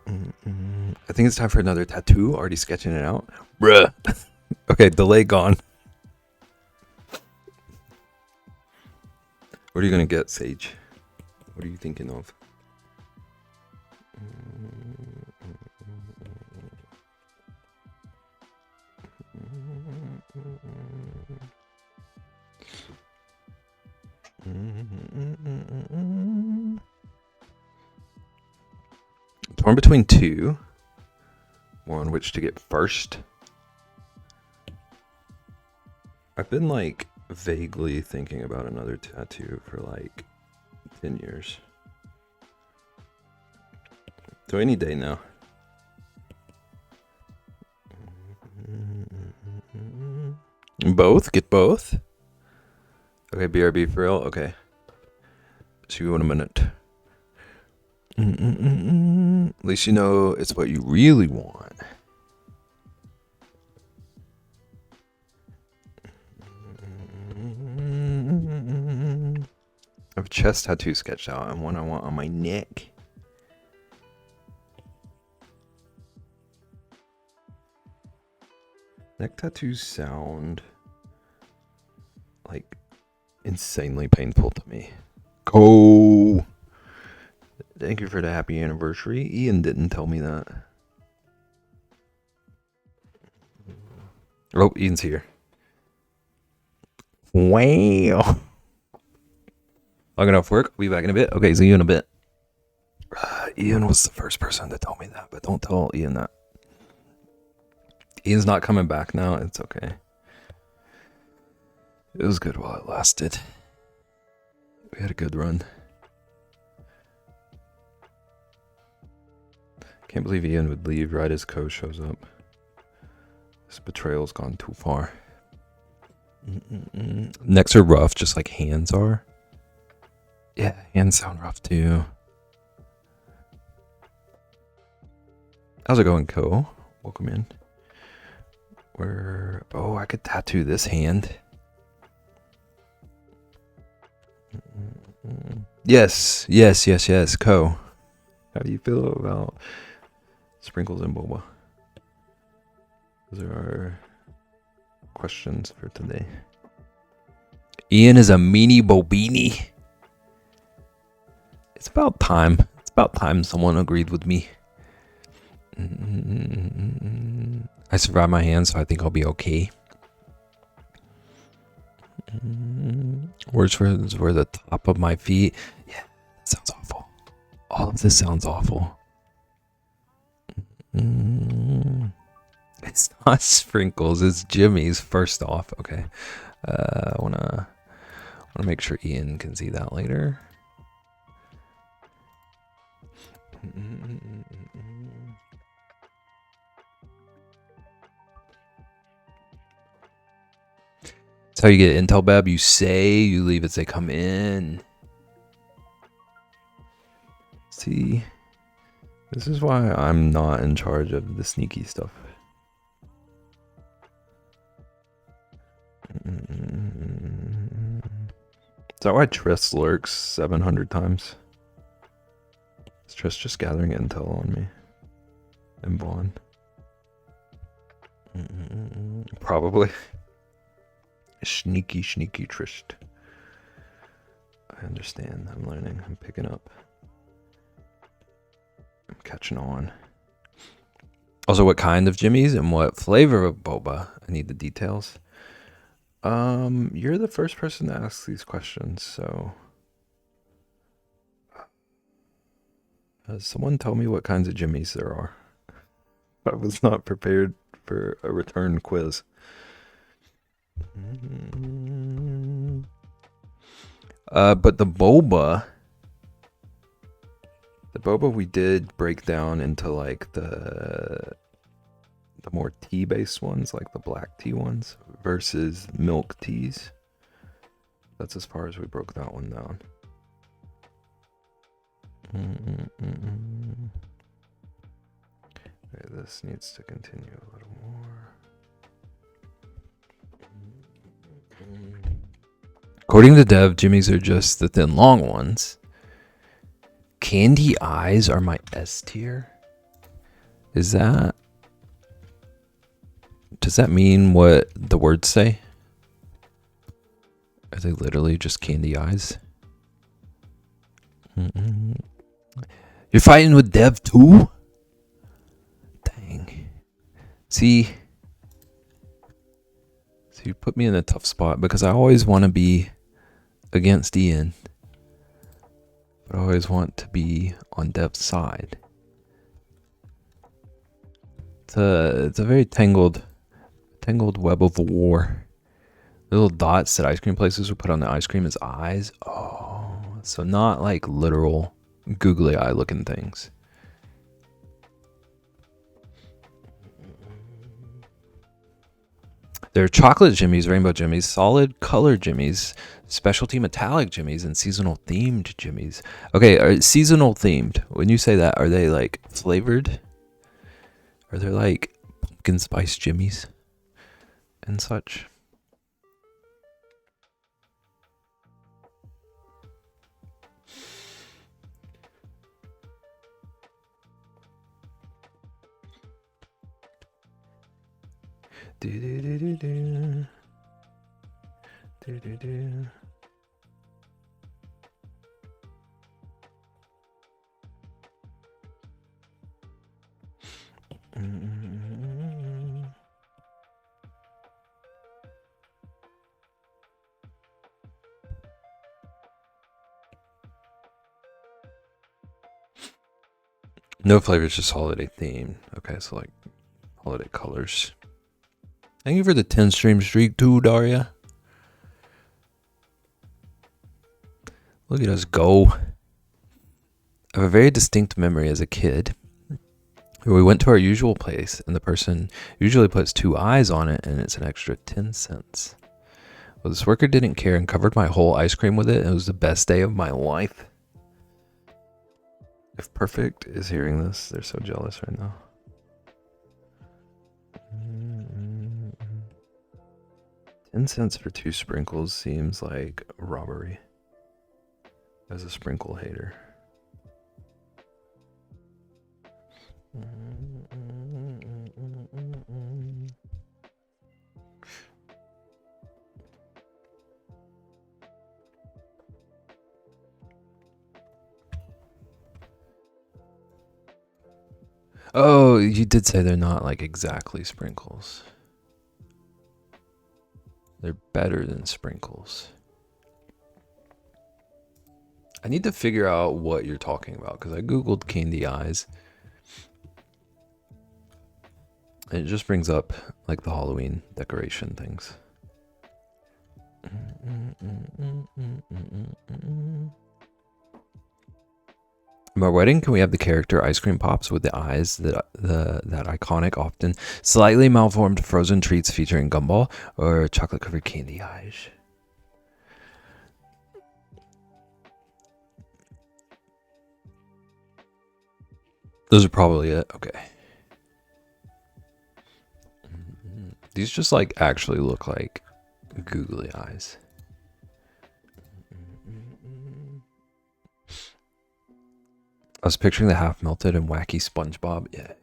I think it's time for another tattoo. Already sketching it out. Bruh. Okay, delay gone. What are you gonna get, Sage? What are you thinking of? Torn between two. One which to get first. I've been like vaguely thinking about another tattoo for like 10 years. So any day now. Both? Get both? Okay, BRB for real? Okay. See you in a minute. At least you know it's what you really want. I have a chest tattoo sketched out and one I want on my neck. Neck tattoos sound like insanely painful to me. Go! Thank you for the happy anniversary. Ian didn't tell me that. Oh, Ian's here. Wow. Logging off work. I'll be back in a bit. Okay, see you in a bit. Ian was the first person to tell me that, but don't tell Ian that. Ian's not coming back now. It's okay. It was good while it lasted. We had a good run. Can't believe Ian would leave right as Co shows up. This betrayal's gone too far. Necks are rough, just like hands are. Yeah, hands sound rough too. How's it going, Co? Welcome in. Oh, I could tattoo this hand. Yes, Co. How do you feel about sprinkles and boba? Those are our questions for today. Ian is a meanie bobini. It's about time. It's about time someone agreed with me. I survived my hand, so I think I'll be okay. Words for the top of my feet. Yeah, that sounds awful. All of this sounds awful. It's not sprinkles, it's Jimmy's, first off. Okay. I wanna make sure Ian can see that later. That's how you get intel, BEB. You say, you leave it, say come in. See, this is why I'm not in charge of the sneaky stuff. Is that why Triss lurks 700 times? Is Triss just gathering intel on me? And Vaughn? Probably. Sneaky Trish. I understand. I'm learning. I'm picking up. I'm catching on. Also, what kind of Jimmy's and what flavor of boba? I need the details. You're the first person to ask these questions, so someone tell me what kinds of Jimmy's there are. I was not prepared for a return quiz. But the boba we did break down into like the more tea-based ones, like the black tea ones versus milk teas. That's as far as we broke that one down. Okay, this needs to continue a little more. According to Dev, Jimmy's are just the thin, long ones. Candy eyes are my S tier. Does that mean what the words say? Are they literally just candy eyes? You're fighting with Dev too? Dang. See, so you put me in a tough spot because I always want to be against Ian, but I always want to be on Dev's side. It's a very tangled web of war. Little dots that ice cream places would put on the ice cream as eyes. Oh, so not like literal googly eye looking things. There are chocolate Jimmy's, rainbow Jimmy's, solid color Jimmy's, specialty metallic Jimmy's, and seasonal themed Jimmy's. Okay, are seasonal themed? When you say that, are they like flavored? Are there like pumpkin spice Jimmy's and such? No flavors, just holiday themed. Okay, so like holiday colors. Thank you for the 10 stream streak too, Daria. Look at us go. I have a very distinct memory as a kid. We went to our usual place, and the person usually puts 2 eyes on it, and it's an extra 10 cents. Well, this worker didn't care and covered my whole ice cream with it. It was the best day of my life. If Perfect is hearing this, they're so jealous right now. $0.10 for 2 sprinkles seems like robbery. As a sprinkle hater. Oh, you did say they're not like exactly sprinkles. They're better than sprinkles. I need to figure out what you're talking about because I googled candy eyes. And it just brings up like the Halloween decoration things. At my wedding, can we have the character ice cream pops with the eyes, that iconic, often slightly malformed frozen treats featuring gumball or chocolate covered candy eyes? Those are probably it. Okay. These just like actually look like googly eyes. I was picturing the half melted and wacky SpongeBob. Yeah.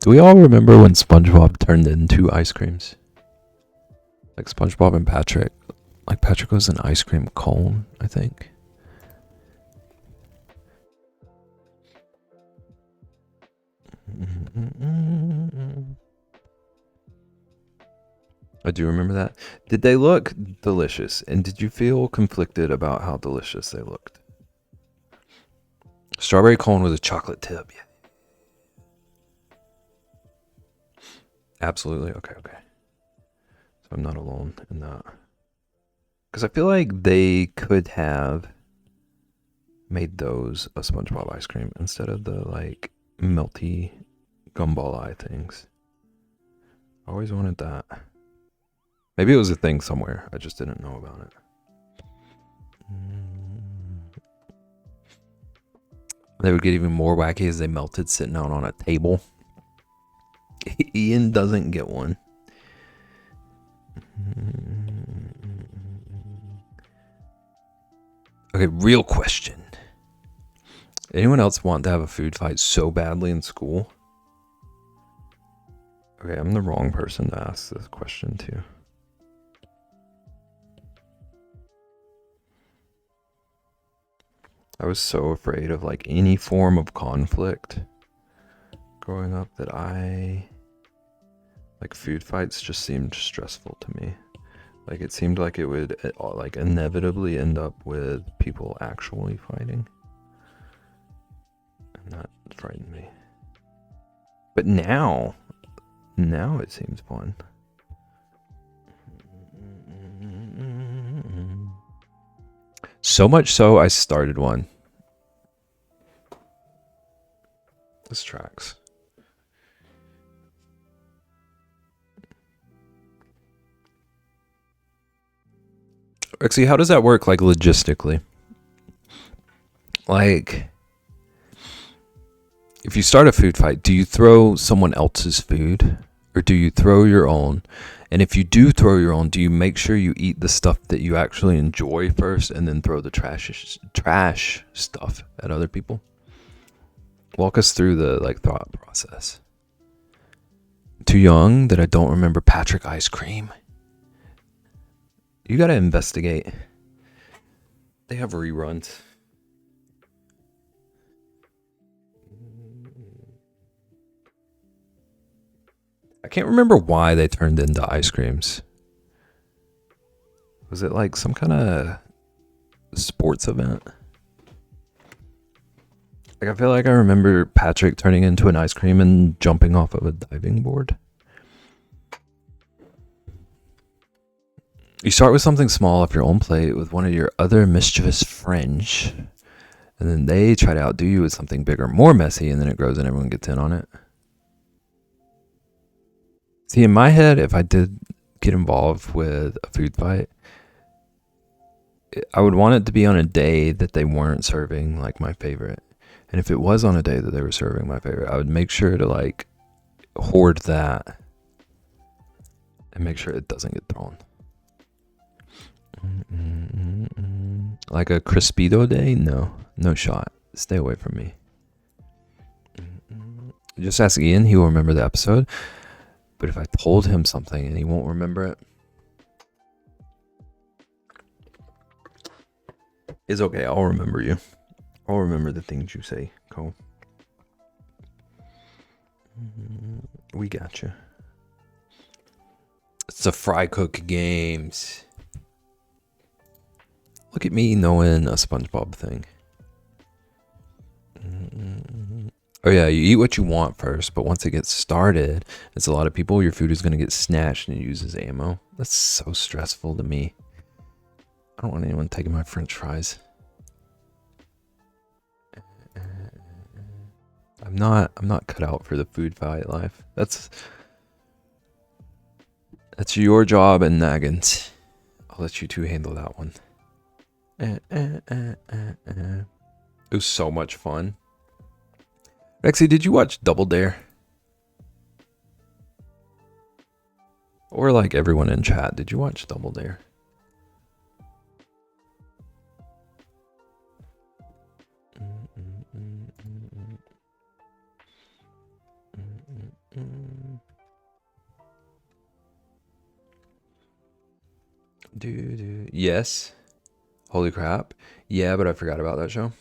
Do we all remember when SpongeBob turned into ice creams? Like SpongeBob and Patrick. Like Patrick was an ice cream cone, I think. I do remember that. Did they look delicious? And did you feel conflicted about how delicious they looked? Strawberry cone with a chocolate tip. Yeah. Absolutely. Okay. So I'm not alone in that. Because I feel like they could have made those a SpongeBob ice cream instead of the like melty gumball eye things. I always wanted that. Maybe it was a thing somewhere. I just didn't know about it. They would get even more wacky as they melted sitting out on a table. Ian doesn't get one. Okay, real question. Anyone else want to have a food fight so badly in school? Okay, I'm the wrong person to ask this question to. I was so afraid of like any form of conflict growing up that like food fights just seemed stressful to me. Like it seemed like it would like inevitably end up with people actually fighting. And that frightened me. But now it seems fun. So much so I started one. This tracks. Actually, how does that work, like, logistically? Like, if you start a food fight, do you throw someone else's food? Or do you throw your own? And if you do throw your own, do you make sure you eat the stuff that you actually enjoy first and then throw the trash stuff at other people? Walk us through the, like, thought process. Too young that I don't remember Patrick ice cream. You gotta investigate. They have reruns. I can't remember why they turned into ice creams. Was it like some kind of sports event? Like, I feel like I remember Patrick turning into an ice cream and jumping off of a diving board. You start with something small off your own plate with one of your other mischievous friends, and then they try to outdo you with something bigger, more messy, and then it grows and everyone gets in on it. See, in my head, if I did get involved with a food fight, I would want it to be on a day that they weren't serving like my favorite. And if it was on a day that they were serving my favorite, I would make sure to like hoard that and make sure it doesn't get thrown. Like a Crispito day? No shot. Stay away from me. Just ask Ian, he will remember the episode. But if I told him something and he won't remember it, it's okay. I'll remember you. I'll remember the things you say, Cole. We got you. It's the Fry Cook Games. Look at me knowing a SpongeBob thing. Oh yeah, you eat what you want first, but once it gets started, it's a lot of people, your food is going to get snatched and used as ammo. That's so stressful to me. I don't want anyone taking my French fries. I'm not cut out for the food fight life. That's your job and Naggin's. I'll let you two handle that one. It was so much fun. Rexy, did you watch Double Dare? Or like everyone in chat, did you watch Double Dare? Yes. Holy crap. Yeah, but I forgot about that show.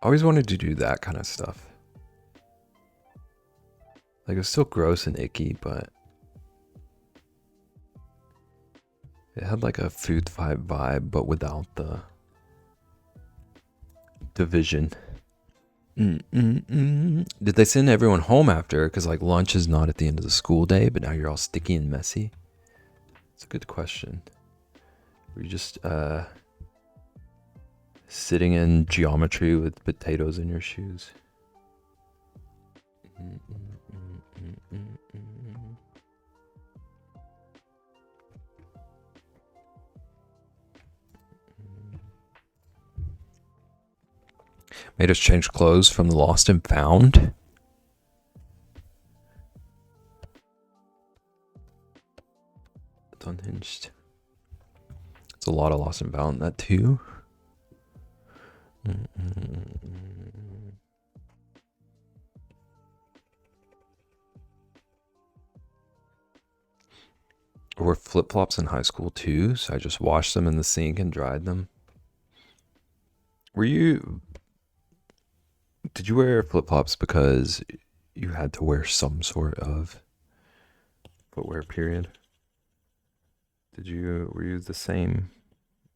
I always wanted to do that kind of stuff. Like, it's still gross and icky, but it had like a food fight vibe, but without the division. Did they send everyone home after? Because like lunch is not at the end of the school day, but now you're all sticky and messy. It's a good question. Were you just sitting in geometry with potatoes in your shoes? Made us change clothes from the Lost and Found. It's unhinged. It's a lot of Lost and Found in that too. I wore flip-flops in high school too, so I just washed them in the sink and dried them. Did you wear flip-flops because you had to wear some sort of footwear, period? Were you the same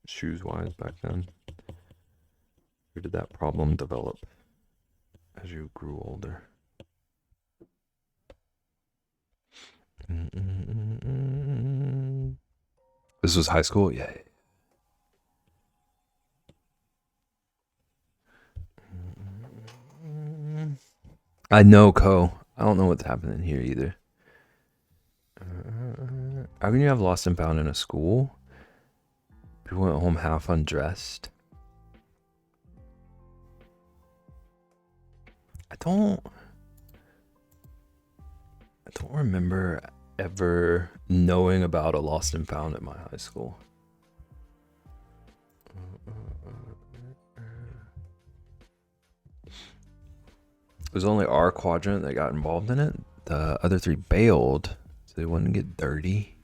shoes-wise back then? Or did that problem develop as you grew older? This was high school? Yeah. I know, Co. I don't know what's happening here either. How can you have Lost and Found in a school? People went home half undressed. I don't remember ever knowing about a Lost and Found at my high school. It was only our quadrant that got involved in it. The other three bailed, so they wouldn't get dirty.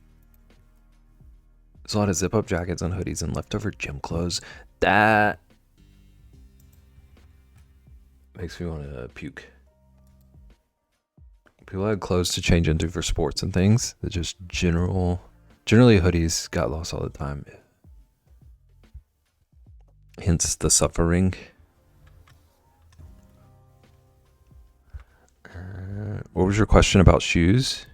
There's a lot of zip-up jackets and hoodies and leftover gym clothes. That makes me want to puke. People had clothes to change into for sports and things. That just generally hoodies got lost all the time. Hence the suffering. What was your question about shoes?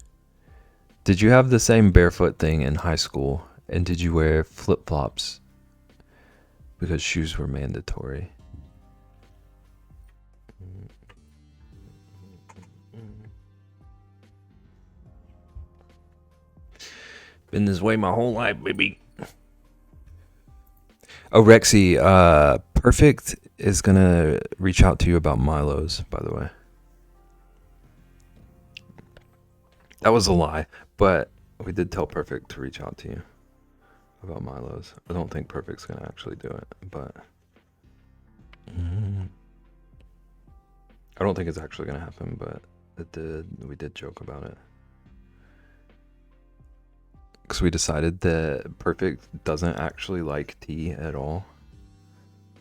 Did you have the same barefoot thing in high school? And did you wear flip-flops? Because shoes were mandatory. Been this way my whole life, baby. Oh, Rexy, Perfect is gonna reach out to you about Milo's, by the way. That was a lie, but we did tell Perfect to reach out to you. about Milo's. I don't think Perfect's gonna actually do it, but I don't think it's actually gonna happen, but we did joke about it. Because we decided that Perfect doesn't actually like tea at all.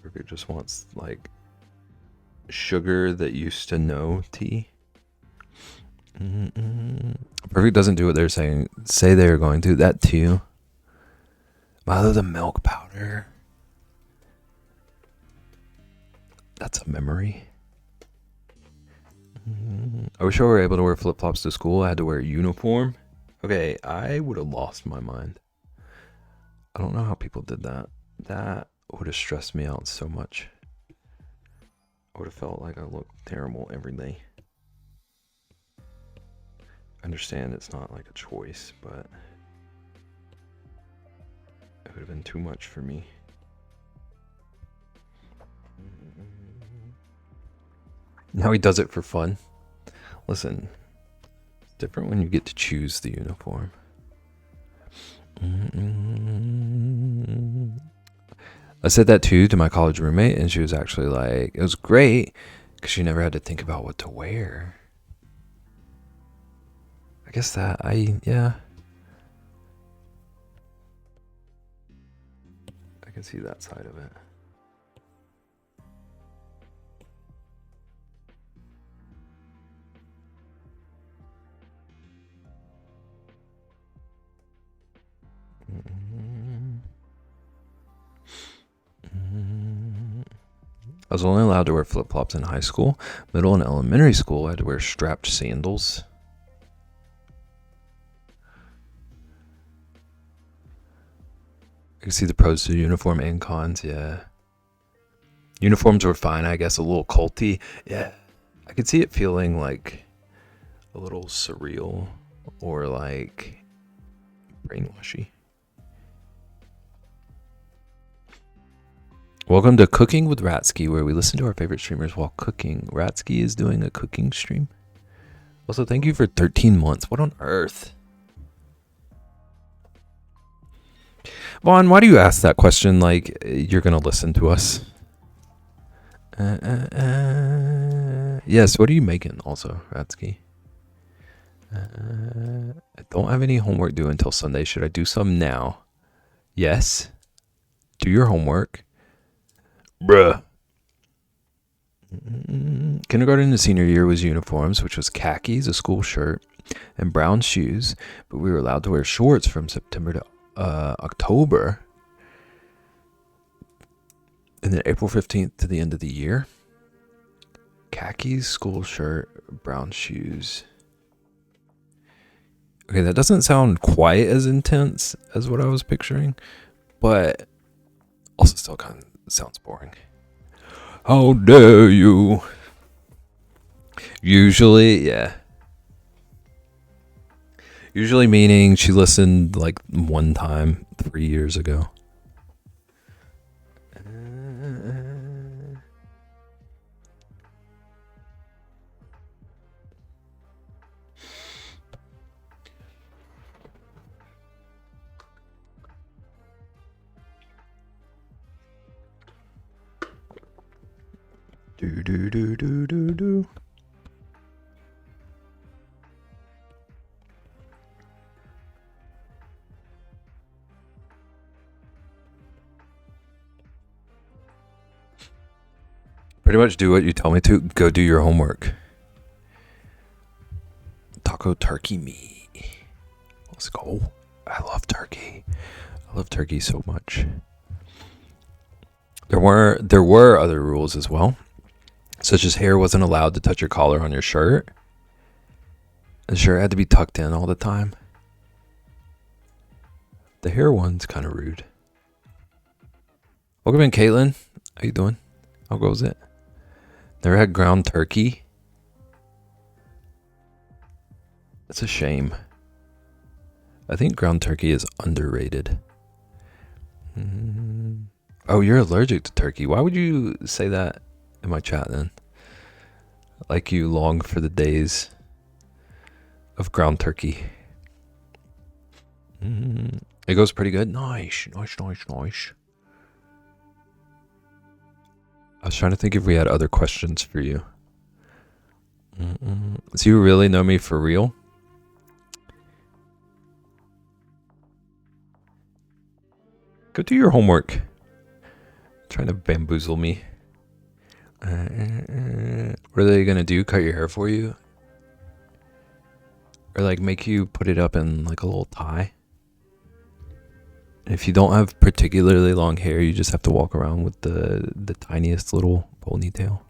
Perfect just wants like sugar that used to know tea. Perfect doesn't do what they're say they're going to. That too. Milo the milk powder. That's a memory. I wish I were able to wear flip-flops to school. I had to wear a uniform. Okay, I would have lost my mind. I don't know how people did that. That would have stressed me out so much. I would have felt like I looked terrible every day. I understand it's not like a choice, but it would have been too much for me. Now he does it for fun. Listen, it's different when you get to choose the uniform. I said that too to my college roommate, and she was actually like, it was great because she never had to think about what to wear. I guess that, yeah. I can see that side of it. I was only allowed to wear flip-flops in high school. Middle and elementary school, I had to wear strapped sandals. I can see the pros to uniform and cons, yeah. Uniforms were fine, I guess, a little culty. Yeah, I could see it feeling like a little surreal or like brainwashy. Welcome to Cooking with Ratsky, where we listen to our favorite streamers while cooking. Ratsky is doing a cooking stream. Also, thank you for 13 months. What on earth? Vaughn, why do you ask that question like you're going to listen to us? Yes, what are you making also, Ratsky? I don't have any homework due until Sunday. Should I do some now? Yes. Do your homework. Bruh. Kindergarten to senior year was uniforms, which was khakis, a school shirt, and brown shoes, but we were allowed to wear shorts from September to October. And then April 15th to the end of the year. Khakis, school shirt, brown shoes. Okay, that doesn't sound quite as intense as what I was picturing, but also still kind of sounds boring. How dare you? Usually, yeah. Usually meaning she listened like one time 3 years ago. Do. Pretty much do what you tell me to. Go do your homework. Taco turkey meat. Let's go. I love turkey. I love turkey so much. There were other rules as well, such as hair wasn't allowed to touch your collar on your shirt. The shirt had to be tucked in all the time. The hair one's kind of rude. Welcome in, Caitlin. How you doing? How goes it? Never had ground turkey. It's a shame. I think ground turkey is underrated. Oh, you're allergic to turkey. Why would you say that in my chat then? Like you long for the days of ground turkey. It goes pretty good. Nice. I was trying to think if we had other questions for you. So you really know me for real? Go do your homework. Trying to bamboozle me. What are they gonna do? Cut your hair for you? Or like make you put it up in like a little tie? And if you don't have particularly long hair, you just have to walk around with the tiniest little ponytail.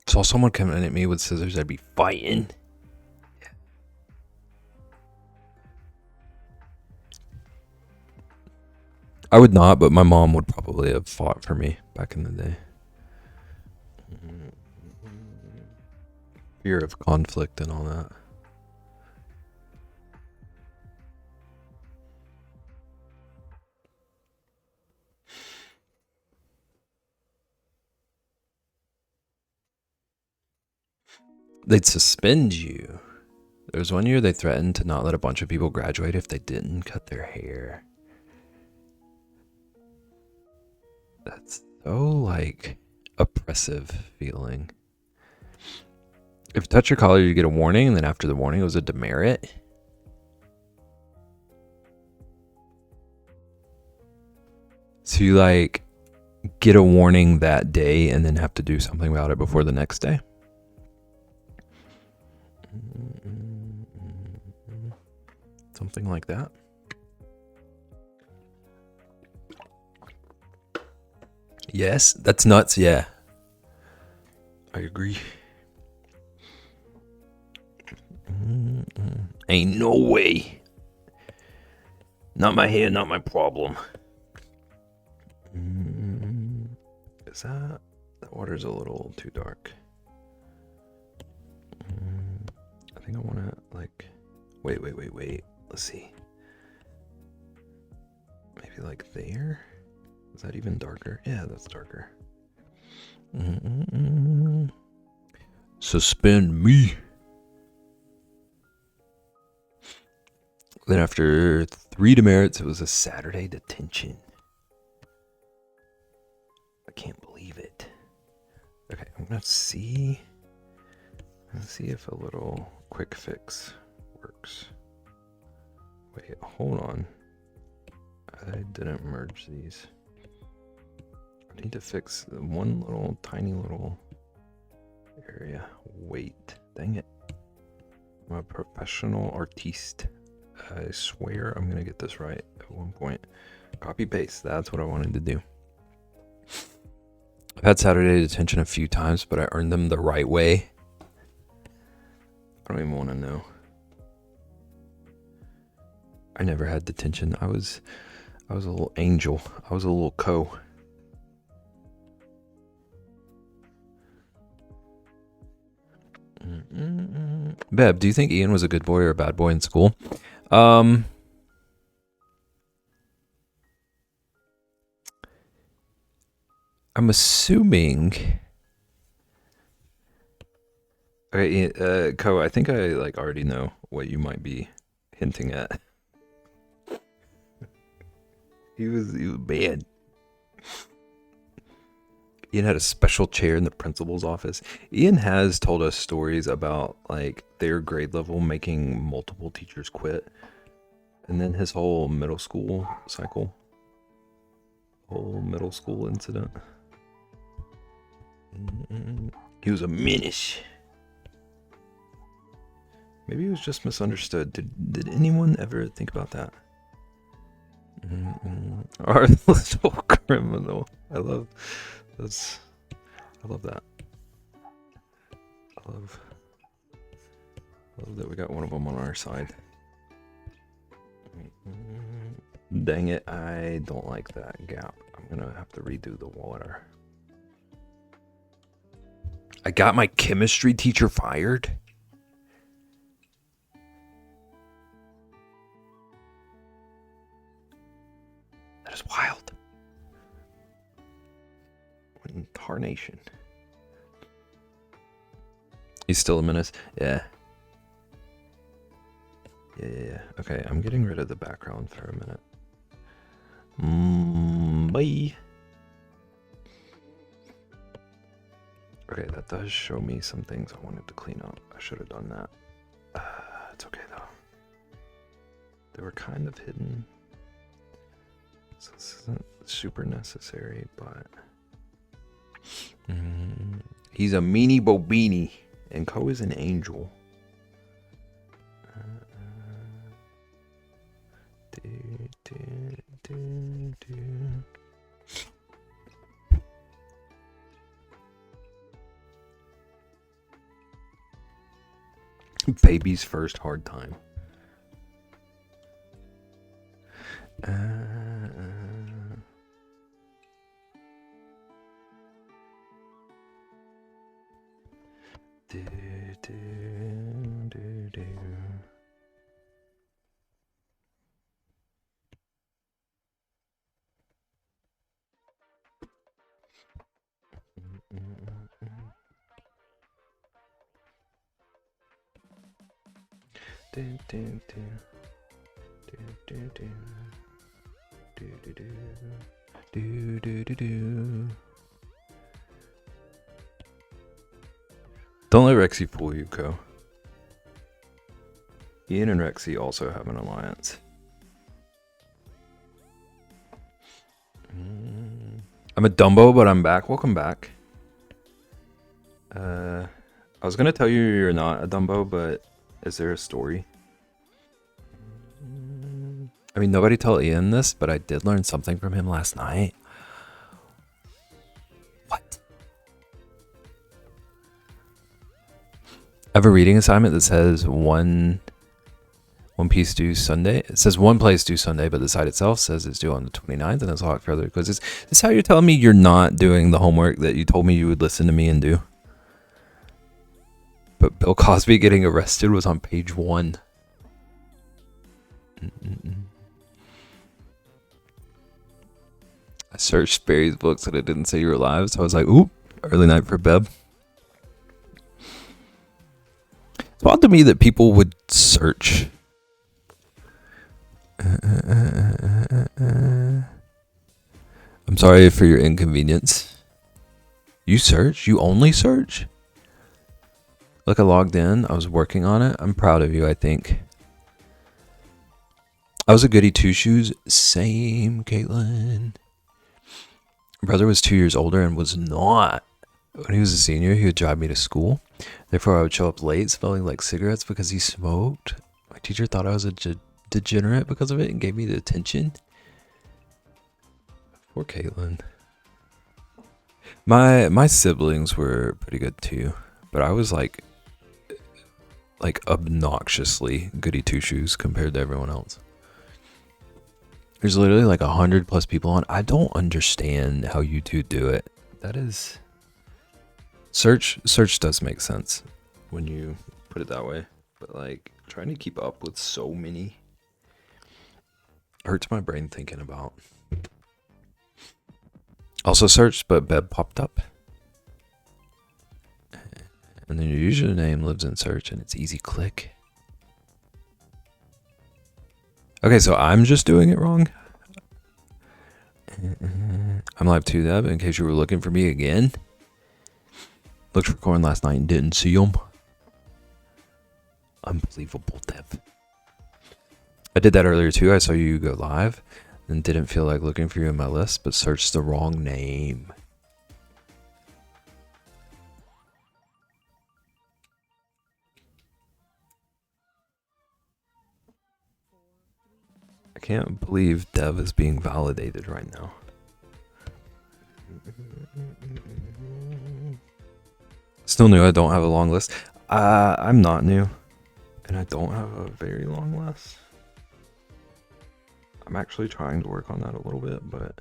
Saw someone coming at me with scissors, I'd be fighting. I would not, but my mom would probably have fought for me back in the day. Fear of conflict and all that. They'd suspend you. There was one year they threatened to not let a bunch of people graduate if they didn't cut their hair. That's so, like, oppressive feeling. If you touch your collar, you get a warning, and then after the warning, it was a demerit. So you, like, get a warning that day and then have to do something about it before the next day. Something like that. Yes, that's nuts, yeah. I agree. Ain't no way. Not my hair, not my problem. Is that water's a little too dark? I think I want to like wait. Let's see. Maybe like there. Is that even darker? Yeah, that's darker. Suspend me. Then after 3 demerits, it was a Saturday detention. I can't believe it. Okay, I'm gonna see. Let's see if a little quick fix works. Wait, hold on. I didn't merge these. I need to fix one little tiny little area. Wait, dang it. I'm a professional artiste. I swear I'm gonna get this right at one point. Copy paste, that's what I wanted to do. I've had Saturday detention a few times, but I earned them the right way. I don't even want to know. I never had detention. I was a little angel. I was a little co. Beb, do you think Ian was a good boy or a bad boy in school? I'm assuming. Okay, Co, I think I like already know what you might be hinting at. He was bad. Ian had a special chair in the principal's office. Ian has told us stories about like their grade level making multiple teachers quit. And then his whole middle school cycle. Whole middle school incident. He was a menace. Maybe he was just misunderstood. Did anyone ever think about that? Our little criminal. I love that. I love that we got one of them on our side. Dang it, I don't like that gap. I'm gonna have to redo the water. I got my chemistry teacher fired. That is wild. What in tarnation? He's still a menace. Yeah. Yeah. Okay, I'm getting rid of the background for a minute. Bye. Okay, that does show me some things I wanted to clean up. I should have done that. It's okay though. They were kind of hidden. So this isn't super necessary, but... He's a meanie bobini, and Ko is an angel. Baby's first hard time. Don't let Rexy fool you, Ko. Ian and Rexy also have an alliance. I'm a Dumbo, but I'm back. Welcome back. I was gonna tell you you're not a Dumbo, but is there a story? I mean, nobody told Ian this, but I did learn something from him last night. What? I have a reading assignment that says One Piece due Sunday. It says one place due Sunday, but the site itself says it's due on the 29th, and it's all further because it's this how you're telling me you're not doing the homework that you told me you would listen to me and do. But Bill Cosby getting arrested was on page 1. I searched Barry's books and it didn't say you were alive, so I was like, "Oop, early night for BEB." It's odd to me that people would search. I'm sorry for your inconvenience. You search? You only search? Look, I logged in. I was working on it. I'm proud of you, I think. I was a goody two-shoes. Same, Caitlin. My brother was 2 years older and was not. When he was a senior, he would drive me to school. Therefore, I would show up late smelling like cigarettes because he smoked. My teacher thought I was a degenerate because of it and gave me the attention. Poor Caitlin. My siblings were pretty good too, but I was like obnoxiously goody two-shoes compared to everyone else. There's literally like 100+ people on. I don't understand how you two do it. That is... Search does make sense when you put it that way. But like trying to keep up with so many hurts my brain thinking about. Also searched, but BEB popped up. And then your username lives in search and it's easy click. Okay, so I'm just doing it wrong. I'm live too, Deb, in case you were looking for me again. Looked for corn last night and didn't see him. Unbelievable, Deb. I did that earlier too. I saw you go live and didn't feel like looking for you in my list, but searched the wrong name. I can't believe Dev is being validated right now. Still new, I don't have a long list. I'm not new. And I don't have a very long list. I'm actually trying to work on that a little bit, but...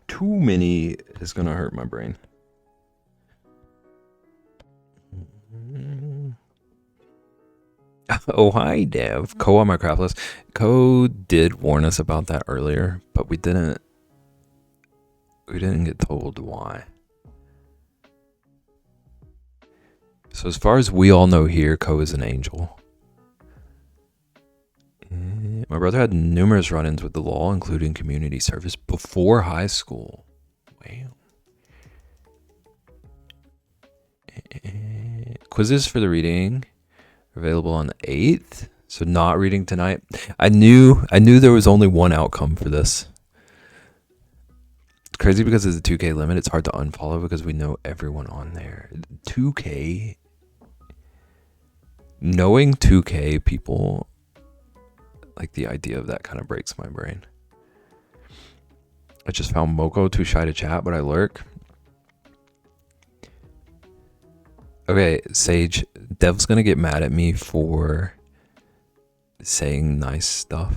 Too many is gonna hurt my brain. Oh, hi, Dev. Ko on my craft list. Ko did warn us about that earlier, but we didn't get told why. So as far as we all know here, Ko is an angel. My brother had numerous run-ins with the law, including community service, before high school. Wow. Quizzes for the reading available on the 8th. So not reading tonight. I knew there was only one outcome for this. It's crazy because it's a 2K limit. It's hard to unfollow because we know everyone on there. 2K. Knowing 2K people, like the idea of that kind of breaks my brain. I just found Moko too shy to chat, but I lurk. Okay, Sage, Dev's gonna get mad at me for saying nice stuff.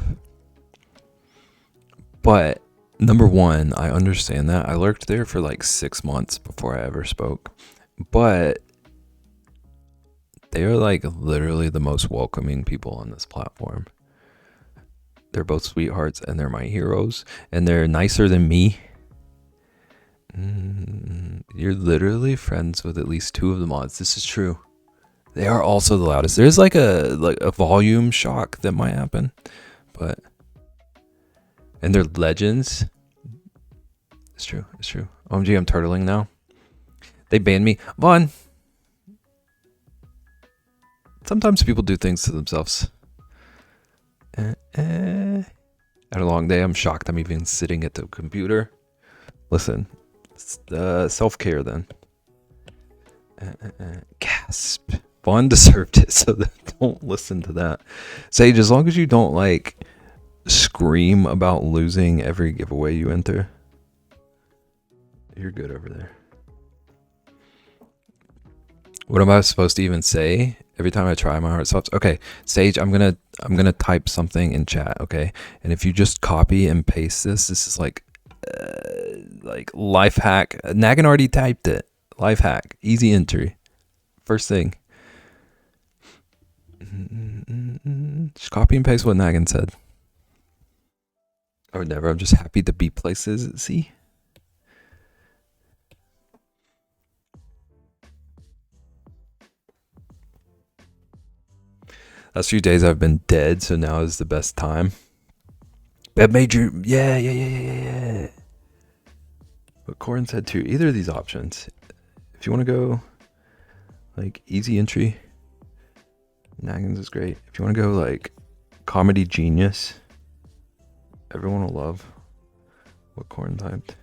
But number one, I understand that. I lurked there for like 6 months before I ever spoke. But they are like literally the most welcoming people on this platform. They're both sweethearts and they're my heroes. And they're nicer than me. You're literally friends with at least 2 of the mods. This is true. They are also the loudest. There's like a volume shock that might happen, and they're legends. It's true. It's true. OMG, I'm turtling now. They banned me. Vaughn. Sometimes people do things to themselves. Had a long day. I'm shocked I'm even sitting at the computer. Listen, it's self-care then. Gasp. Vaughn deserved it, so don't listen to that. Sage, as long as you don't like scream about losing every giveaway you enter, you're good over there. What am I supposed to even say? Every time I try, my heart stops. Okay, Sage, I'm gonna type something in chat, okay? And if you just copy and paste this is like life hack. Nagan already typed it. Life hack, easy entry. First thing. Just copy and paste what Nagan said. I would never. I'm just happy to be places. See? Last few days I've been dead, so now is the best time. BEB major. Yeah. But Corin said too. Either of these options. If you want to go like easy entry, Nagan's is great. If you want to go like comedy genius, everyone will love what Corin typed.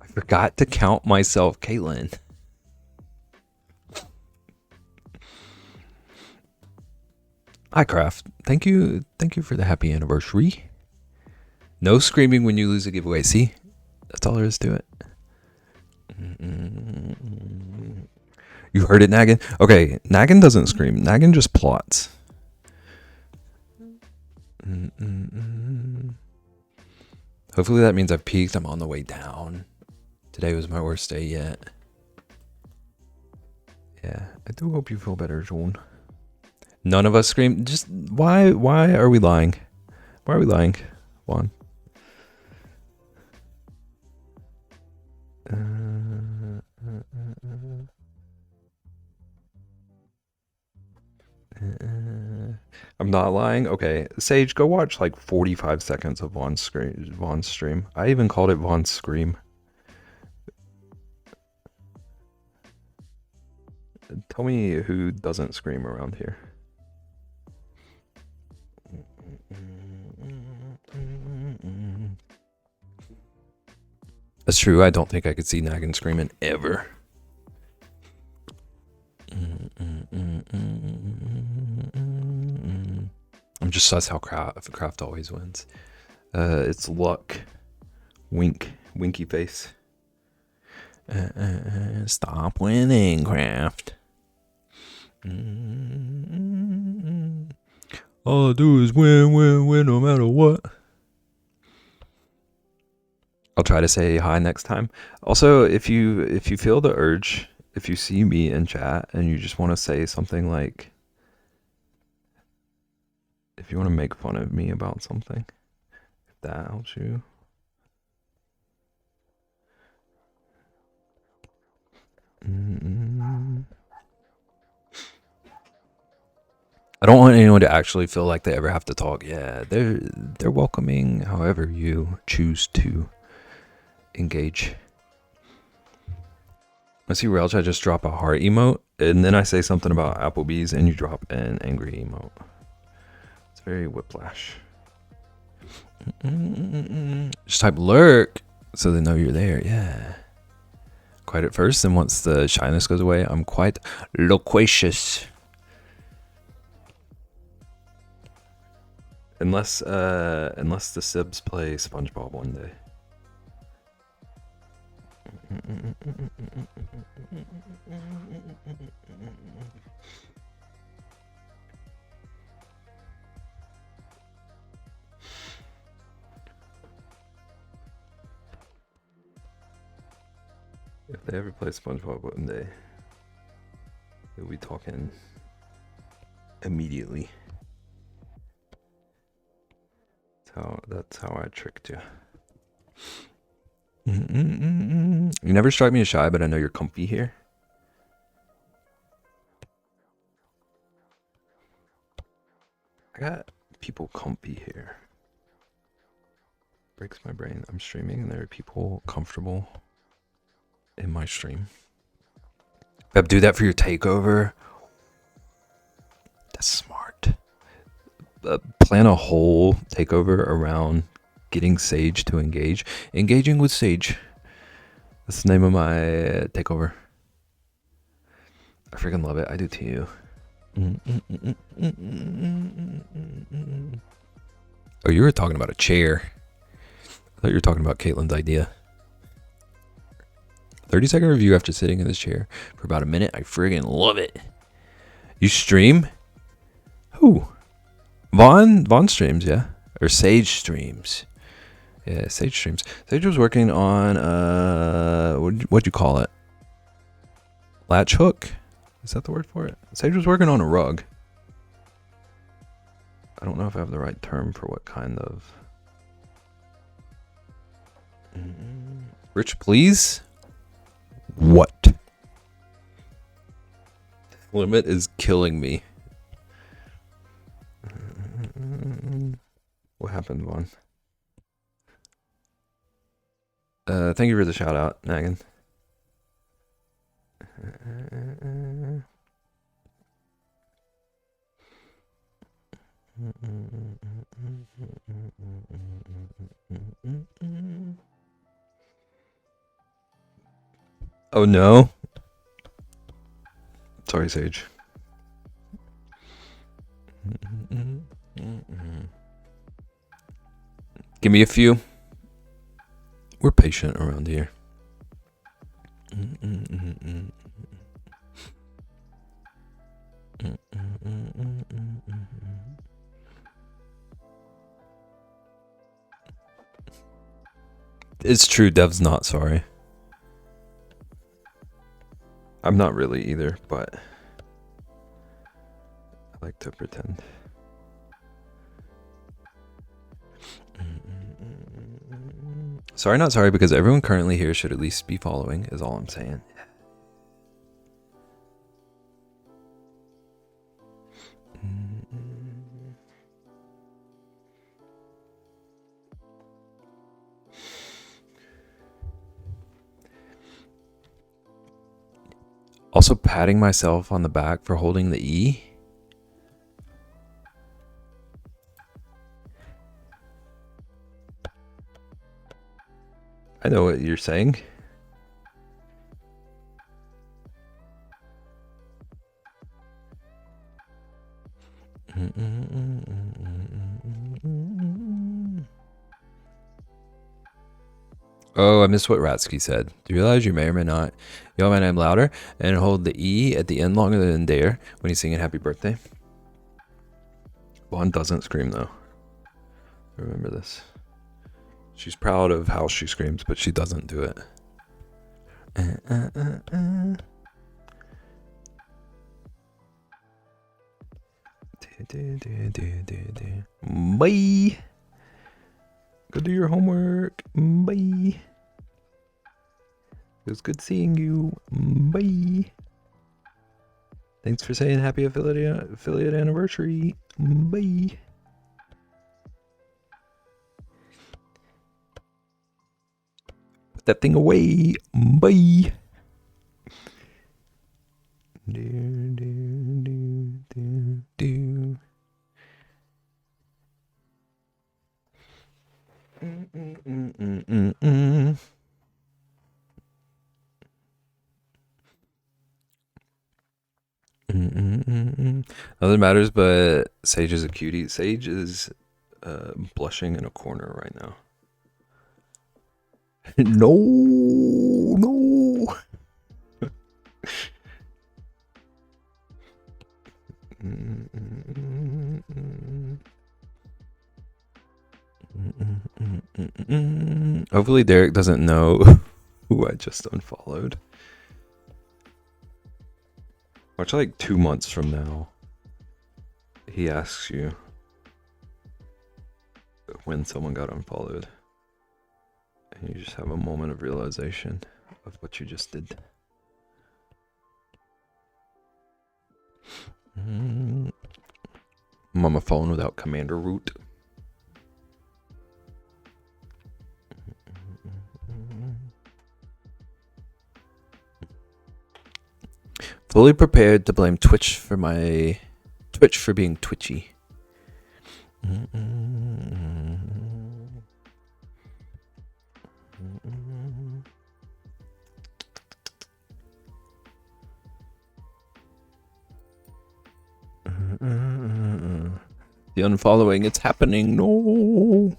I forgot to count myself, Caitlin. Hi, Craft. Thank you for the happy anniversary. No screaming when you lose a giveaway. See? That's all there is to it. You heard it, Nagan? Okay, Nagan doesn't scream. Nagan just plots. Hopefully that means I've peaked. I'm on the way down. Today was my worst day yet. Yeah, I do hope you feel better, Joan. None of us scream. Just why are we lying? Why are we lying? Juan. I'm not lying. Okay, Sage, go watch like 45 seconds of Vaughn's stream. I even called it Vaughn's scream. Tell me who doesn't scream around here. That's true. I don't think I could see Nagan screaming ever. I'm just sus how Craft always wins. It's luck. Wink. Winky face. Stop winning, Craft. All I do is win, no matter what. I'll try to say hi next time. Also, if you feel the urge, if you see me in chat and you just want to say something like, if you want to make fun of me about something, if that helps you. I don't want anyone to actually feel like they ever have to talk. Yeah, they're welcoming however you choose to engage. I see Relch, I just drop a heart emote, and then I say something about Applebee's, and you drop an angry emote. It's very whiplash. Just type lurk, so they know you're there, yeah. Quiet at first, and once the shyness goes away, I'm quite loquacious. Unless the Sibs play SpongeBob one day. If they ever play SpongeBob one day, we'll be talking immediately. That's how I tricked you. You never strike me as shy, but I know you're comfy here. I got people comfy here. Breaks my brain. I'm streaming and there are people comfortable in my stream. BEB, do that for your takeover. That's smart. Plan a whole takeover around getting Sage to engage. Engaging with Sage. That's the name of my takeover. I freaking love it. I do too. Oh, you were talking about a chair. I thought you were talking about Caitlin's idea. 30-second review after sitting in this chair for about a minute. I friggin' love it. You stream? Who? Vaughn streams, yeah. Or Sage streams. Yeah, Sage streams. Sage was working on what'd you call it? Latch hook? Is that the word for it? Sage was working on a rug. I don't know if I have the right term for what kind of. Rich, please? What? Limit is killing me. What happened, Vaughn? Thank you for the shout out, Nagan. Oh no. Sorry, Sage. Give me a few. We're patient around here. It's true, Dev's not sorry. I'm not really either, but I like to pretend. Sorry, not sorry, because everyone currently here should at least be following, is all I'm saying. Also patting myself on the back for holding the E. I know what you're saying. Oh, I missed what Ratsky said. Do you realize you may or may not yell my name louder and hold the E at the end longer than dare when he's singing happy birthday? Vaughn doesn't scream though. Remember this. She's proud of how she screams, but she doesn't do it. Bye. Go do your homework. Bye. It was good seeing you. Bye. Thanks for saying happy affiliate anniversary. Bye. Put that thing away. Bye. Do. Nothing matters, but Sage is a cutie. Sage is blushing in a corner right now. No. Hopefully Derek doesn't know who I just unfollowed. Watch like 2 months from now. He asks you when someone got unfollowed. And you just have a moment of realization of what you just did. I'm on my phone without commander root. Fully prepared to blame Twitch for being twitchy. The unfollowing, it's happening. No.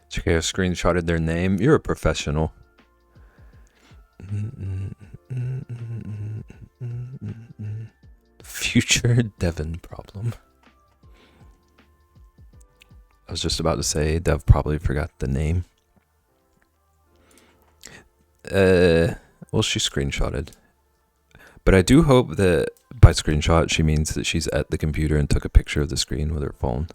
It's okay, I screenshotted their name. You're a professional. Future Devon problem. I was just about to say Dev probably forgot the name. Well, she screenshotted. But I do hope that by screenshot she means that she's at the computer and took a picture of the screen with her phone.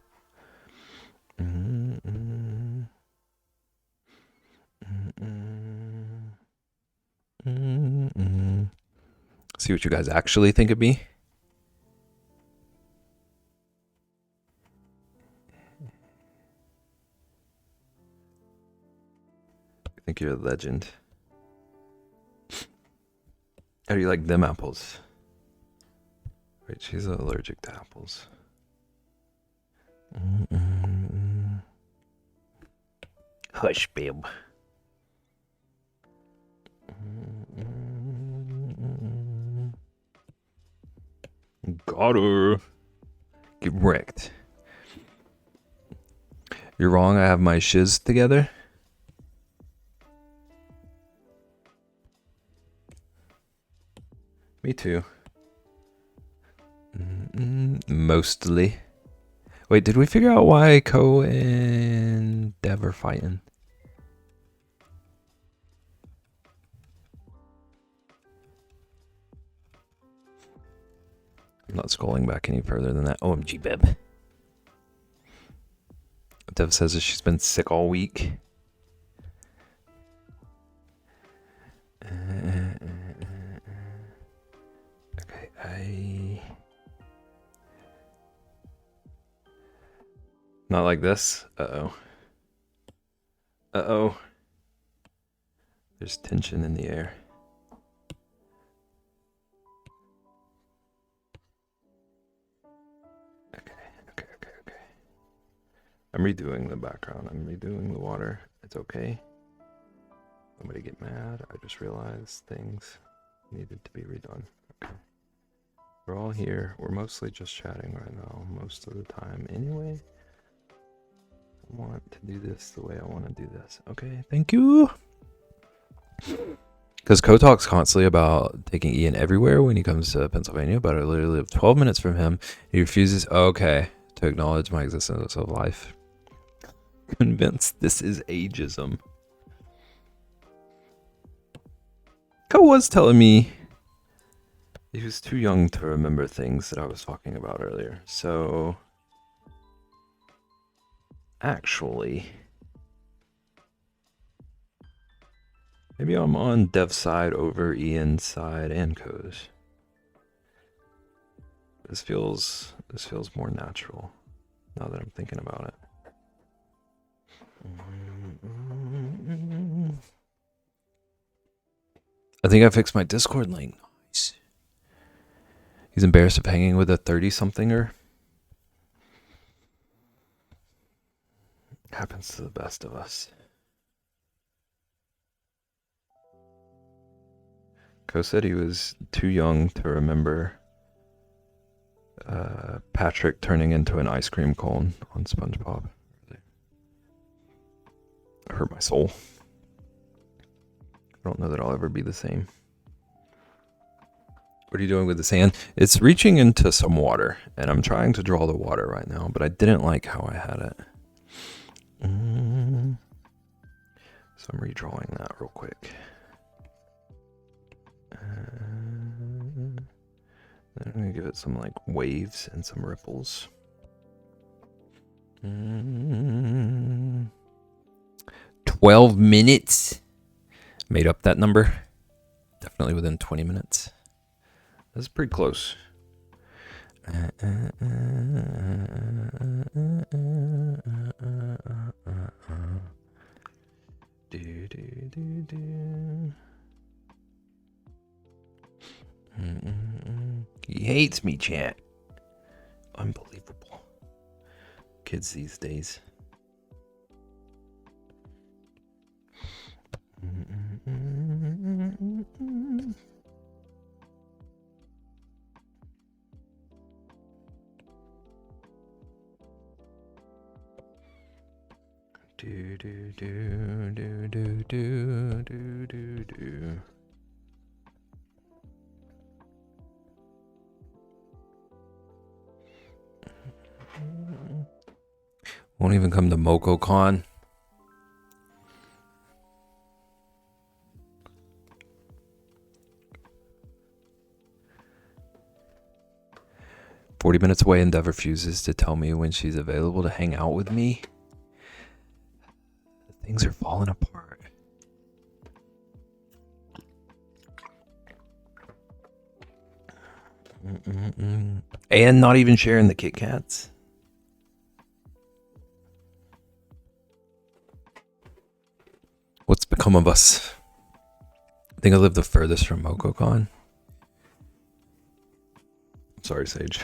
See what you guys actually think of me. I think you're a legend. How do you like them apples? Wait, she's allergic to apples. Hush, babe. Got her. Get wrecked. You're wrong, I have my shiz together. Me too. Mostly. Wait, did we figure out why Ko and Dev are fighting? I'm not scrolling back any further than that. OMG, BEB. Dev says that she's been sick all week. Okay, not like this. Uh-oh. Uh-oh. There's tension in the air. Okay. I'm redoing the background. I'm redoing the water. It's okay. Nobody get mad. I just realized things needed to be redone. Okay. We're all here. We're mostly just chatting right now, most of the time. Anyway, I want to do this the way I want to do this. Okay, thank you. Because Ko talks constantly about taking Ian everywhere when he comes to Pennsylvania, but I literally live 12 minutes from him. He refuses, to acknowledge my existence of life. Convinced this is ageism. Ko was telling me he was too young to remember things that I was talking about earlier. So, actually, maybe I'm on Dev's side over Ian's side and Ko's. This feels more natural now that I'm thinking about it. I think I fixed my Discord link. Nice. He's embarrassed of hanging with a 30-somethinger. Happens to the best of us. Ko said he was too young to remember Patrick turning into an ice cream cone on SpongeBob. It hurt my soul. I don't know that I'll ever be the same. What are you doing with the sand? It's reaching into some water, and I'm trying to draw the water right now, but I didn't like how I had it. So I'm redrawing that real quick. I'm going to give it some like waves and some ripples. 12 minutes. Made up that number. Definitely within 20 minutes. That's pretty close. He hates me, chat. Unbelievable. Kids these days. Do do do do do do do do do. Won't even come to MocoCon. "40 minutes away and Dev refuses to tell me when she's available to hang out with me. Things are falling apart." And not even sharing the Kit Kats. What's become of us? I think I live the furthest from MocoCon. Sorry, Sage.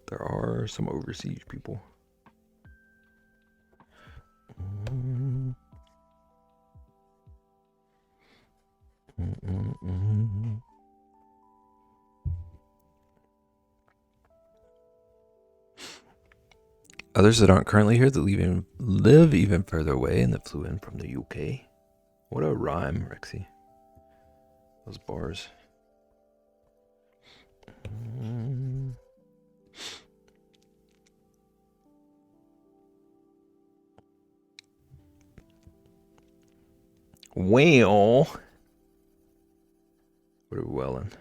There are some overseas people. Others that aren't currently here that live even further away and that flew in from the UK. What a rhyme, Rexy. Those bars. Well, what are we welling?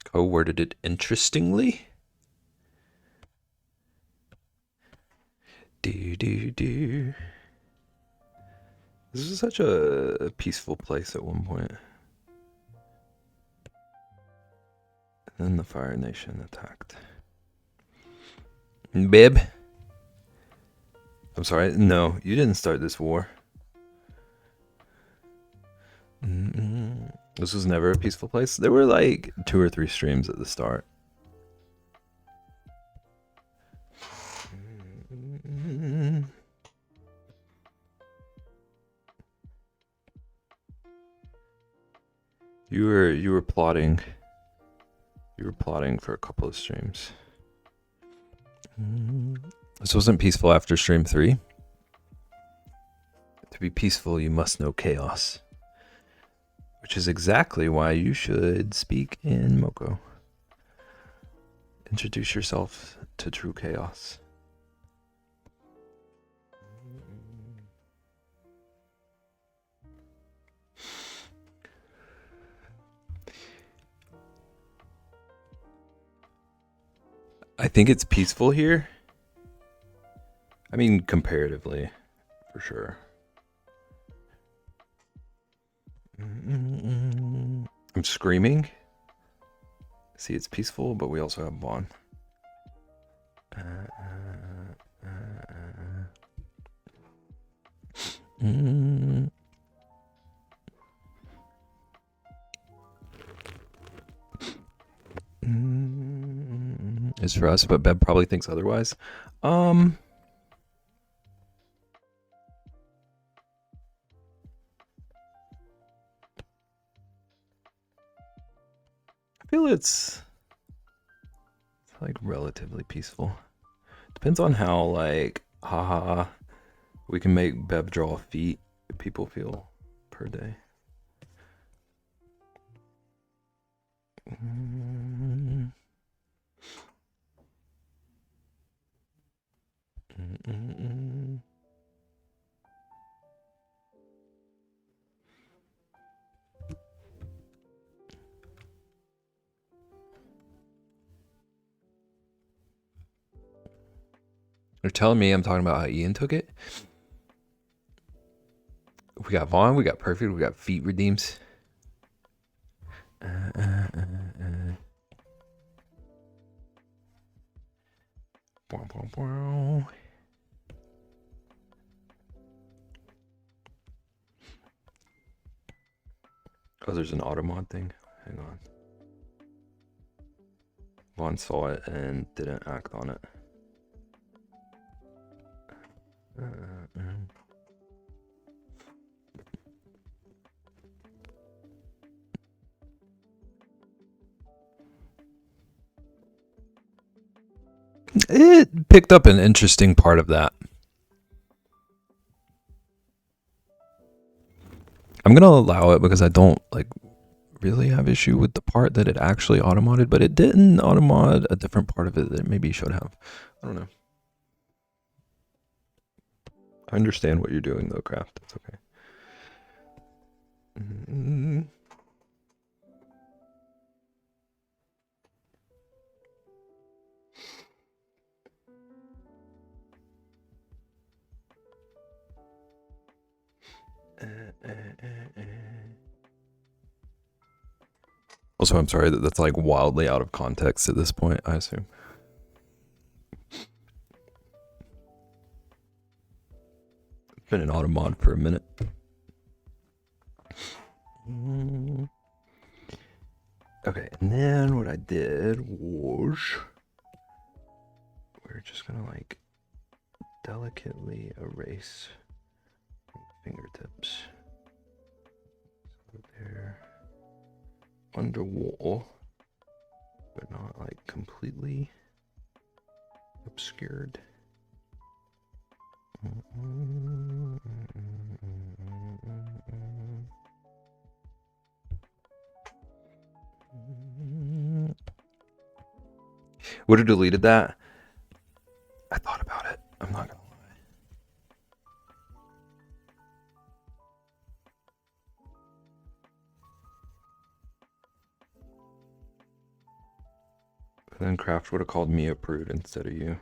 Co-worded it interestingly. Do. This is such a peaceful place at one point. And then the Fire Nation attacked. BEB. I'm sorry, no, you didn't start this war. This was never a peaceful place. There were like 2 or 3 streams at the start. You were plotting. You were plotting for a couple of streams. This wasn't peaceful after stream 3. To be peaceful, you must know chaos. Which is exactly why you should speak in Moco. Introduce yourself to true chaos. I think it's peaceful here. I mean, comparatively, for sure. I'm screaming. See, it's peaceful, but we also have Vaughn. It's for us, but Beb probably thinks otherwise. I feel it's like relatively peaceful. Depends on how like haha we can make Beb draw feet people feel per day. They're telling me I'm talking about how Ian took it. We got Vaughn, we got Perfect, we got feet redeems. Oh, there's an automod thing. Hang on. Vaughn saw it and didn't act on it. It picked up an interesting part of that. I'm gonna allow it because I don't like really have issue with the part that it actually automated, but it didn't automod a different part of it that maybe should have. I don't know. I understand what you're doing though, Craft. It's okay. Also, I'm sorry that that's like wildly out of context at this point, I assume. It's been an automod for a minute. Okay, and then what I did was we're just gonna like delicately erase fingertips. So they're underwater, but not like completely obscured. Would have deleted that. I thought about it. I'm not gonna lie. But then Kraft would have called me a prude instead of you.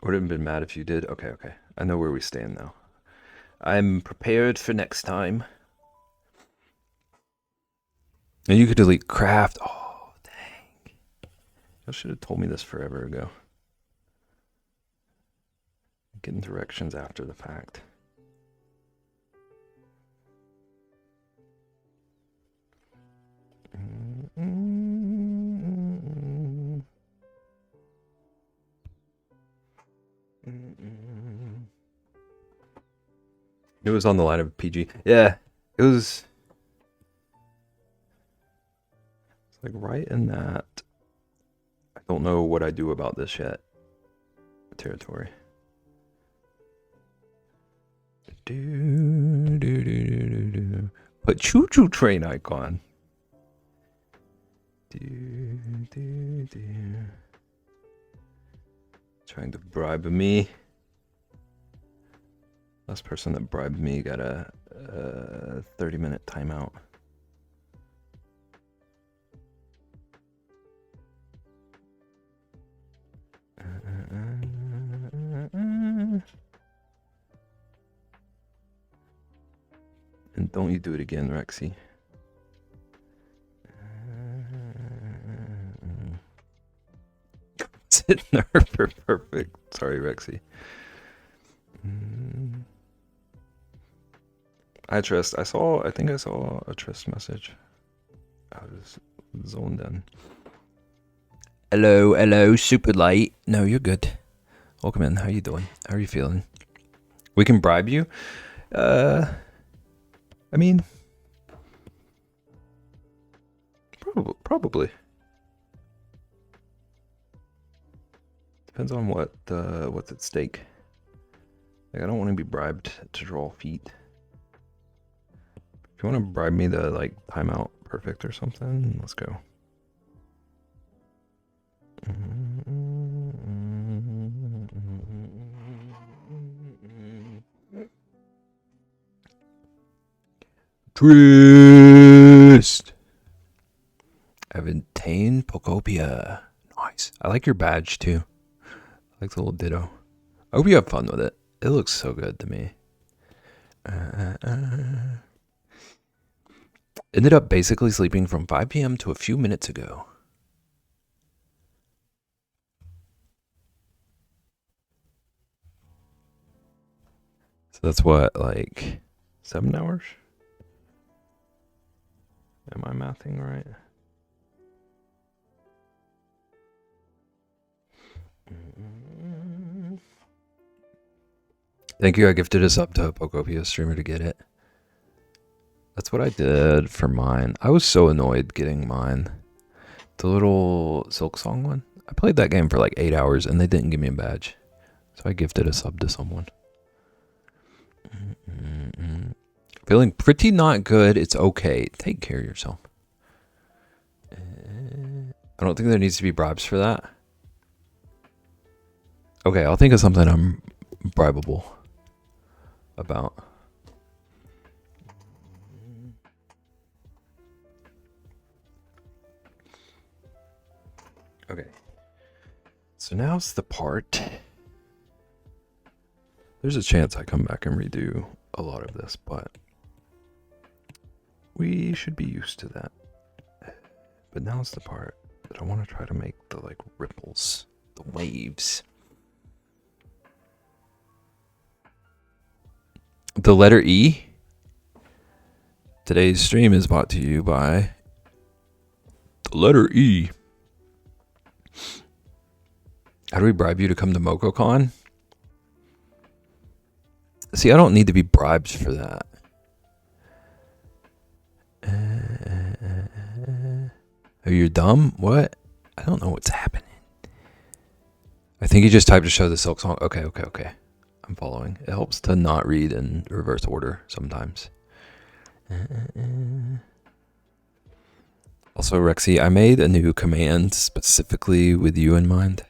Would have been mad if you did. Okay. I know where we stand now. I'm prepared for next time. And you could delete Craft. Oh, dang. You should have told me this forever ago. Getting directions after the fact. It was on the line of PG. Yeah, it was. It's like right in that. I don't know what I do about this yet. Territory. Put choo-choo train icon. Trying to bribe me. Last person that bribed me got a 30-minute timeout. And don't you do it again, Rexy. Sit nerve perfect. Sorry, Rexy. I think I saw a trust message. I was zoned in. Hello, super light. No, you're good. Welcome in. How you doing? How are you feeling? We can bribe you? I mean, probably. Depends on what's at stake. Like, I don't want to be bribed to draw feet. If you want to bribe me to, like, timeout perfect or something, let's go. Trist! I've obtained Pokopia. Nice. I like your badge, too. I like the little ditto. I hope you have fun with it. It looks so good to me. Ended up basically sleeping from 5 p.m. to a few minutes ago. So that's what, like 7 hours? Am I mathing right? Thank you. I gifted a sub to a Pokopia streamer to get it. That's what I did for mine. I was so annoyed getting mine. The little Silk Song one. I played that game for like 8 hours and they didn't give me a badge. So I gifted a sub to someone. Feeling pretty not good. It's okay. Take care of yourself. I don't think there needs to be bribes for that. Okay, I'll think of something I'm bribable about. Okay. So now's the part. There's a chance I come back and redo a lot of this, but we should be used to that. But now's the part that I want to try to make the like ripples, the waves. The letter E. Today's stream is brought to you by the letter E. How do we bribe you to come to MocoCon? See, I don't need to be bribed for that. Are you dumb? What? I don't know what's happening. I think you just typed to show the Silk Song. Okay. I'm following. It helps to not read in reverse order sometimes. Also, Rexy, I made a new command specifically with you in mind.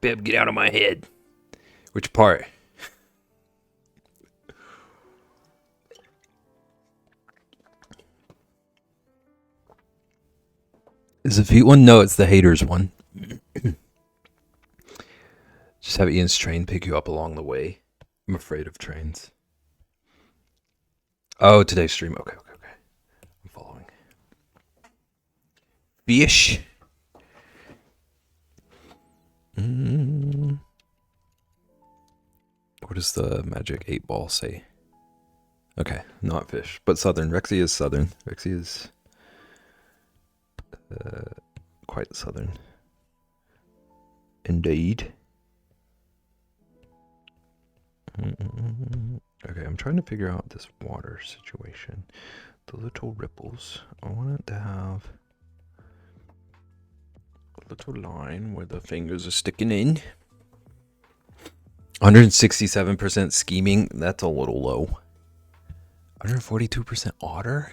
BEB, get out of my head. Which part? Is the feet one? No, it's the haters one. Just have Ian's train pick you up along the way. I'm afraid of trains. Oh, today's stream. Okay. I'm following. Fish. What does the magic 8-ball say? Okay, not fish, but southern. Rexy is southern. Rexy is quite southern. Indeed. Okay, I'm trying to figure out this water situation. The little ripples. I want it to have a little line where the fingers are sticking in. 167% scheming. That's a little low. 142% otter?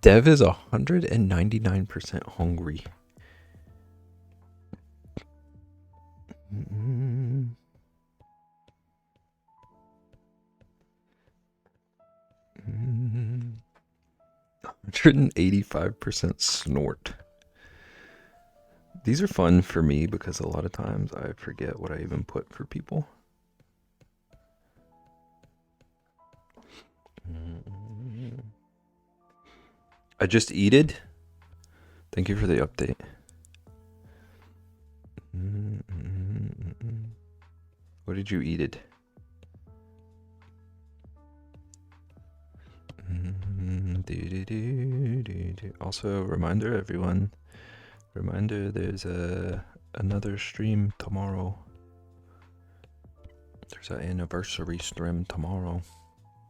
Dev is 199% hungry. Mm. 185% snort. These are fun for me because a lot of times I forget what I even put for people. I just eated. Thank you for the update. What did you eat? Also, reminder, everyone. Reminder, there's another stream tomorrow. There's an anniversary stream tomorrow.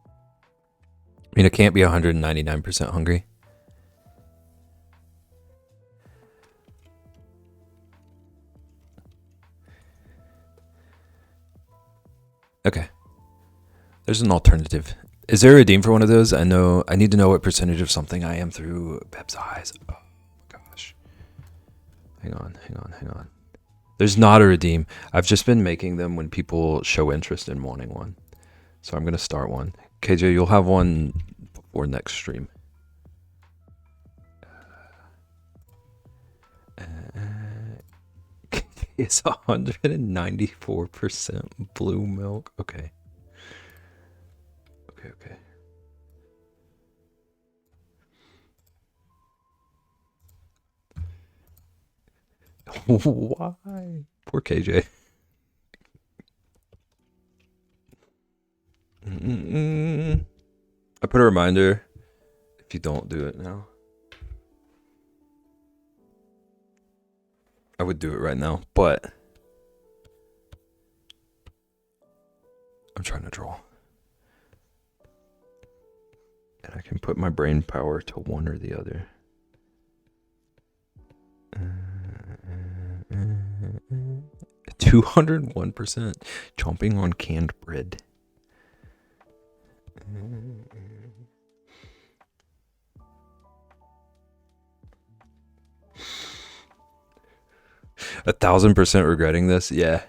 I mean, it can't be 199% hungry. Okay. There's an alternative. Is there a redeem for one of those? I need to know what percentage of something I am through BEB's eyes. Oh my gosh. Hang on. There's not a redeem. I've just been making them when people show interest in wanting one. So I'm going to start one. KJ, you'll have one before next stream. It's 194% blue milk. Okay. Why? Poor KJ. I put a reminder if you don't do it now. I would do it right now, but I'm trying to draw. And I can put my brain power to one or the other. 201% chomping on canned bread. A 1,000% regretting this. Yeah.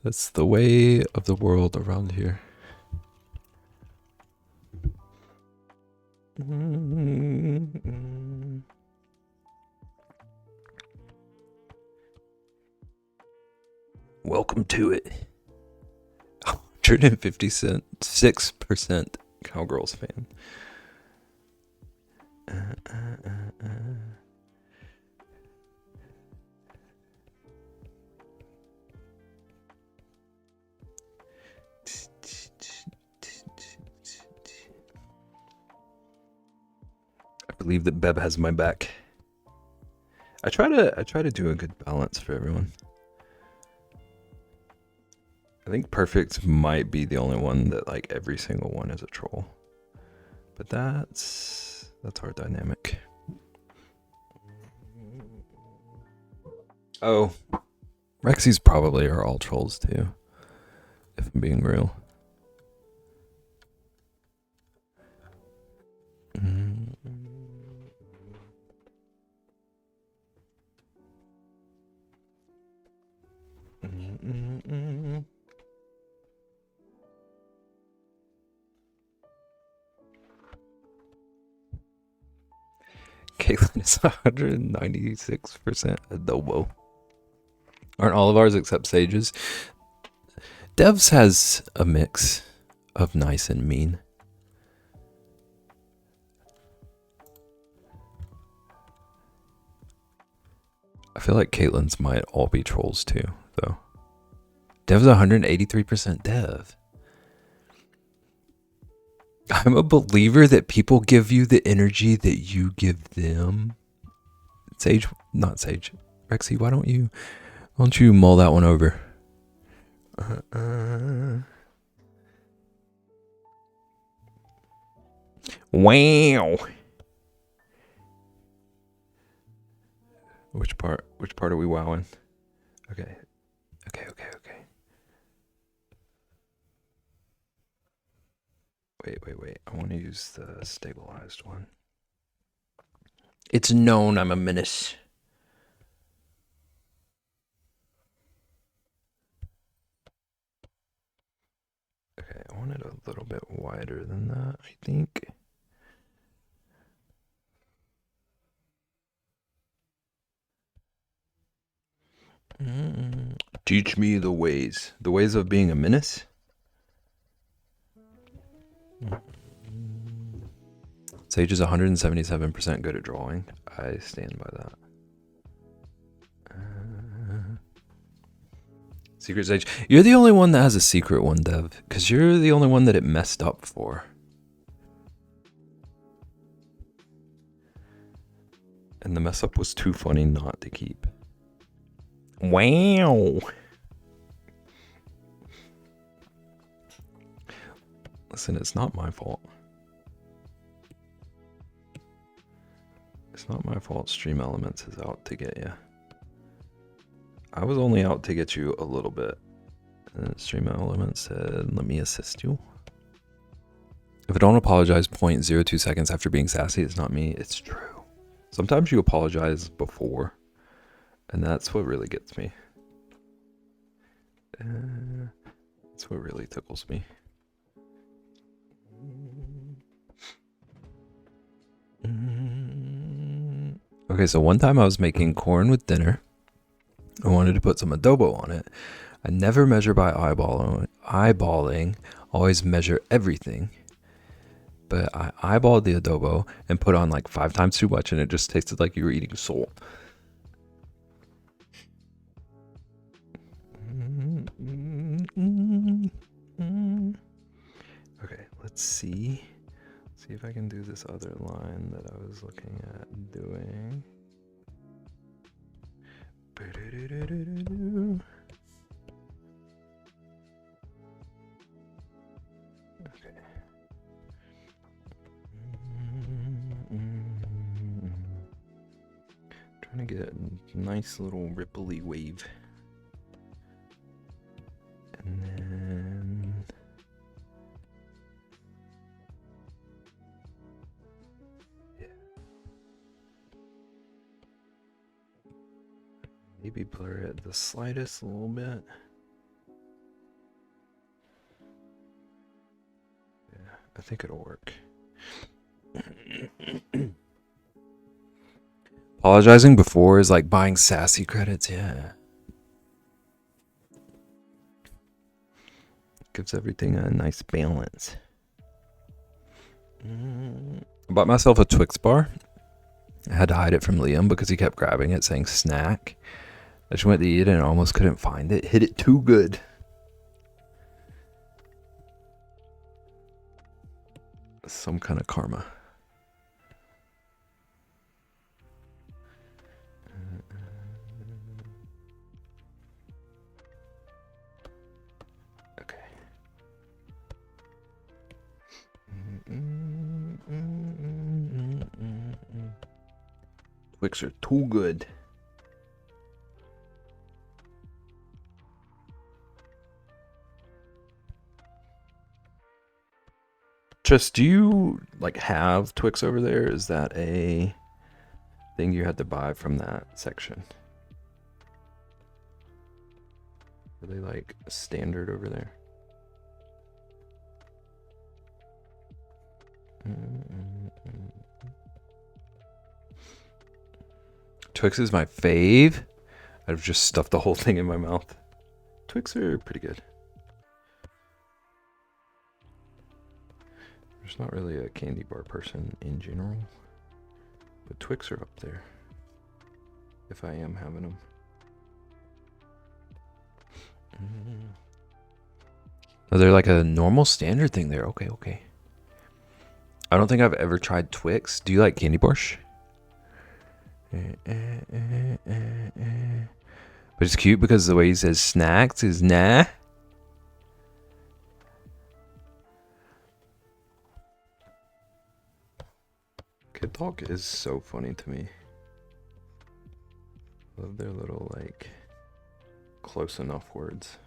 That's the way of the world around here. Welcome to it. 156% Cowgirls fan. I believe that BEB has my back. I try to do a good balance for everyone. I think perfect might be the only one that like every single one is a troll. But that's our dynamic. Oh, Rexy's probably are all trolls too, if I'm being real. Caitlin is 196% adobo. Aren't all of ours except Sage's? Devs has a mix of nice and mean. I feel like Caitlin's might all be trolls too, though. Dev's 183% Dev. I'm a believer that people give you the energy that you give them. Sage, not Sage. Rexy, why don't you mull that one over? Wow. Which part are we wowing? Okay. Wait. I want to use the stabilized one. It's known I'm a menace. Okay, I want it a little bit wider than that, I think. Teach me the ways. The ways of being a menace? Sage is 177% good at drawing. I stand by that. Secret Sage. You're the only one that has a secret one, Dev. Because you're the only one that it messed up for. And the mess up was too funny not to keep. Wow. Listen, it's not my fault. It's not my fault Stream Elements is out to get you. I was only out to get you a little bit. And Stream Elements said, let me assist you. If I don't apologize 0.02 seconds after being sassy, it's not me. It's true. Sometimes you apologize before. And that's what really gets me. That's what really tickles me. Okay, so one time I was making corn with dinner. I wanted to put some adobo on it. I never measure by eyeballing, always measure everything. But I eyeballed the adobo and put on like 5 times too much, and it just tasted like you were eating salt. Okay, let's see. See if I can do this other line that I was looking at doing. Okay. Trying to get a nice little ripply wave. And then maybe blur it the slightest a little bit. Yeah, I think it'll work. Apologizing before is like buying sassy credits, yeah. Gives everything a nice balance. I bought myself a Twix bar. I had to hide it from Liam because he kept grabbing it saying snack. I just went to eat it and almost couldn't find it. Hit it too good. Some kind of karma. Okay. Twix are too good. Just, do you like have Twix over there? Is that a thing you had to buy from that section? Are they like standard over there? Twix is my fave. I've just stuffed the whole thing in my mouth. Twix are pretty good. There's not really a candy bar person in general, but Twix are up there if I am having them. Oh, they're like a normal standard thing there. Okay. I don't think I've ever tried Twix. Do you like candy bars? But it's cute because the way he says snacks is nah. Kid talk is so funny to me. Love their little like close enough words.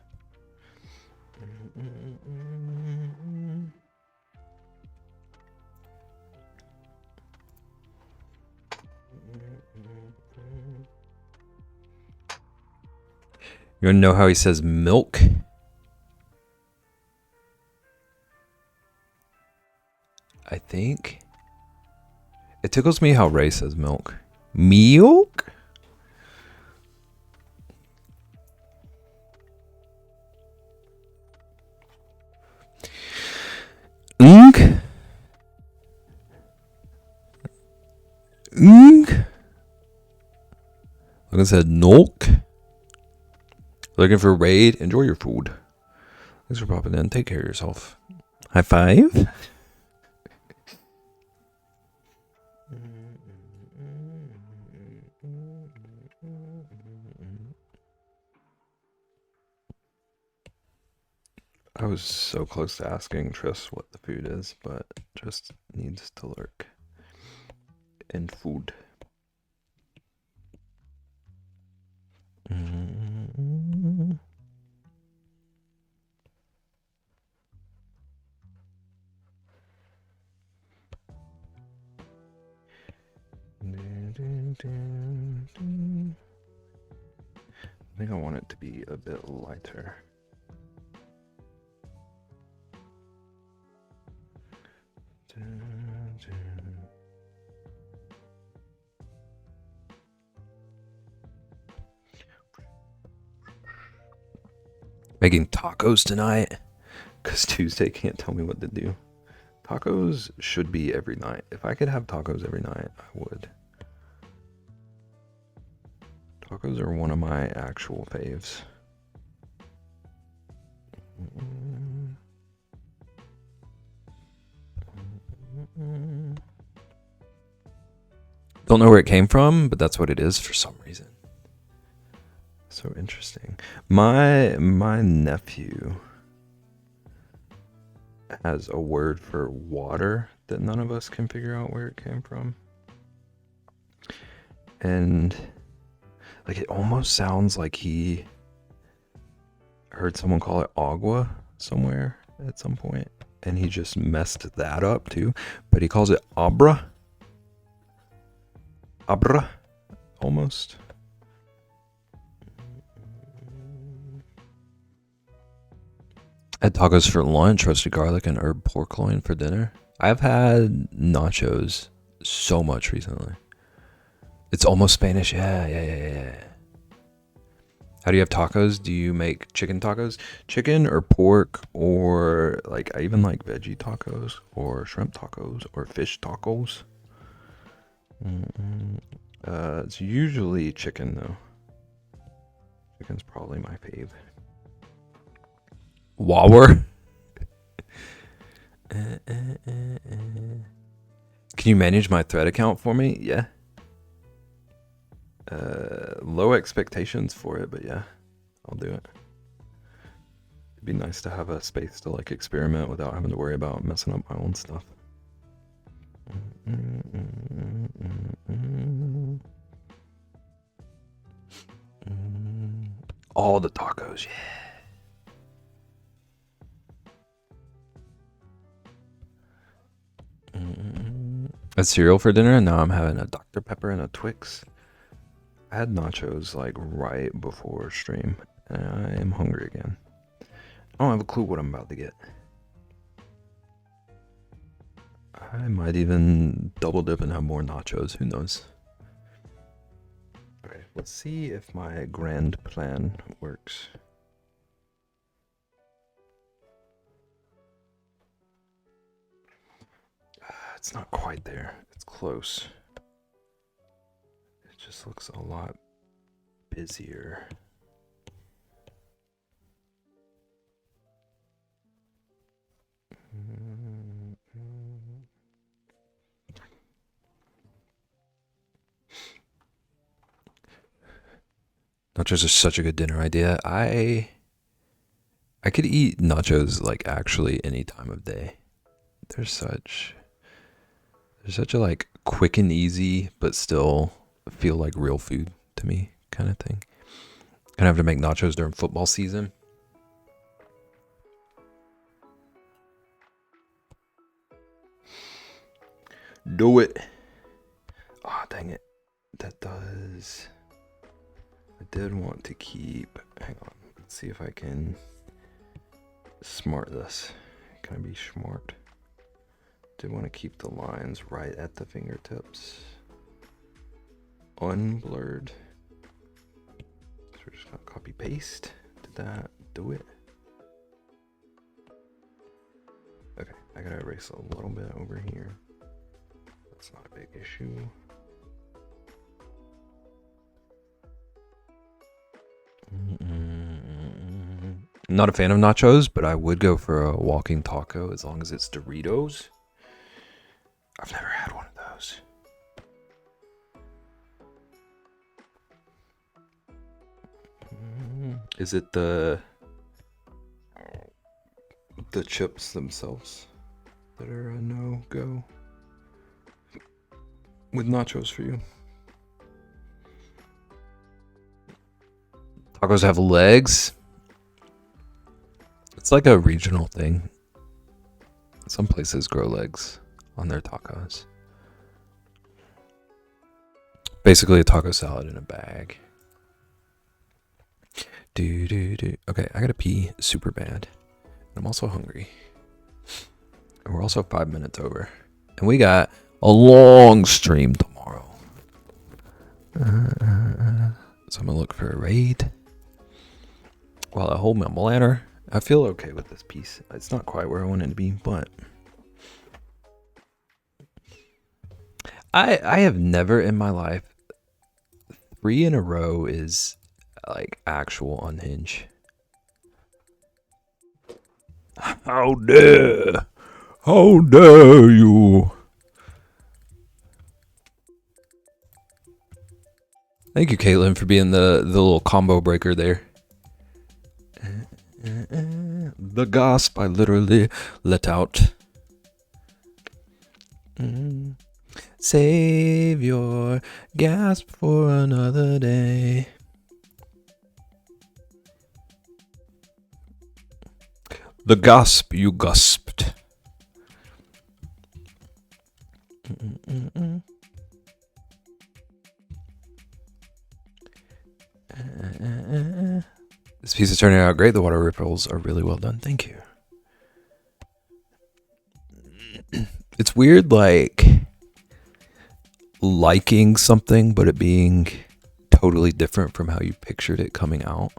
You want to know how he says milk? I think it tickles me how Ray says milk. Milk? Unk? Unk? Like I said, milk. Looking for a raid? Enjoy your food. Thanks for popping in. Take care of yourself. High five. I was so close to asking Tris what the food is, but Tris needs to lurk in food. I think I want it to be a bit lighter. Making tacos tonight because Tuesday can't tell me what to do. Tacos should be every night. If I could have tacos every night, I would. Tacos are one of my actual faves. Don't know where it came from, but that's what it is for some reason. So interesting. My nephew has a word for water that none of us can figure out where it came from. And like it almost sounds like he heard someone call it agua somewhere at some point, and he just messed that up too. But he calls it abra. Abra, almost. I had tacos for lunch, roasted garlic and herb pork loin for dinner. I've had nachos so much recently. It's almost Spanish. Yeah. How do you have tacos? Do you make chicken tacos? Chicken or pork, or like I even like veggie tacos or shrimp tacos or fish tacos. It's usually chicken though. Chicken's probably my fave. Wawer. Can you manage my thread account for me? Yeah. Low expectations for it, but yeah, I'll do it. It'd be nice to have a space to like experiment without having to worry about messing up my own stuff. All the tacos, yeah. A cereal for dinner, and now I'm having a Dr. Pepper and a Twix. I had nachos like right before stream, and I am hungry again. I don't have a clue what I'm about to get. I might even double dip and have more nachos, who knows. Okay, let's see if my grand plan works. It's not quite there. It's close. It just looks a lot busier. Nachos are such a good dinner idea. I could eat nachos like actually any time of day. They're such a like quick and easy, but still feel like real food to me kind of thing. Gonna have to make nachos during football season. Do it. Oh, dang it. That does. I did want to keep, hang on, let's see if I can smart this. Can I be smart? Did want to keep the lines right at the fingertips. Unblurred. So we're just gonna copy paste. Did that do it? Okay, I gotta erase a little bit over here. That's not a big issue. Not a fan of nachos, but I would go for a walking taco as long as it's Doritos. I've never had one of those. Is it the chips themselves that are a no-go with nachos for you? Tacos have legs. It's like a regional thing. Some places grow legs on their tacos. Basically a taco salad in a bag. Okay, I gotta pee super bad. I'm also hungry. And we're also 5 minutes over. And we got a long stream tomorrow. So I'm gonna look for a raid. While I hold my bladder. I feel okay with this piece. It's not quite where I want it to be, but I have never in my life 3 in a row is like actual unhinge. How dare you? Thank you, Caitlin, for being the little combo breaker there. The gasp I literally let out. Save your gasp for another day. The gasp you gasped. This piece is turning out great. The water ripples are really well done. Thank you. It's weird, like, liking something, but it being totally different from how you pictured it coming out.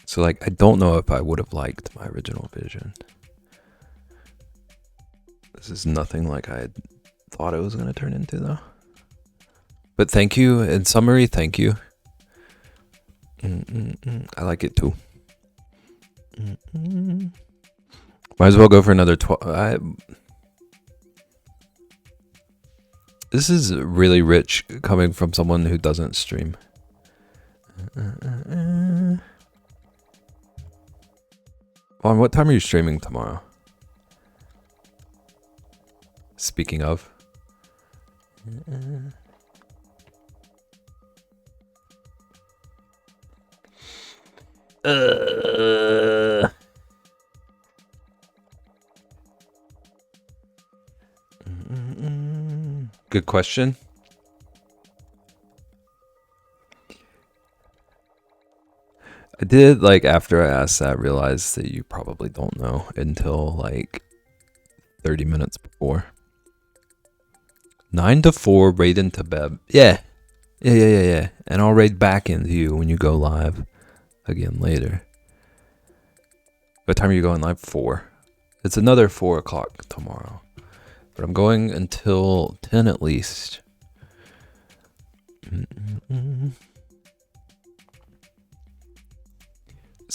So, like, I don't know if I would have liked my original vision. This is nothing like I had thought it was going to turn into, though. But thank you. In summary, thank you. I like it too. Might as well go for another 12. This is really rich coming from someone who doesn't stream. On what time are you streaming tomorrow? Speaking of. Good question. I did, like, after I asked that, realize that you probably don't know until like 30 minutes before. 9 to 4, raid into BEB. Yeah. And I'll raid back into you when you go live again later. What time are you going live? 4. It's another 4 o'clock tomorrow. But I'm going until 10 at least. It's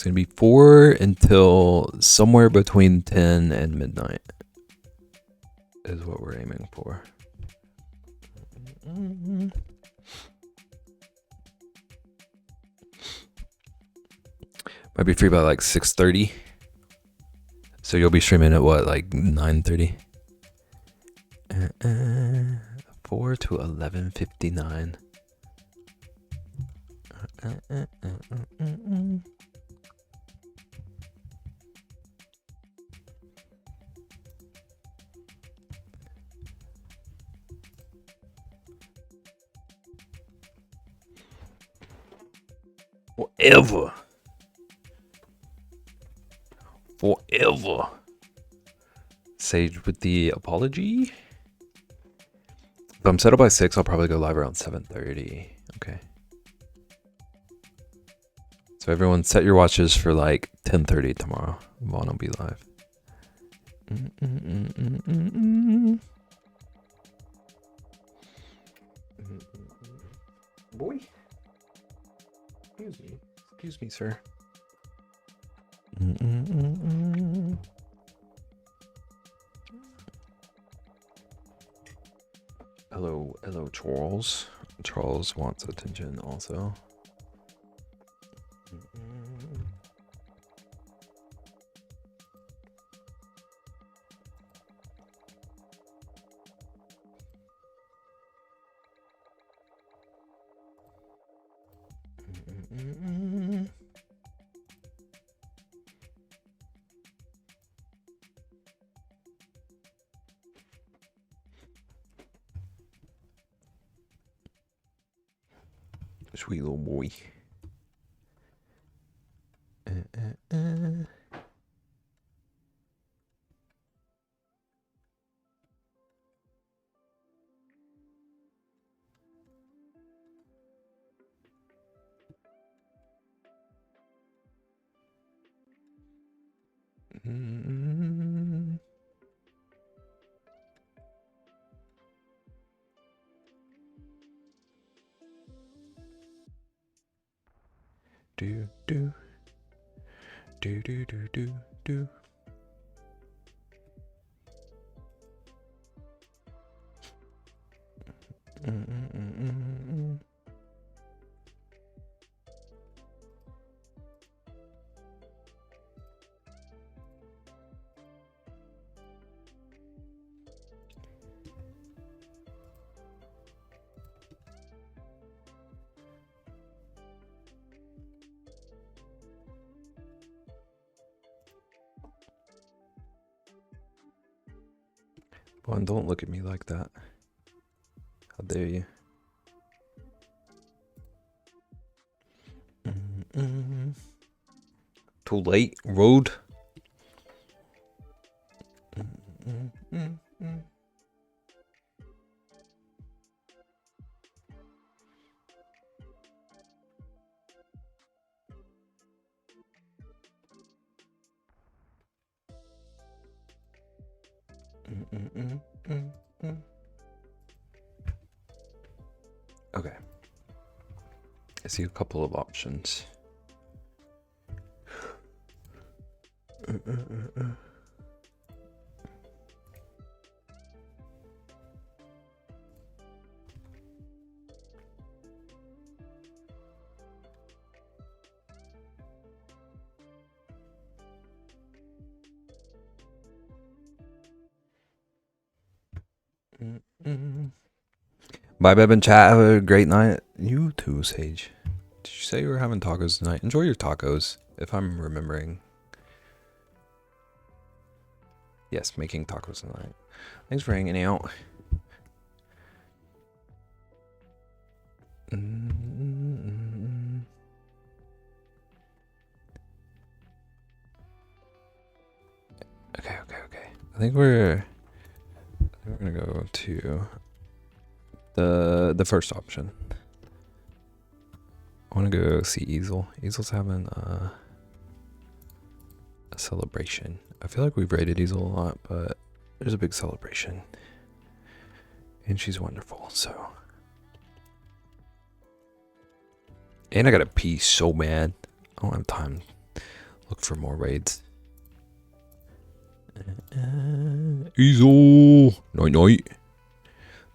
going to be 4 until somewhere between 10 and midnight is what we're aiming for. Might be free by like 6:30. So you'll be streaming at what, like 9:30? 4 to 11:59. forever. Forever. Sage with the apology. If I'm set up by 6, I'll probably go live around 7:30. Okay. So everyone set your watches for like 10:30 tomorrow. Vaughn will be live. Boy. Excuse me. Excuse me, sir. Hello, Charles. Charles wants attention also. Sweet little boy. Do do do do do do do. Well, don't look at me like that. How dare you? Too late, road. Okay. I see a couple of options. Bye, Beb and chat. Have a great night. You too, Sage. Did you say you were having tacos tonight? Enjoy your tacos, if I'm remembering. Yes, making tacos tonight. Thanks for hanging out. Okay. I think we're gonna go to the first option. I want to go see Easel. Easel's having a celebration. I feel like we've rated Easel a lot, but there's a big celebration. And she's wonderful, so. And I gotta pee so bad. I don't have time to look for more raids. Easel! Night.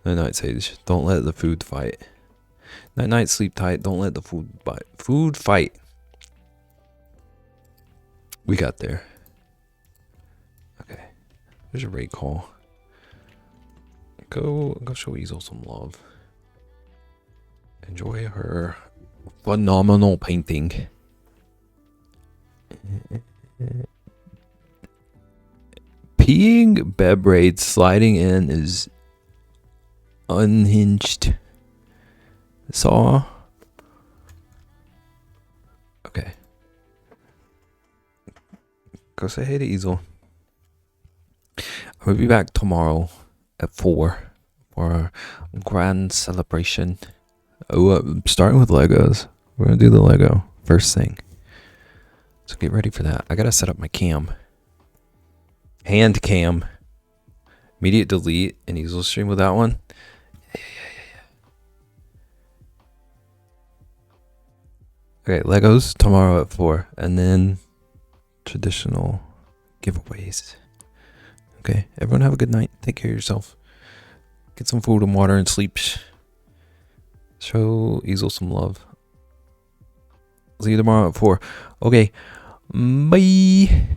Night, Sage. Don't let the food fight. Night, sleep tight. Don't let the food fight. We got there. Okay. There's a raid call. Go show Easel some love. Enjoy her phenomenal painting. Peeing BEB raid sliding in is unhinged. Okay. Go say hey to Easel. We'll be back tomorrow at 4 for our grand celebration. Oh, starting with Legos. We're gonna do the Lego first thing. So get ready for that. I gotta set up my cam. Hand cam. Immediate delete and Easel stream with that one. Okay, Legos tomorrow at 4. And then traditional giveaways. Okay, everyone have a good night. Take care of yourself. Get some food and water and sleep. Show Easel some love. See you tomorrow at 4. Okay, bye.